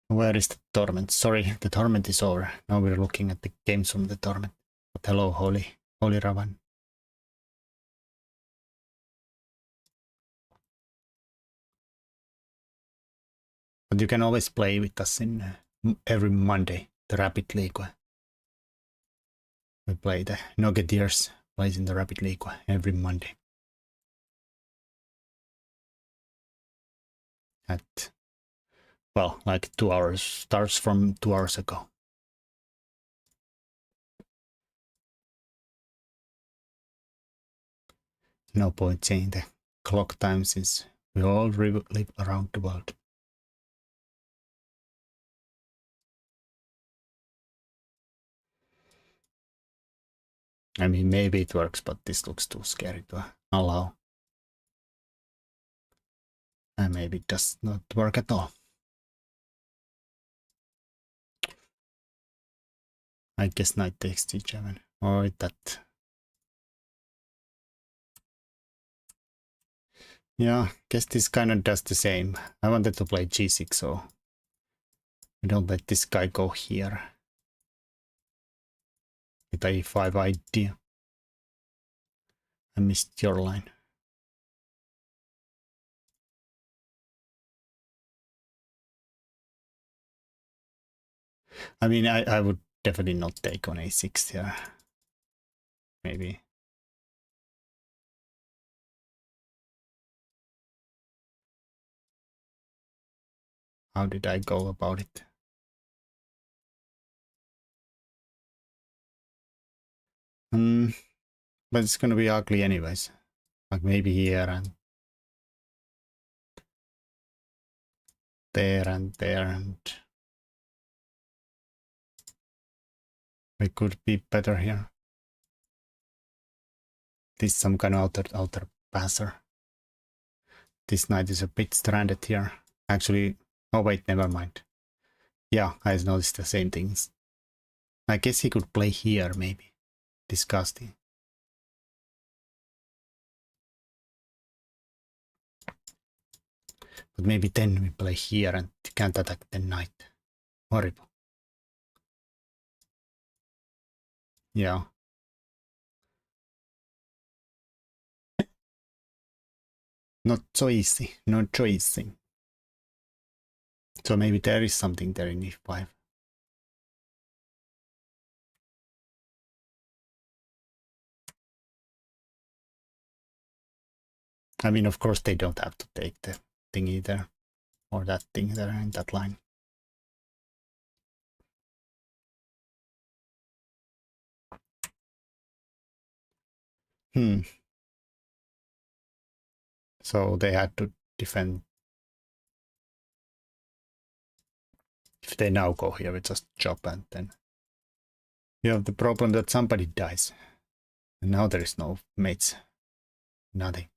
Where is the tournament? Sorry, the tournament is over. Now we're looking at the games from the tournament. But hello, Holy Ravan. But you can always play with us in every Monday, the Rapid League. We play the Nuggeteers plays in the Rapid League every Monday. At, well, like 2 hours, starts from 2 hours ago. No point saying the clock time since we all live around the world. I mean, maybe it works, but this looks too scary to allow. And maybe it does not work at all. I guess knight takes d7, or that. Yeah, guess this kind of does the same. I wanted to play g6, so we don't let this guy go here. With a5 idea. I missed your line. I mean, I would definitely not take on a6 here. Maybe. How did I go about it? But it's gonna be ugly anyways. Like maybe here and there and there, and we could be better here. This is some kind of outer passer. This knight is a bit stranded here. Actually, oh wait, never mind. Yeah, I noticed the same things. I guess he could play here maybe. Disgusting. But maybe then we play here and can't attack the knight. Horrible. Yeah. Not so easy. Not so easy. So maybe there is something there in e5. I mean, of course, they don't have to take the thing either. Or that thing there in that line. So they had to defend. If they now go here, we just chop and then you have the problem that somebody dies. And now there is no mates. Nothing.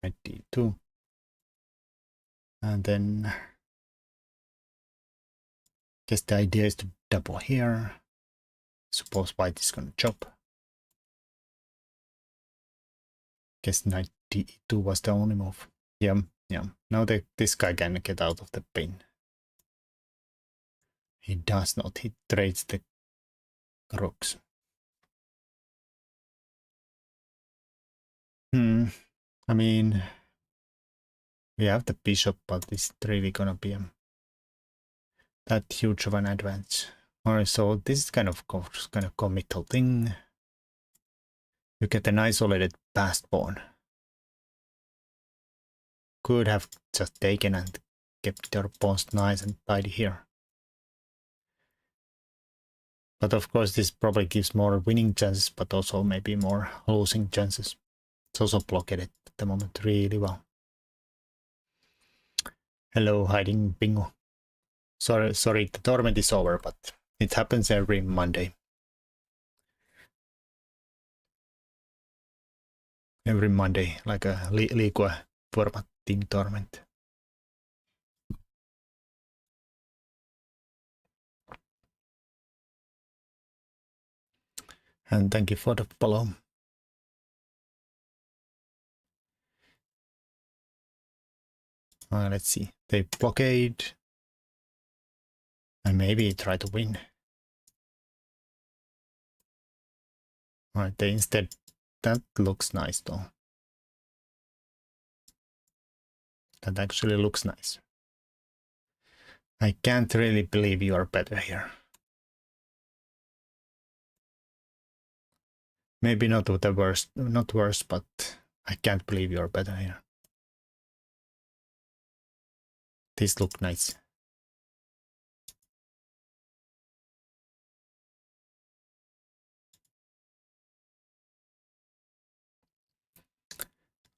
Knight d2. And then guess the idea is to double here. Suppose white is gonna chop. Guess knight d2 was the only move. Yeah. Now this guy can get out of the pin. He does not. He trades the rooks. I mean, we have the bishop, but is it really gonna be that huge of an advance? Alright, so this is kind of committal thing. You get an isolated passed pawn. Could have just taken and kept your pawns nice and tidy here. But of course this probably gives more winning chances, but also maybe more losing chances. It's also blocked at the moment really well. Hello, hiding bingo. Sorry, the tournament is over, but it happens every Monday. Every Monday, like a League format team tournament. And thank you for the follow. Let's see. They blockade. And maybe try to win. Alright, they instead, that looks nice though. That actually looks nice. I can't really believe you are better here. Maybe not the worst, not worse, but I can't believe you are better here. These look nice.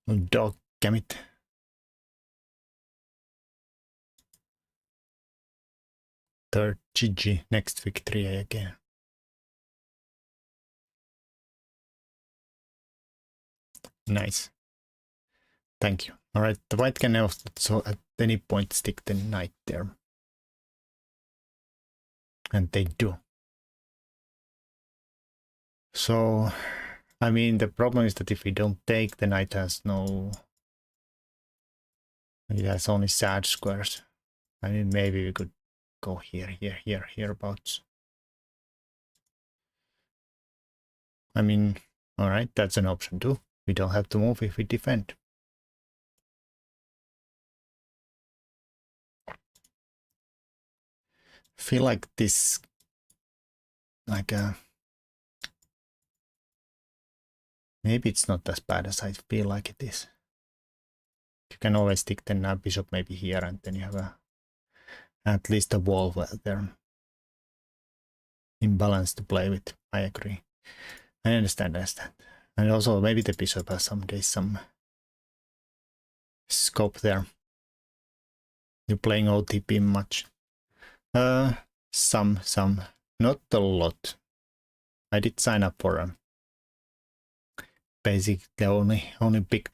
Dog, damn it. Third GG, next victory again. Nice. Thank you. Alright, the white can also at any point stick the knight there. And they do. So, I mean, the problem is that if we don't take, the knight has no... It has only sad squares. I mean, maybe we could go here, hereabouts. I mean, alright, that's an option too. We don't have to move if we defend. Feel like this, like maybe it's not as bad as I feel like it is. You can always stick the bishop maybe here, and then you have at least a wall there. Imbalance to play with. I agree. I understand. And also maybe the bishop has some scope there. You're playing OTP much. Some, not a lot. I did sign up for basically the only big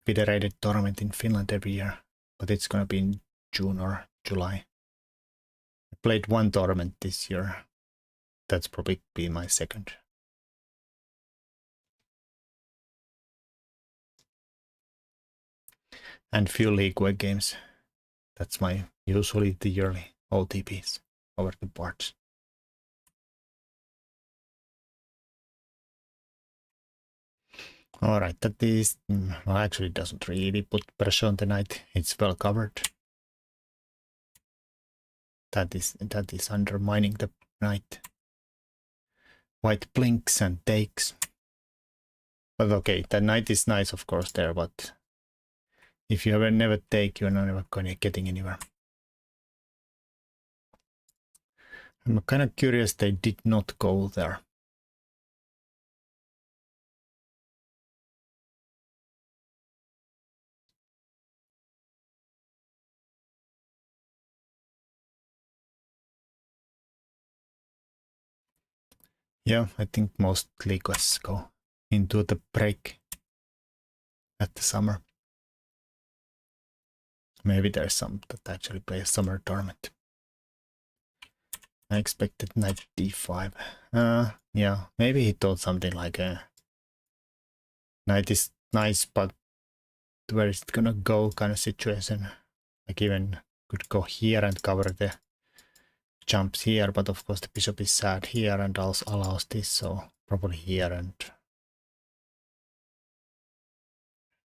federated tournament in Finland every year, but it's gonna be in June or July. I played one tournament this year. That's probably be my second. And few league web games. That's my usually the yearly OTPs over the boards. Alright, that is, well, actually doesn't really put pressure on the knight. It's well covered. That is undermining the knight. White blinks and takes. But okay, the knight is nice, of course, there, but if you ever never take, you're never getting anywhere. I'm kind of curious they did not go there. Yeah, I think most leagues go into the break at the summer. Maybe there's some that actually play a summer tournament. I expected knight d5. Yeah, maybe he thought something like a knight is nice, but where is it gonna go kind of situation. Like even could go here and cover the jumps here, but of course the bishop is sad here and also allows this, so probably here, and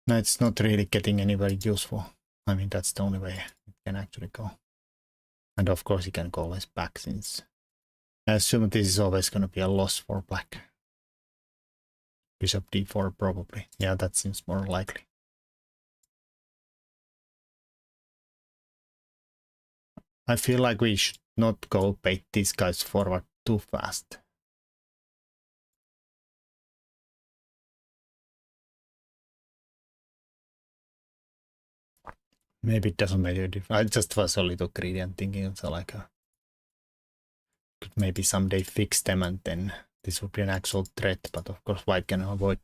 knight's not really getting anywhere useful. I mean, that's the only way it can actually go. And of course he can go always back, since I assume this is always going to be a loss for black. Bishop d4 probably. Yeah, that seems more likely. I feel like we should not go bait these guys forward too fast. Maybe it doesn't make a difference. I just was a little greedy and thinking so like could maybe someday fix them and then this would be an actual threat, but of course white can avoid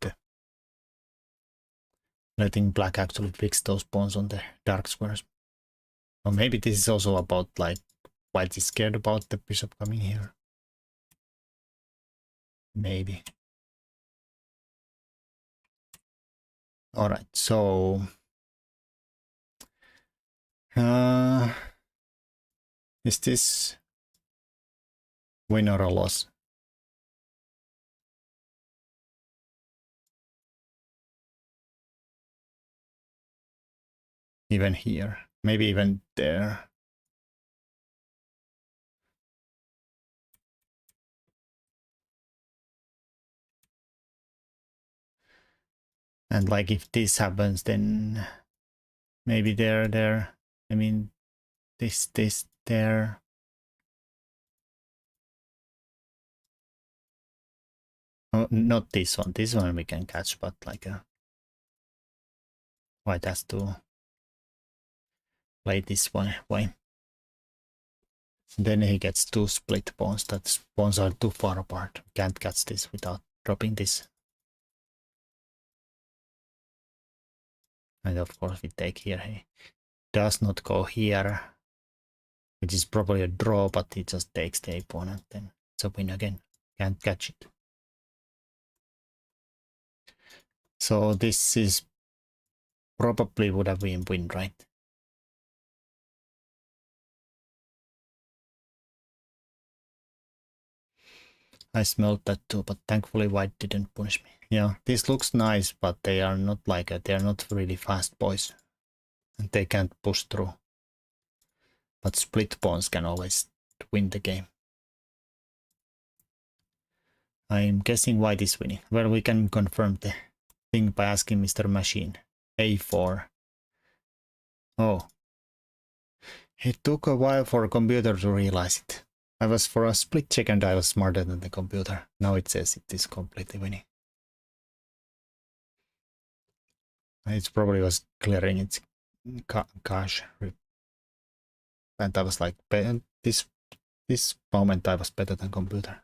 letting black actually fix those pawns on the dark squares. Or maybe this is also about like white is scared about the bishop coming here. Maybe. Alright, so Is this win or a loss? Even here, maybe even there. And like if this happens, then maybe there. I mean, this, there. Oh, not this one. This one we can catch, but like white has to play this one way. Then he gets two split pawns. That pawns are too far apart. Can't catch this without dropping this. And of course we take here. He does not go here, which is probably a draw, but he just takes the pawn and then it's a win again. Can't catch it. So this is probably would have been win, right? I smelled that too, but thankfully white didn't punish me. Yeah, this looks nice, but they are not like they are not really fast boys. And they can't push through. But split pawns can always win the game. I'm guessing white is winning. Well, we can confirm the thing by asking Mr. Machine. A4. Oh. It took a while for a computer to realize it. For a split second, I was smarter than the computer. Now it says it is completely winning. It probably was clearing its cache. And I was like, this moment I was better than computer.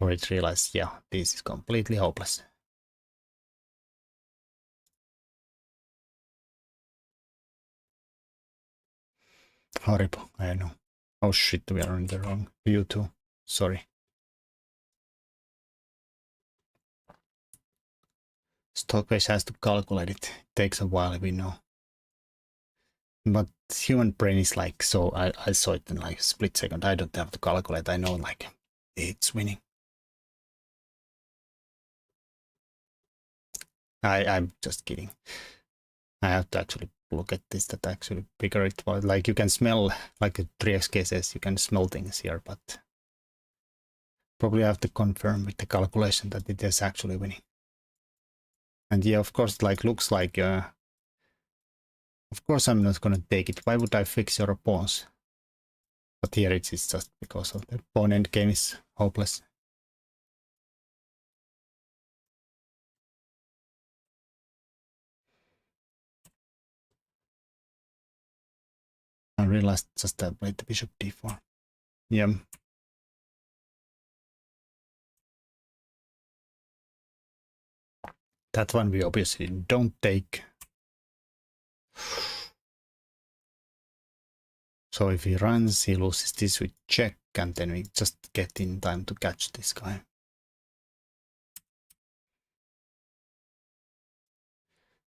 Or it realized, yeah, this is completely hopeless. Horrible, I know. Oh shit, we are in the wrong view too. Sorry. Stockbase has to calculate it. It takes a while, we know. But human brain is like, so I saw it in like a split second. I don't have to calculate. I know like it's winning. I'm just kidding. I have to actually look at this that actually figure it out. Like you can smell, like 3x cases, you can smell things here, but probably have to confirm with the calculation that it is actually winning. And yeah, of course, like looks like, of course I'm not gonna take it. Why would I fix your pawns? But here it's just because of the pawn endgame is hopeless. I realized just that played the bishop d4. Yeah. That one we obviously don't take. So if he runs, he loses this with check, and then we just get in time to catch this guy.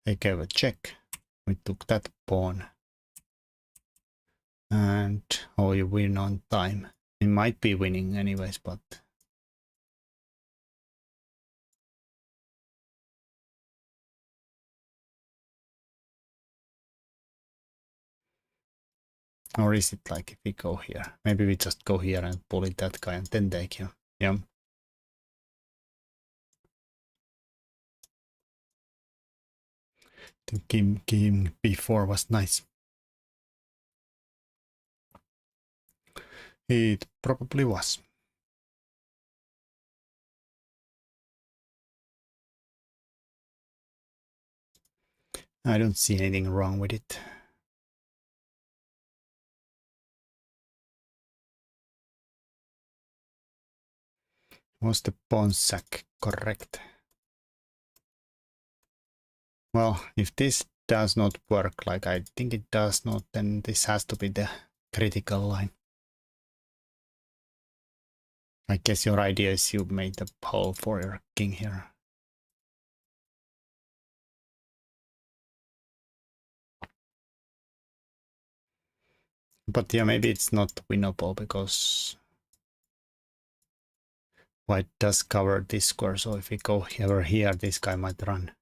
They gave a check. We took that pawn. And oh, you win on time. He might be winning anyways, but or is it like if we go here? Maybe we just go here and bully that guy and then take him. Yeah. The game before was nice. It probably was. I don't see anything wrong with it. Was the pawn sack correct? Well, if this does not work like I think it does not, then this has to be the critical line. I guess your idea is you made the hole for your king here. But yeah, maybe it's not winnable because white does cover this square, so if we go over here, this guy might run.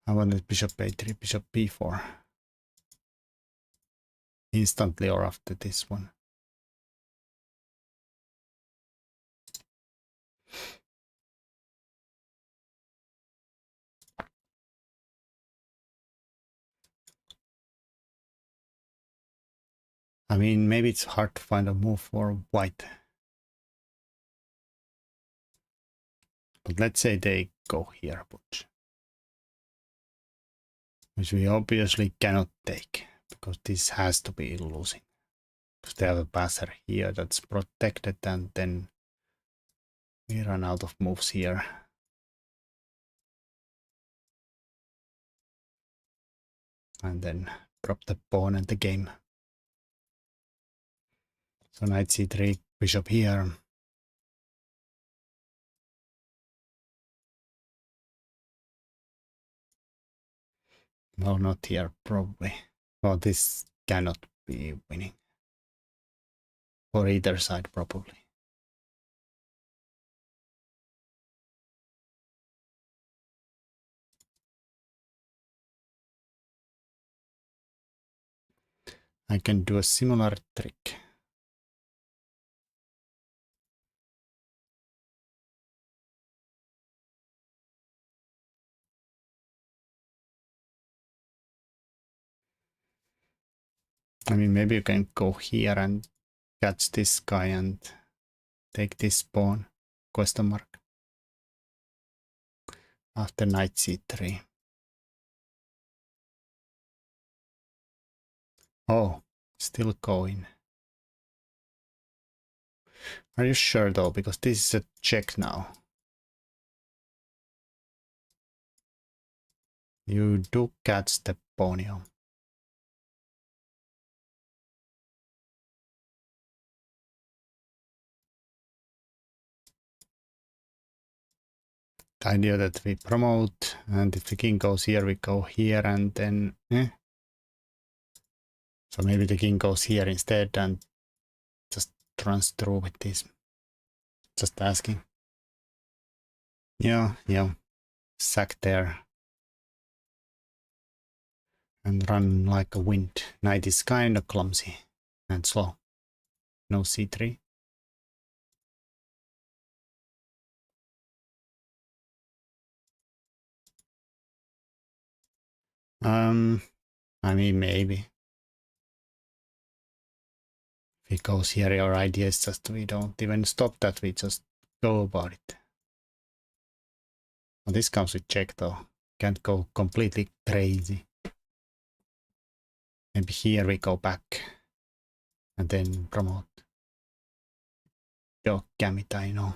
I wanted bishop a3, bishop b4. Instantly or after this one. I mean, maybe it's hard to find a move for white. But let's say they go here, which we obviously cannot take, because this has to be losing. Because they have a passer here that's protected, and then we run out of moves here. And then drop the pawn and the game. So knight c3, bishop here. Well, not here, probably. Well, this cannot be winning. For either side, probably. I can do a similar trick. I mean, maybe you can go here and catch this guy and take this pawn, question mark, after knight c3. Oh, still going. Are you sure though? Because this is a check now. You do catch the pawn. The idea that we promote, and if the king goes here, we go here, and then so maybe the king goes here instead and just runs through with this. Just asking. Yeah, sack there. And run like a wind. Knight is kind of clumsy and slow. No c3. I mean, maybe. If he goes here, our idea is just we don't even stop that, we just go about it. Well, this comes with check though. Can't go completely crazy. Maybe here we go back and then promote. Yo, damn it, I know.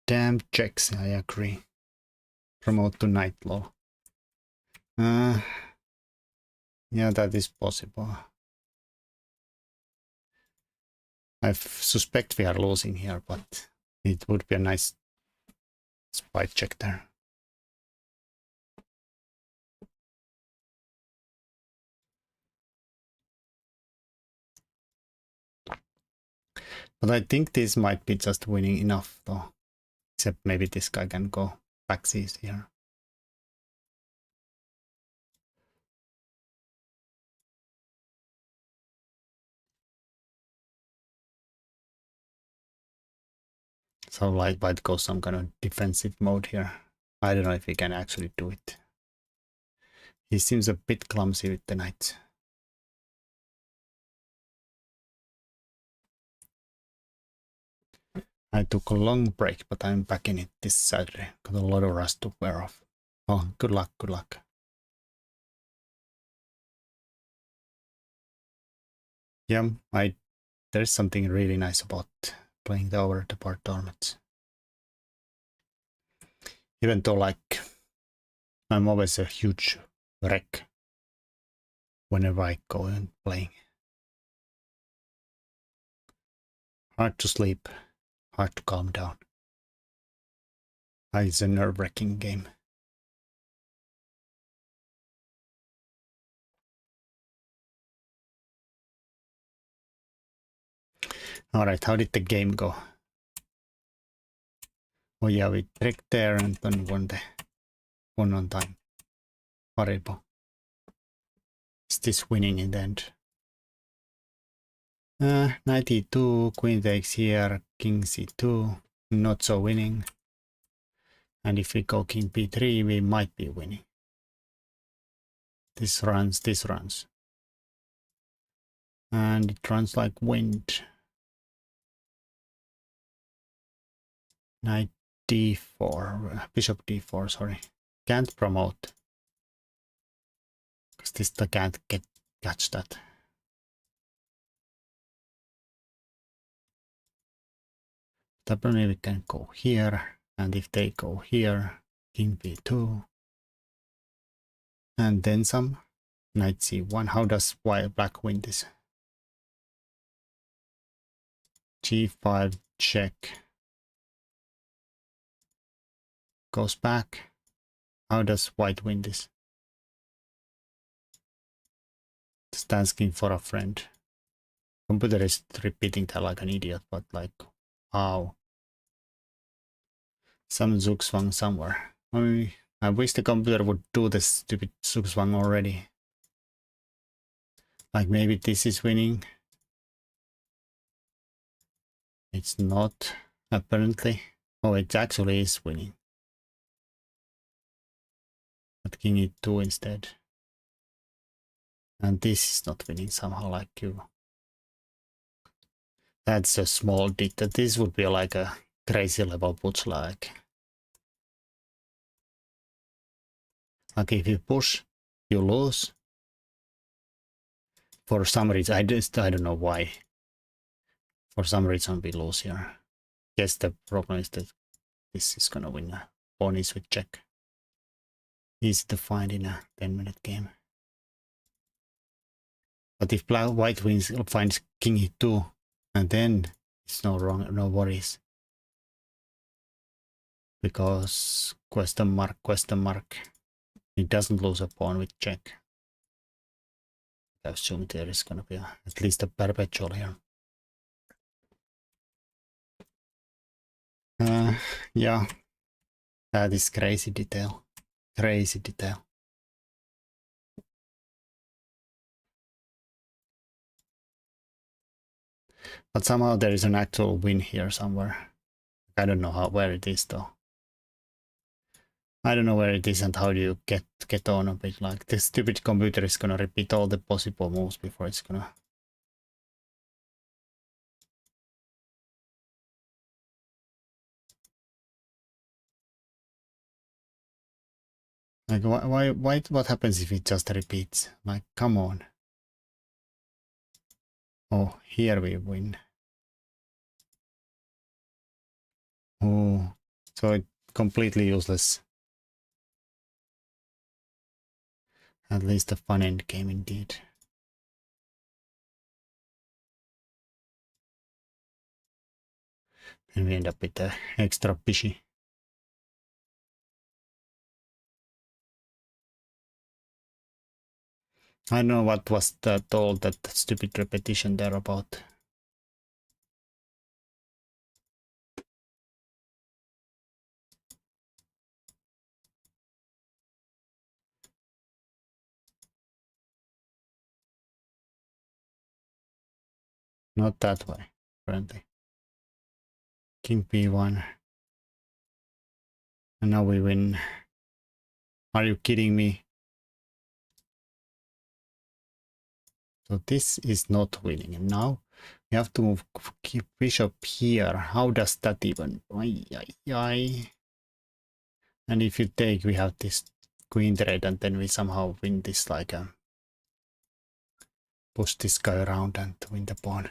Damn checks, I agree. Promote to knight law. Yeah, that is possible. I suspect we are losing here, but it would be a nice spy check there. But I think this might be just winning enough though. Except maybe this guy can go backsies here. So light might go some kind of defensive mode here. I don't know if he can actually do it. He seems a bit clumsy with the knight. I took a long break, but I'm back in it this Saturday. Got a lot of rust to wear off. Oh, good luck, good luck. Yeah, there's something really nice about playing the over the bar tournaments. Even though like I'm always a huge wreck whenever I go and playing. Hard to sleep, hard to calm down. It's a nerve-wracking game. Alright, how did the game go? Oh yeah, we tricked there and then won on time. Horrible. Is this winning in the end? Knight e2, queen takes here, king c2, not so winning. And if we go king b3, we might be winning. This runs. And it runs like wind. Knight d4, bishop d4, sorry. Can't promote. Because this can't catch that. Definitely we can go here. And if they go here, king b2. And then some. Knight c1. How does black win this? g5 check. Goes back. How does white win this? Just asking for a friend. Computer is repeating that like an idiot, but like, how? Some zugzwang somewhere. I wish the computer would do this stupid zugzwang already. Like maybe this is winning. It's not, apparently. Oh, it actually is winning. But king e2 instead. And this is not winning somehow like you. That's a small detail. This would be like a crazy level puts like if you push, you lose. For some reason, I don't know why. For some reason we lose here. Yes, the problem is that this is gonna win a ponies with check. Easy to find in a 10-minute game. But if white finds king e2, and then it's no worries. Because question mark, it doesn't lose a pawn with check. I assume there is gonna be at least a perpetual here. Yeah, that is crazy detail. Crazy detail. But somehow there is an actual win here somewhere. I don't know where it is though. I don't know where it is and how do you get on a bit. Like this stupid computer is gonna repeat all the possible moves before it's gonna. Like what happens if it just repeats? Like come on. Oh, here we win. Oh, so it's completely useless. At least a fun end game indeed. And we end up with the extra pishy. I don't know what was all that stupid repetition there about. Not that way, apparently. King b1. And now we win. Are you kidding me? So this is not winning. And now we have to move bishop here. How does that even? And if you take, we have this queen trade, and then we somehow win this like push this guy around and win the pawn.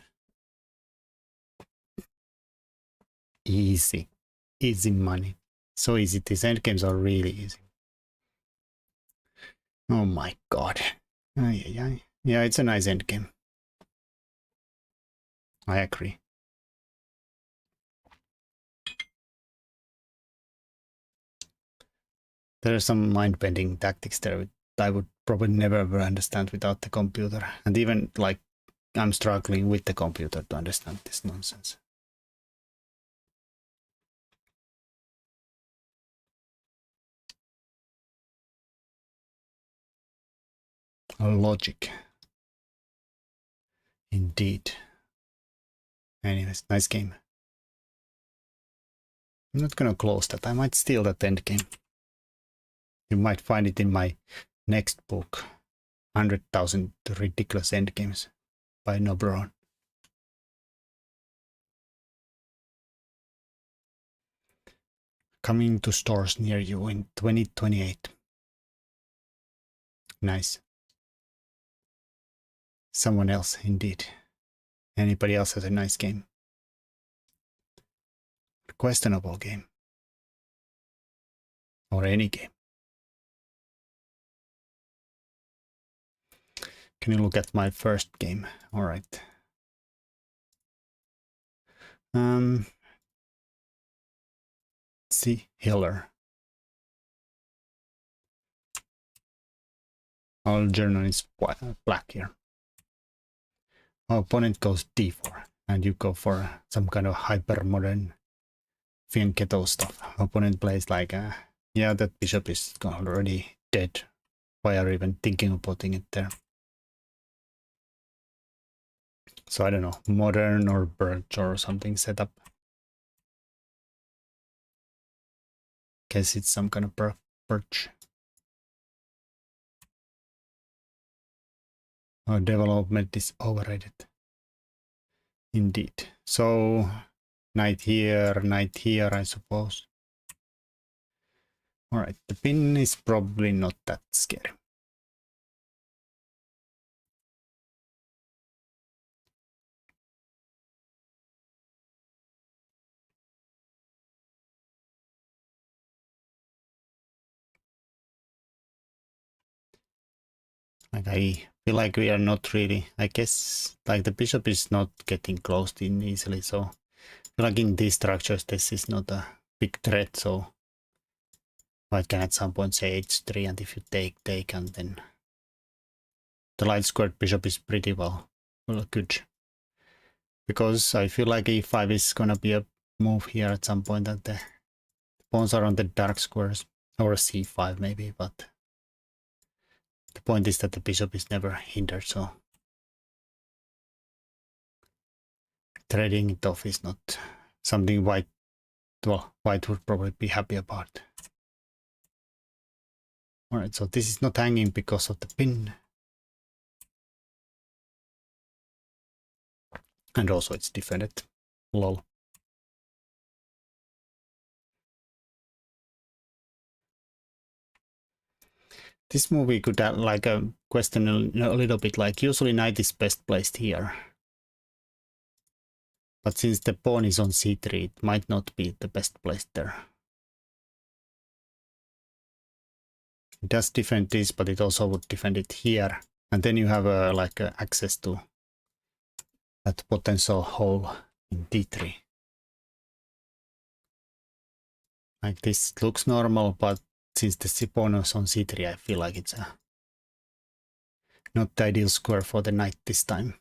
Easy money. So easy. These endgames are really easy. Oh my god. Ay, ay, ay. Yeah, it's a nice endgame. I agree. There are some mind-bending tactics there that I would probably never ever understand without the computer. And even like I'm struggling with the computer to understand this nonsense. Logic. Indeed. Anyways, nice game. I'm not gonna close that. I might steal that end game. You might find it in my next book, 100,000 Ridiculous End Games by noblerone. Coming to stores near you in 2028. Nice. Someone else, indeed. Anybody else has a nice game? Questionable game. Or any game. Can you look at my first game? All right. See, Hiller. Our journal is black here. Our opponent goes d4, and you go for some kind of hyper modern Fianchetto stuff. Opponent plays like, yeah, that bishop is already dead. Why are you even thinking of putting it there? So I don't know, modern or birch or something set up. Guess it's some kind of birch. Our development is overrated. Indeed. So knight here, I suppose. All right, the pin is probably not that scary. Like I feel like we are not really, I guess, like the bishop is not getting closed in easily, so I feel like in these structures this is not a big threat, so I can at some point say h3, and if you take, and then the light squared bishop is pretty well good. Because I feel like e5 is gonna be a move here at some point, and the pawns are on the dark squares, or c5 maybe, but the point is that the bishop is never hindered, so trading it off is not something white would probably be happy about. Alright, so this is not hanging because of the pin. And also it's defended. Lol. This movie could add like a question a little bit, like usually knight is best placed here. But since the pawn is on c3, it might not be the best placed there. It does defend this, but it also would defend it here. And then you have like access to that potential hole in d3. Like this looks normal, but since the pawn is on c3, I feel like it's not the ideal square for the knight this time.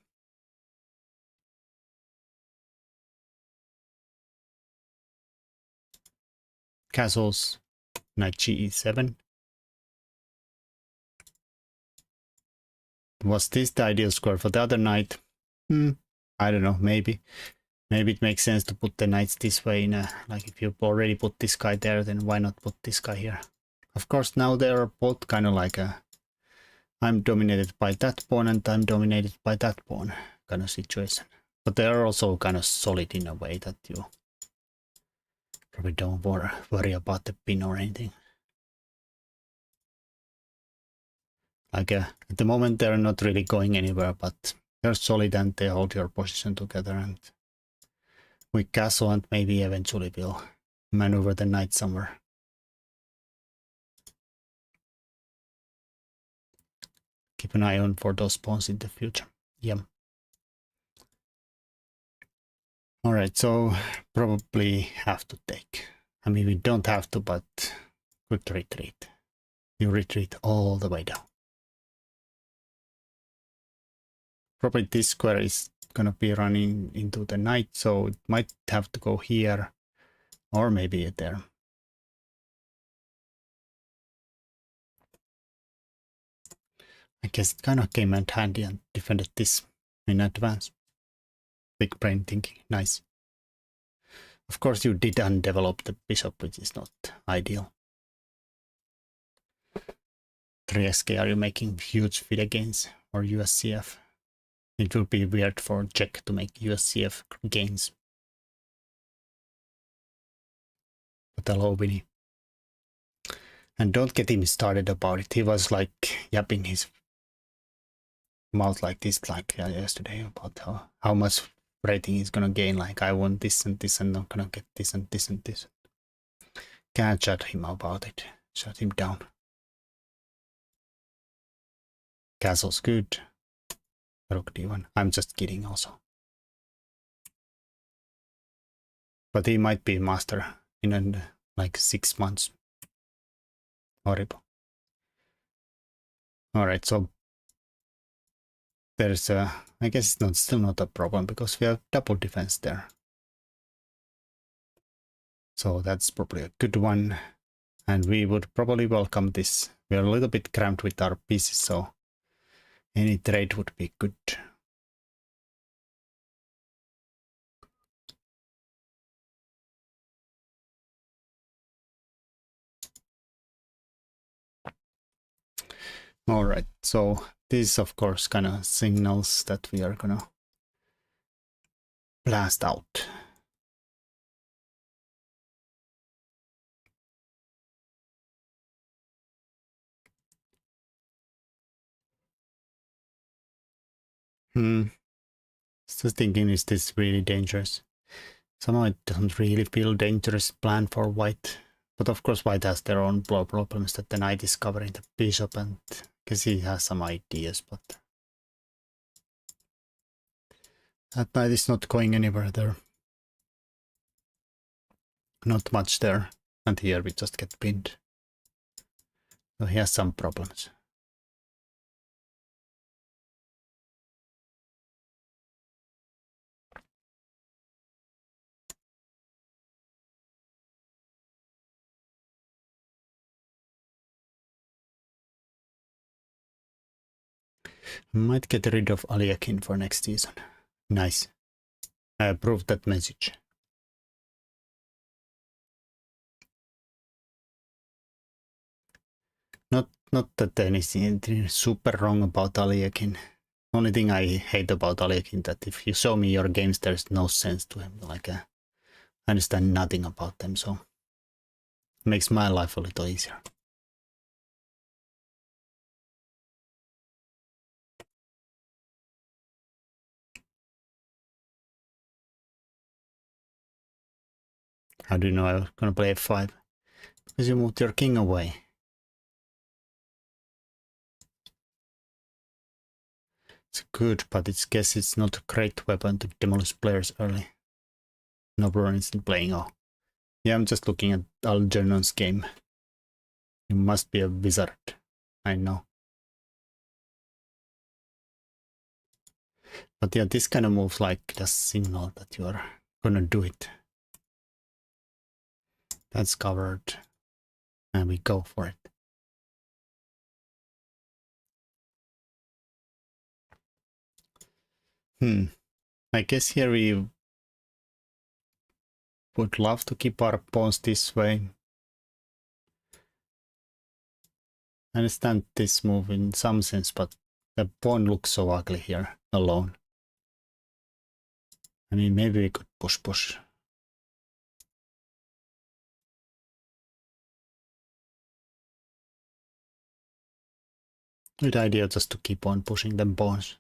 Castles, knight ge7. Was this the ideal square for the other knight? I don't know, maybe. Maybe it makes sense to put the knights this way, like if you already put this guy there, then why not put this guy here? Of course, now they are both kind of like I'm dominated by that pawn and I'm dominated by that pawn kind of situation. But they are also kind of solid in a way that you probably don't worry about the pin or anything. Like at the moment they're not really going anywhere, but they're solid and they hold your position together, and we castle and maybe eventually we'll maneuver the knight somewhere. keep an eye on for those pawns in the future. Yeah. All right, so probably have to take. I mean, we don't have to, but good retreat. You retreat all the way down. Probably this square is gonna be running into the night, so it might have to go here or maybe there. I guess it kind of came in handy and defended this in advance. Big brain thinking, nice. Of course you did undevelop the bishop, which is not ideal. 3SK, are you making huge FIDE gains or USCF? It will be weird for Czech to make USCF gains. But hello, Winnie. And don't get him started about it. He was like yapping his mouth like this, like yesterday, about how much rating he's gonna gain. Like, I want this and this, and I'm gonna get this and this and this. Can't shut him about it. Shut him down. Castle's good. Rook d1. I'm just kidding also. But he might be master in like 6 months. Horrible. Alright, so there's a, I guess it's still not a problem because we have double defense there. So that's probably a good one. And we would probably welcome this. We are a little bit cramped with our pieces, so any trade would be good. All right, so this of course kind of signals that we are gonna blast out. Just thinking, is this really dangerous? Somehow it doesn't really feel dangerous plan for white. But of course white has their own problems that the knight is covering the bishop, and I guess he has some ideas, but that knight is not going anywhere there. Not much there. And here we just get pinned. So he has some problems. Might get rid of Aliakin for next season. Nice. I approve that message. Not that anything super wrong about Aliakin. Only thing I hate about Aliakin that if you show me your games, there's no sense to him. Like I understand nothing about them, so it makes my life a little easier. How do you know I was gonna play f5? Because you moved your king away. It's good, but I guess it's not a great weapon to demolish players early. Noblerone isn't playing. Oh, yeah, I'm just looking at Algernon's game. You must be a wizard. I know. But yeah, this kind of moves like just signal that you are gonna do it. That's covered. And we go for it. I guess here we would love to keep our pawns this way. I understand this move in some sense, but the pawn looks so ugly here alone. I mean, maybe we could push. Good idea just to keep on pushing them pawns.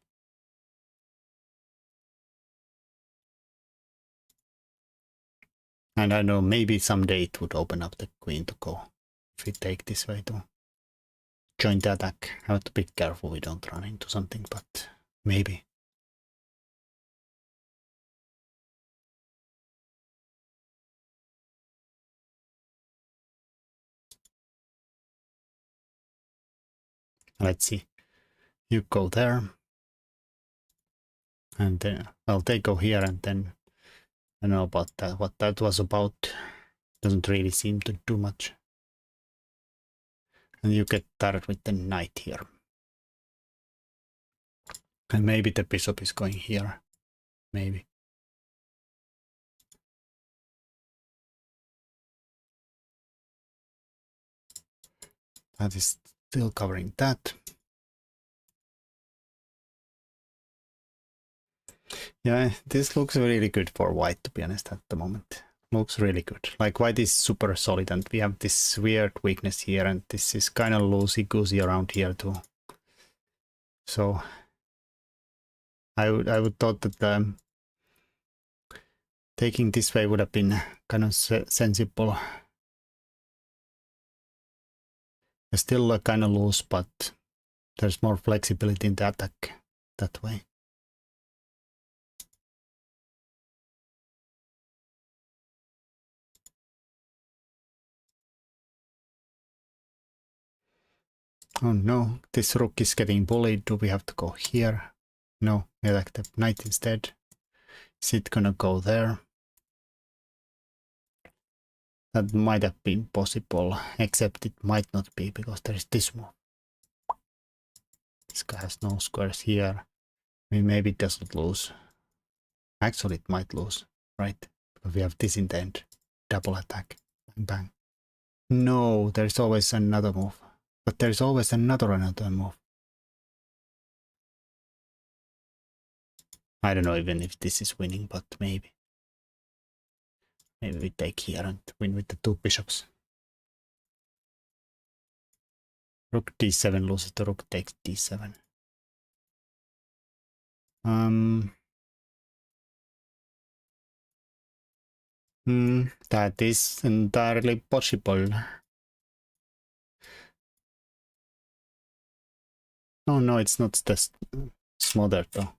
And I know maybe someday it would open up the queen to go if we take this way too. join the attack. I have to be careful we don't run into something, but maybe. Let's see. You go there. And then they go here, and then I don't know about that. What that was about doesn't really seem to do much. And you get started with the knight here. And maybe the bishop is going here. Maybe. That is still covering that. Yeah, this looks really good for white, to be honest, at the moment. Looks really good. Like, white is super solid, and we have this weird weakness here, and this is kind of loosey-goosey around here too. So I would thought that taking this way would have been kind of sensible. It's still kind of loose, but there's more flexibility in the attack that way. Oh no, this rook is getting bullied. Do we have to go here? No, we attack the knight instead. Is it gonna go there? That might have been possible, except it might not be because there is this move. This guy has no squares here. I mean, maybe it doesn't lose. Actually, it might lose, right? Because we have this in the end. Double attack. Bang, bang. No, there's always another move. But there's always another move. I don't know even if this is winning, but maybe. Maybe we take here and win with the two bishops. Rook d7 loses, the rook takes d7. That is entirely possible. Oh no, it's not the smother though.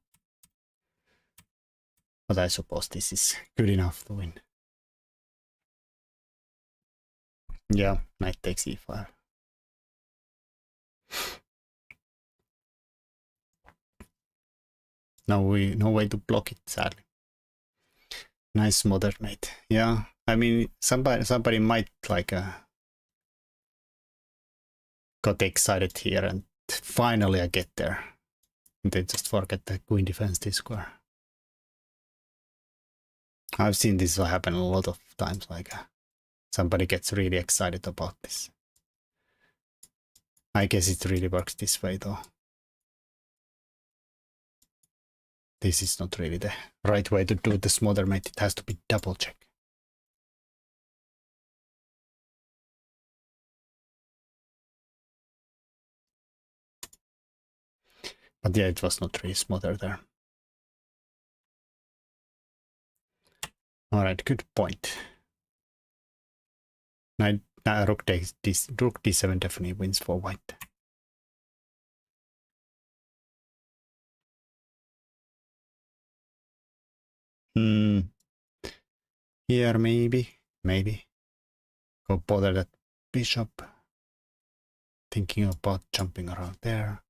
But I suppose this is good enough to win. Yeah, knight takes e5. No way to block it, sadly. Nice smother knight. Yeah, I mean, somebody might like got excited here and finally I get there. And they just forget the queen defense this square. I've seen this happen a lot of times, like somebody gets really excited about this. I guess it really works this way though. This is not really the right way to do the smother mate. It has to be double check. But yeah, it was not really smother there. Alright, good point. Rook takes this. Rook d7 definitely wins for white. Here maybe. Go bother that bishop. Thinking about jumping around there.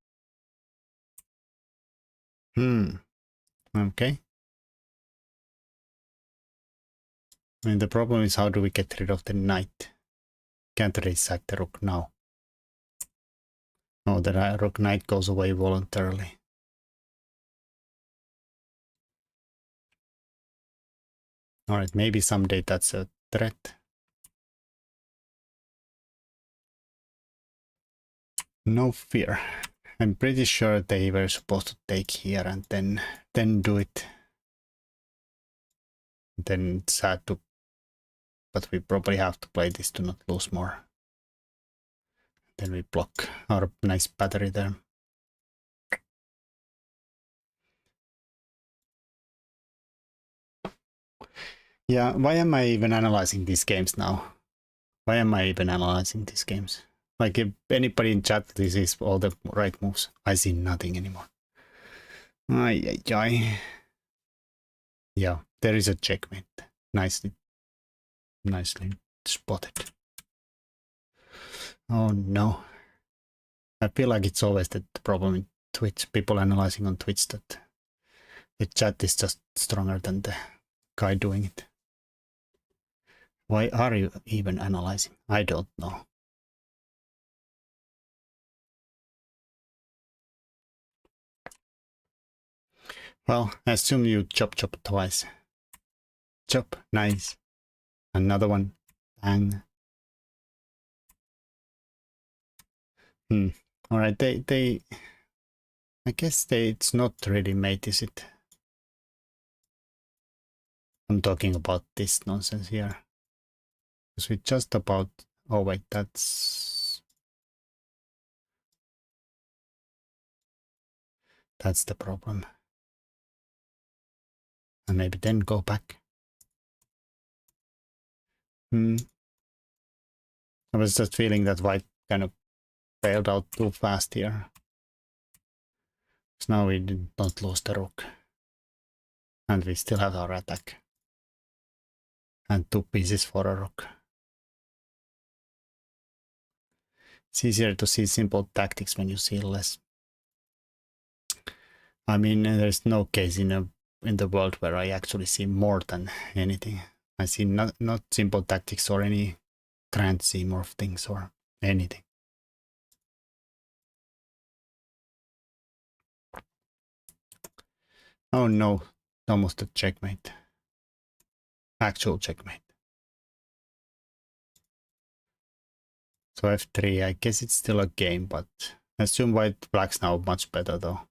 Okay. I mean, the problem is how do we get rid of the knight? Can't really sack the rook now. No, the rook knight goes away voluntarily. Alright, maybe someday that's a threat. No fear. I'm pretty sure they were supposed to take here and then do it. Then it's sad to, but we probably have to play this to not lose more. Then we block our nice battery there. Yeah, why am I even analyzing these games now? Why am I even analyzing these games? Like if anybody in chat, this is all the right moves. I see nothing anymore. Ay, ay, ay. Yeah, there is a checkmate. Nicely spotted. Oh no. I feel like it's always the problem in Twitch. People analyzing on Twitch that the chat is just stronger than the guy doing it. Why are you even analyzing? I don't know. Well, I assume you chop twice. Chop, nice. Another one. Bang. Alright, they I guess it's not ready made, is it? I'm talking about this nonsense here. Because we just about... Oh wait, that's the problem. And maybe then go back. I was just feeling that white kind of failed out too fast here. So now we did not lose the rook. And we still have our attack. And 2 pieces for a rook. It's easier to see simple tactics when you see less. I mean, there's no case in the world where I actually see more than anything. I see not simple tactics or any grand scheme of things or anything. Oh no, almost a checkmate. Actual checkmate. So f3, I guess it's still a game, but I assume black's now much better though.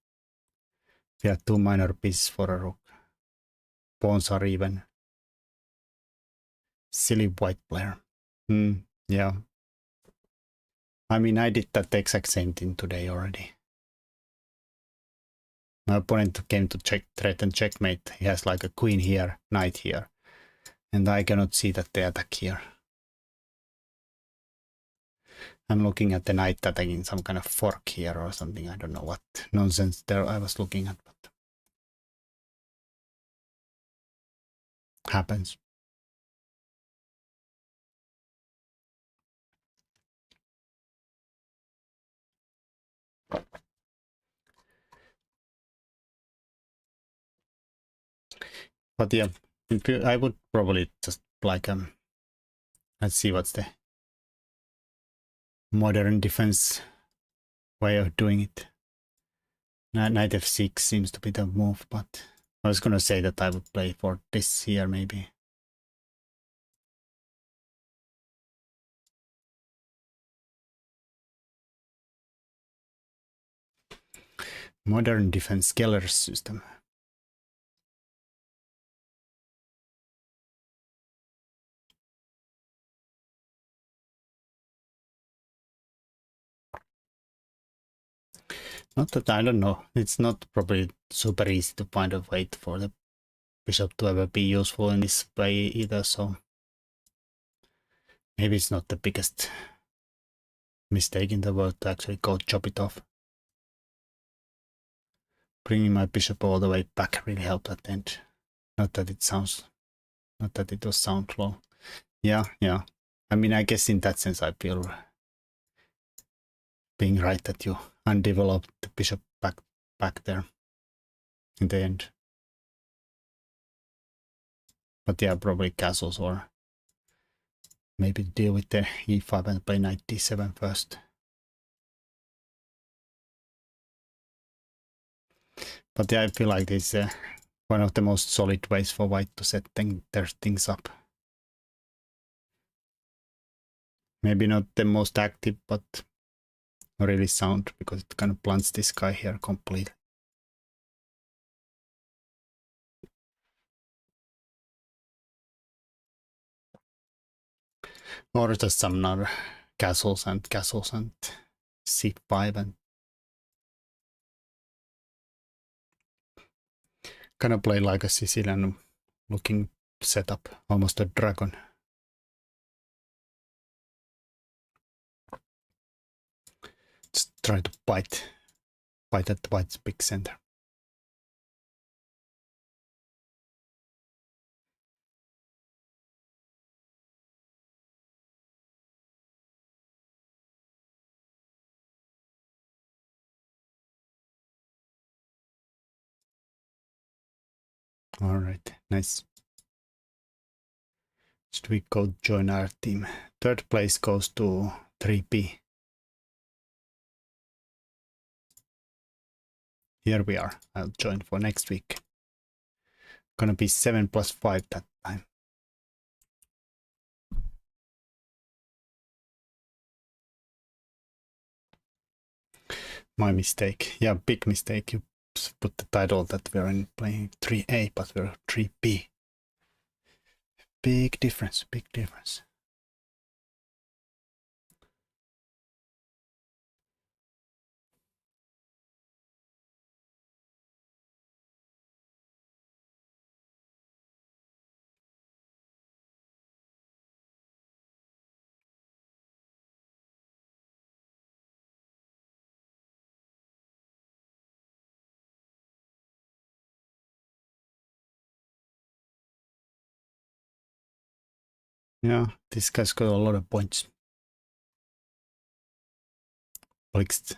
We have 2 minor pieces for a rook. Pawns are even. Silly white player. Yeah. I mean, I did that exact same thing today already. My opponent came to threaten checkmate. He has like a queen here, knight here. And I cannot see that they attack here. I'm looking at the knight attacking some kind of fork here or something. I don't know what nonsense there I was looking at, but happens. But yeah, I would probably just like let's see what's the modern defense way of doing it. Knight f6 seems to be the move, but I was gonna say that I would play for this here maybe. Modern defense killer system. Not that I don't know. It's not probably super easy to find a way for the bishop to ever be useful in this way either, so maybe it's not the biggest mistake in the world to actually go chop it off. Bringing my bishop all the way back really helped at the end. Not that it was sound low. Yeah. I mean, I guess in that sense I feel being right that you undeveloped the bishop back there in the end. But yeah, probably castles or maybe deal with the e5 and play knight d7 first. But yeah, I feel like this is one of the most solid ways for white to set their things up. Maybe not the most active, but really sound, because it kind of blunts this guy here completely. Or just some other castles and c5 and kind of play like a Sicilian looking setup, almost a dragon. try to bite at the white's big center. All right, nice. Should we go join our team? Third place goes to 3B. Here we are. I'll join for next week. Gonna be 7 plus 5 that time. My mistake. Yeah, big mistake. You put the title that we're playing 3A, but we're 3B. Big difference, big difference. Yeah, this guy's got a lot of points. Blixt.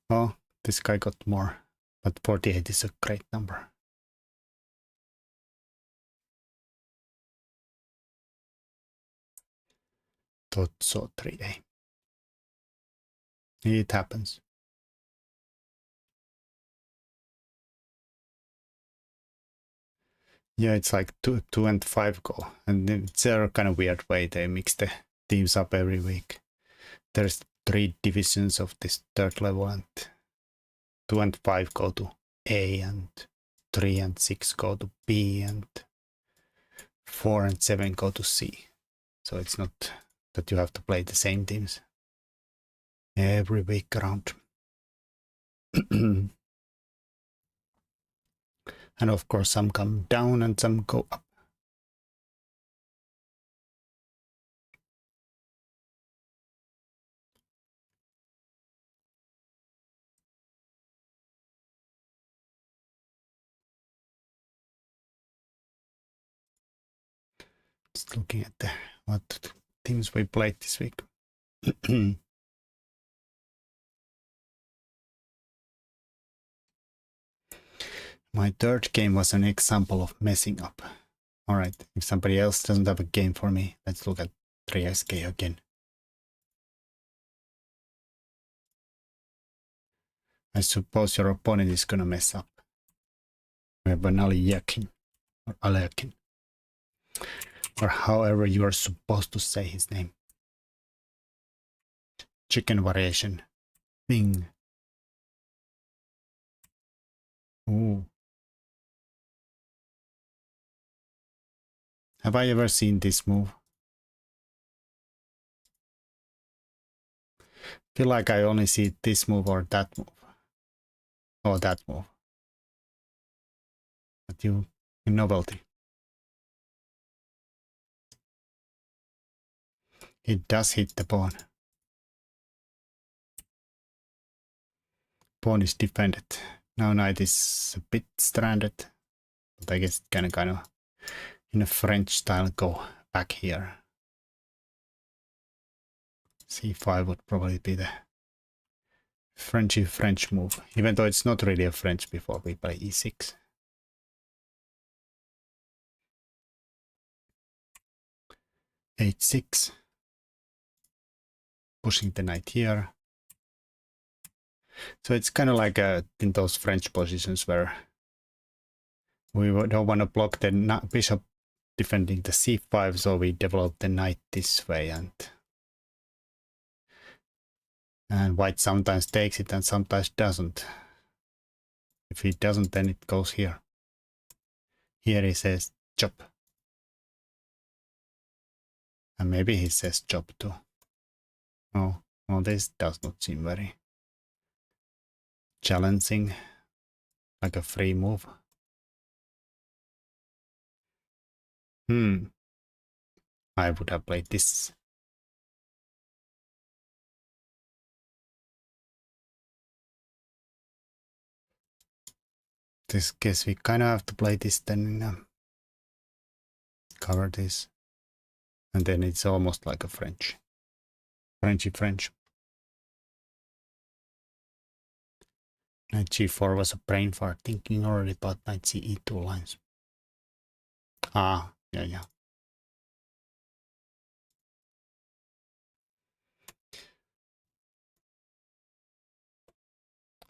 Oh, this guy got more, but 48 is a great number. Thought so, 3A. It happens. Yeah, it's like 2 and 5 go, and it's a kind of weird way they mix the teams up every week. There's 3 divisions of this third level, and 2 and 5 go to A, and 3 and 6 go to B, and 4 and 7 go to C. So it's not that you have to play the same teams every week around. And of course, some come down and some go up. Just looking at what teams we played this week. My third game was an example of messing up. Alright, if somebody else doesn't have a game for me, let's look at 3SK again. I suppose your opponent is gonna mess up. We have an Aliakin, or Alekin, or however you are supposed to say his name. Chicken variation. Bing. Ooh. Have I ever seen this move? Feel like I only see this move or that move. Or that move. But you, novelty. It does hit the pawn. Pawn is defended. Now knight is a bit stranded. But I guess it can kind of, in a French style, go back here. C5 would probably be the Frenchy French move, even though it's not really a French before we play E6. H6. Pushing the knight here. So it's kind of like in those French positions where we don't want to block the bishop defending the c5, so we develop the knight this way, and white sometimes takes it and sometimes doesn't. If he doesn't, then it goes here. Here he says chop. And maybe he says chop too. Oh, well, this does not seem very challenging, like a free move. I would have played this. This guess we kind of have to play this then. Cover this. And then it's almost like a Frenchy French. Knight g4 was a brain fart, thinking already about knight c e2 lines. Ah, yeah.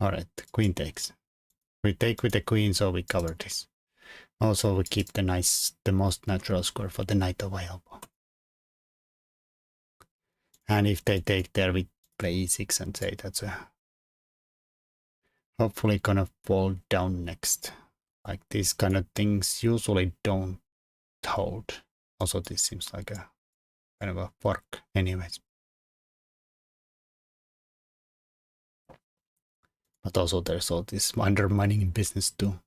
Alright, queen takes. We take with the queen, so we cover this. Also, we keep the most natural square for the knight available. And if they take there, we play e6 and say that's hopefully gonna fall down next. Like these kind of things usually don't hold. Also, this seems like a kind of a fork anyways. But also there's all this undermining in business too.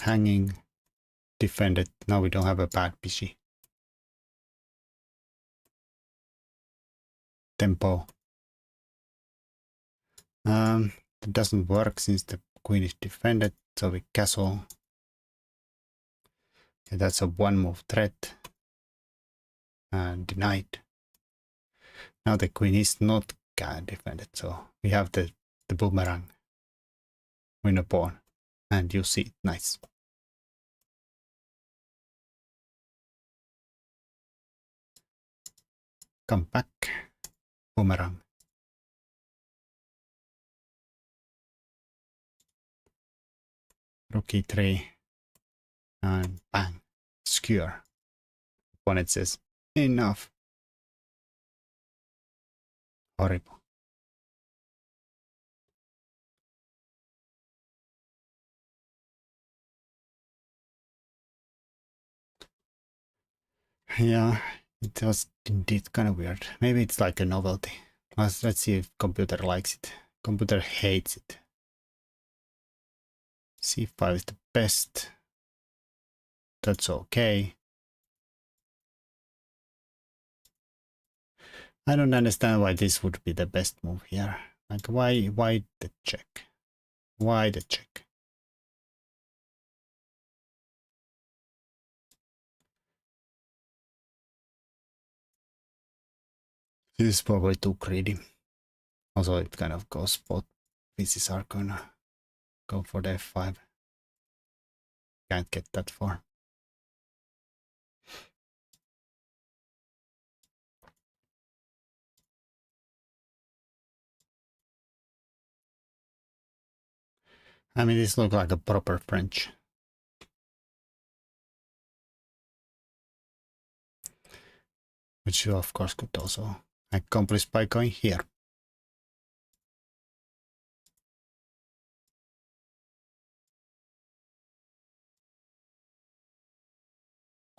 Hanging, defended. Now we don't have a bad piece. Tempo. It doesn't work since the queen is defended, so we castle. Yeah, that's a one move threat. And denied. Now the queen is not defended, so we have the boomerang. Win a pawn. And you see it, nice. Come back. Boomerang. Rook e3. And bang. Skewer. Opponent says, enough. Horrible. Yeah, it was indeed kind of weird. Maybe it's like a novelty. Let's see if computer likes it. Computer hates it. C5 is the best. That's okay. I don't understand why this would be the best move here. Like why the check? Why the check? This is probably too greedy. Also it kind of goes both pieces are gonna go for the f5. Can't get that far. I mean, this looks like a proper French. Which you of course could also accomplish by going here.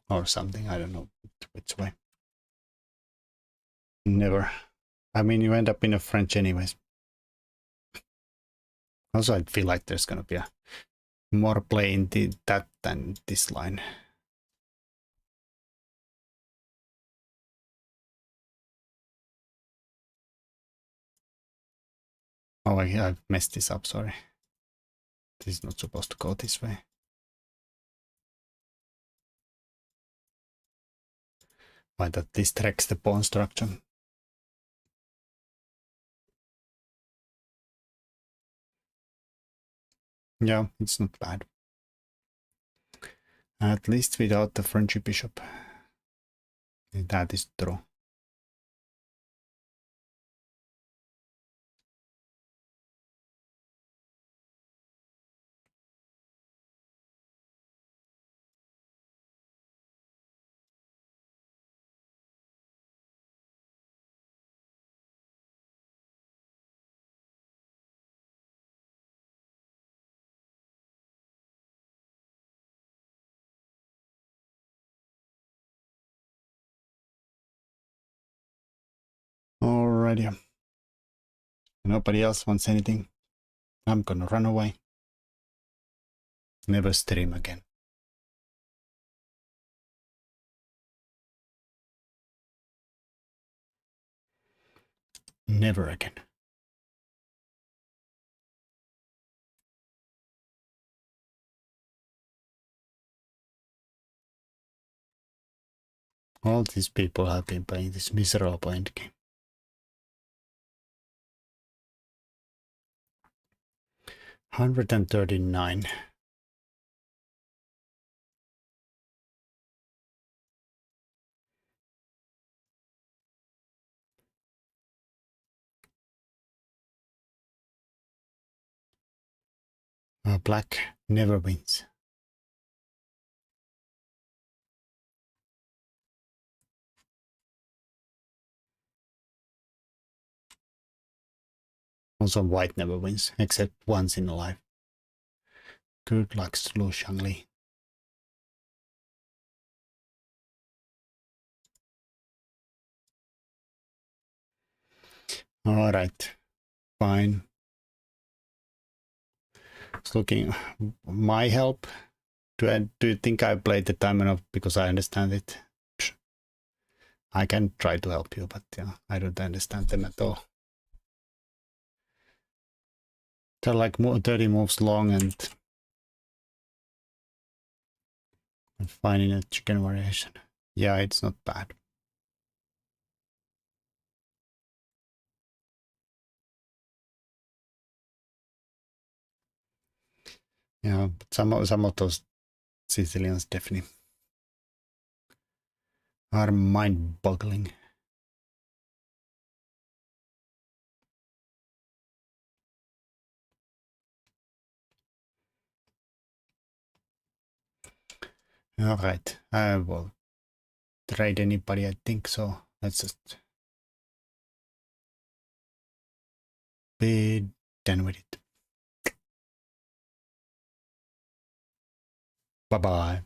Or something, I don't know which way. Never. I mean, you end up in a French anyways. Also, I feel like there's gonna be a more play in that than this line. Oh, I've messed this up, sorry. This is not supposed to go this way. Why that distracts the pawn structure. Yeah, it's not bad. At least without the Frenchy bishop. That is true. Alrighty. Nobody else wants anything. I'm gonna run away. Never stream again. Never again. All these people have been playing this miserable endgame. $139. Black never wins. Also, white never wins, except once in a life. Good luck to Lu Shangli. Alright, fine. It's looking my help. Do you think I played the time enough because I understand it? I can try to help you, but yeah, I don't understand them at all. They're like 30 moves long and finding a chicken variation. Yeah, it's not bad. Yeah, but some of those Sicilians definitely are mind-boggling. All right, I will trade anybody, I think so. Let's just be done with it. Bye-bye.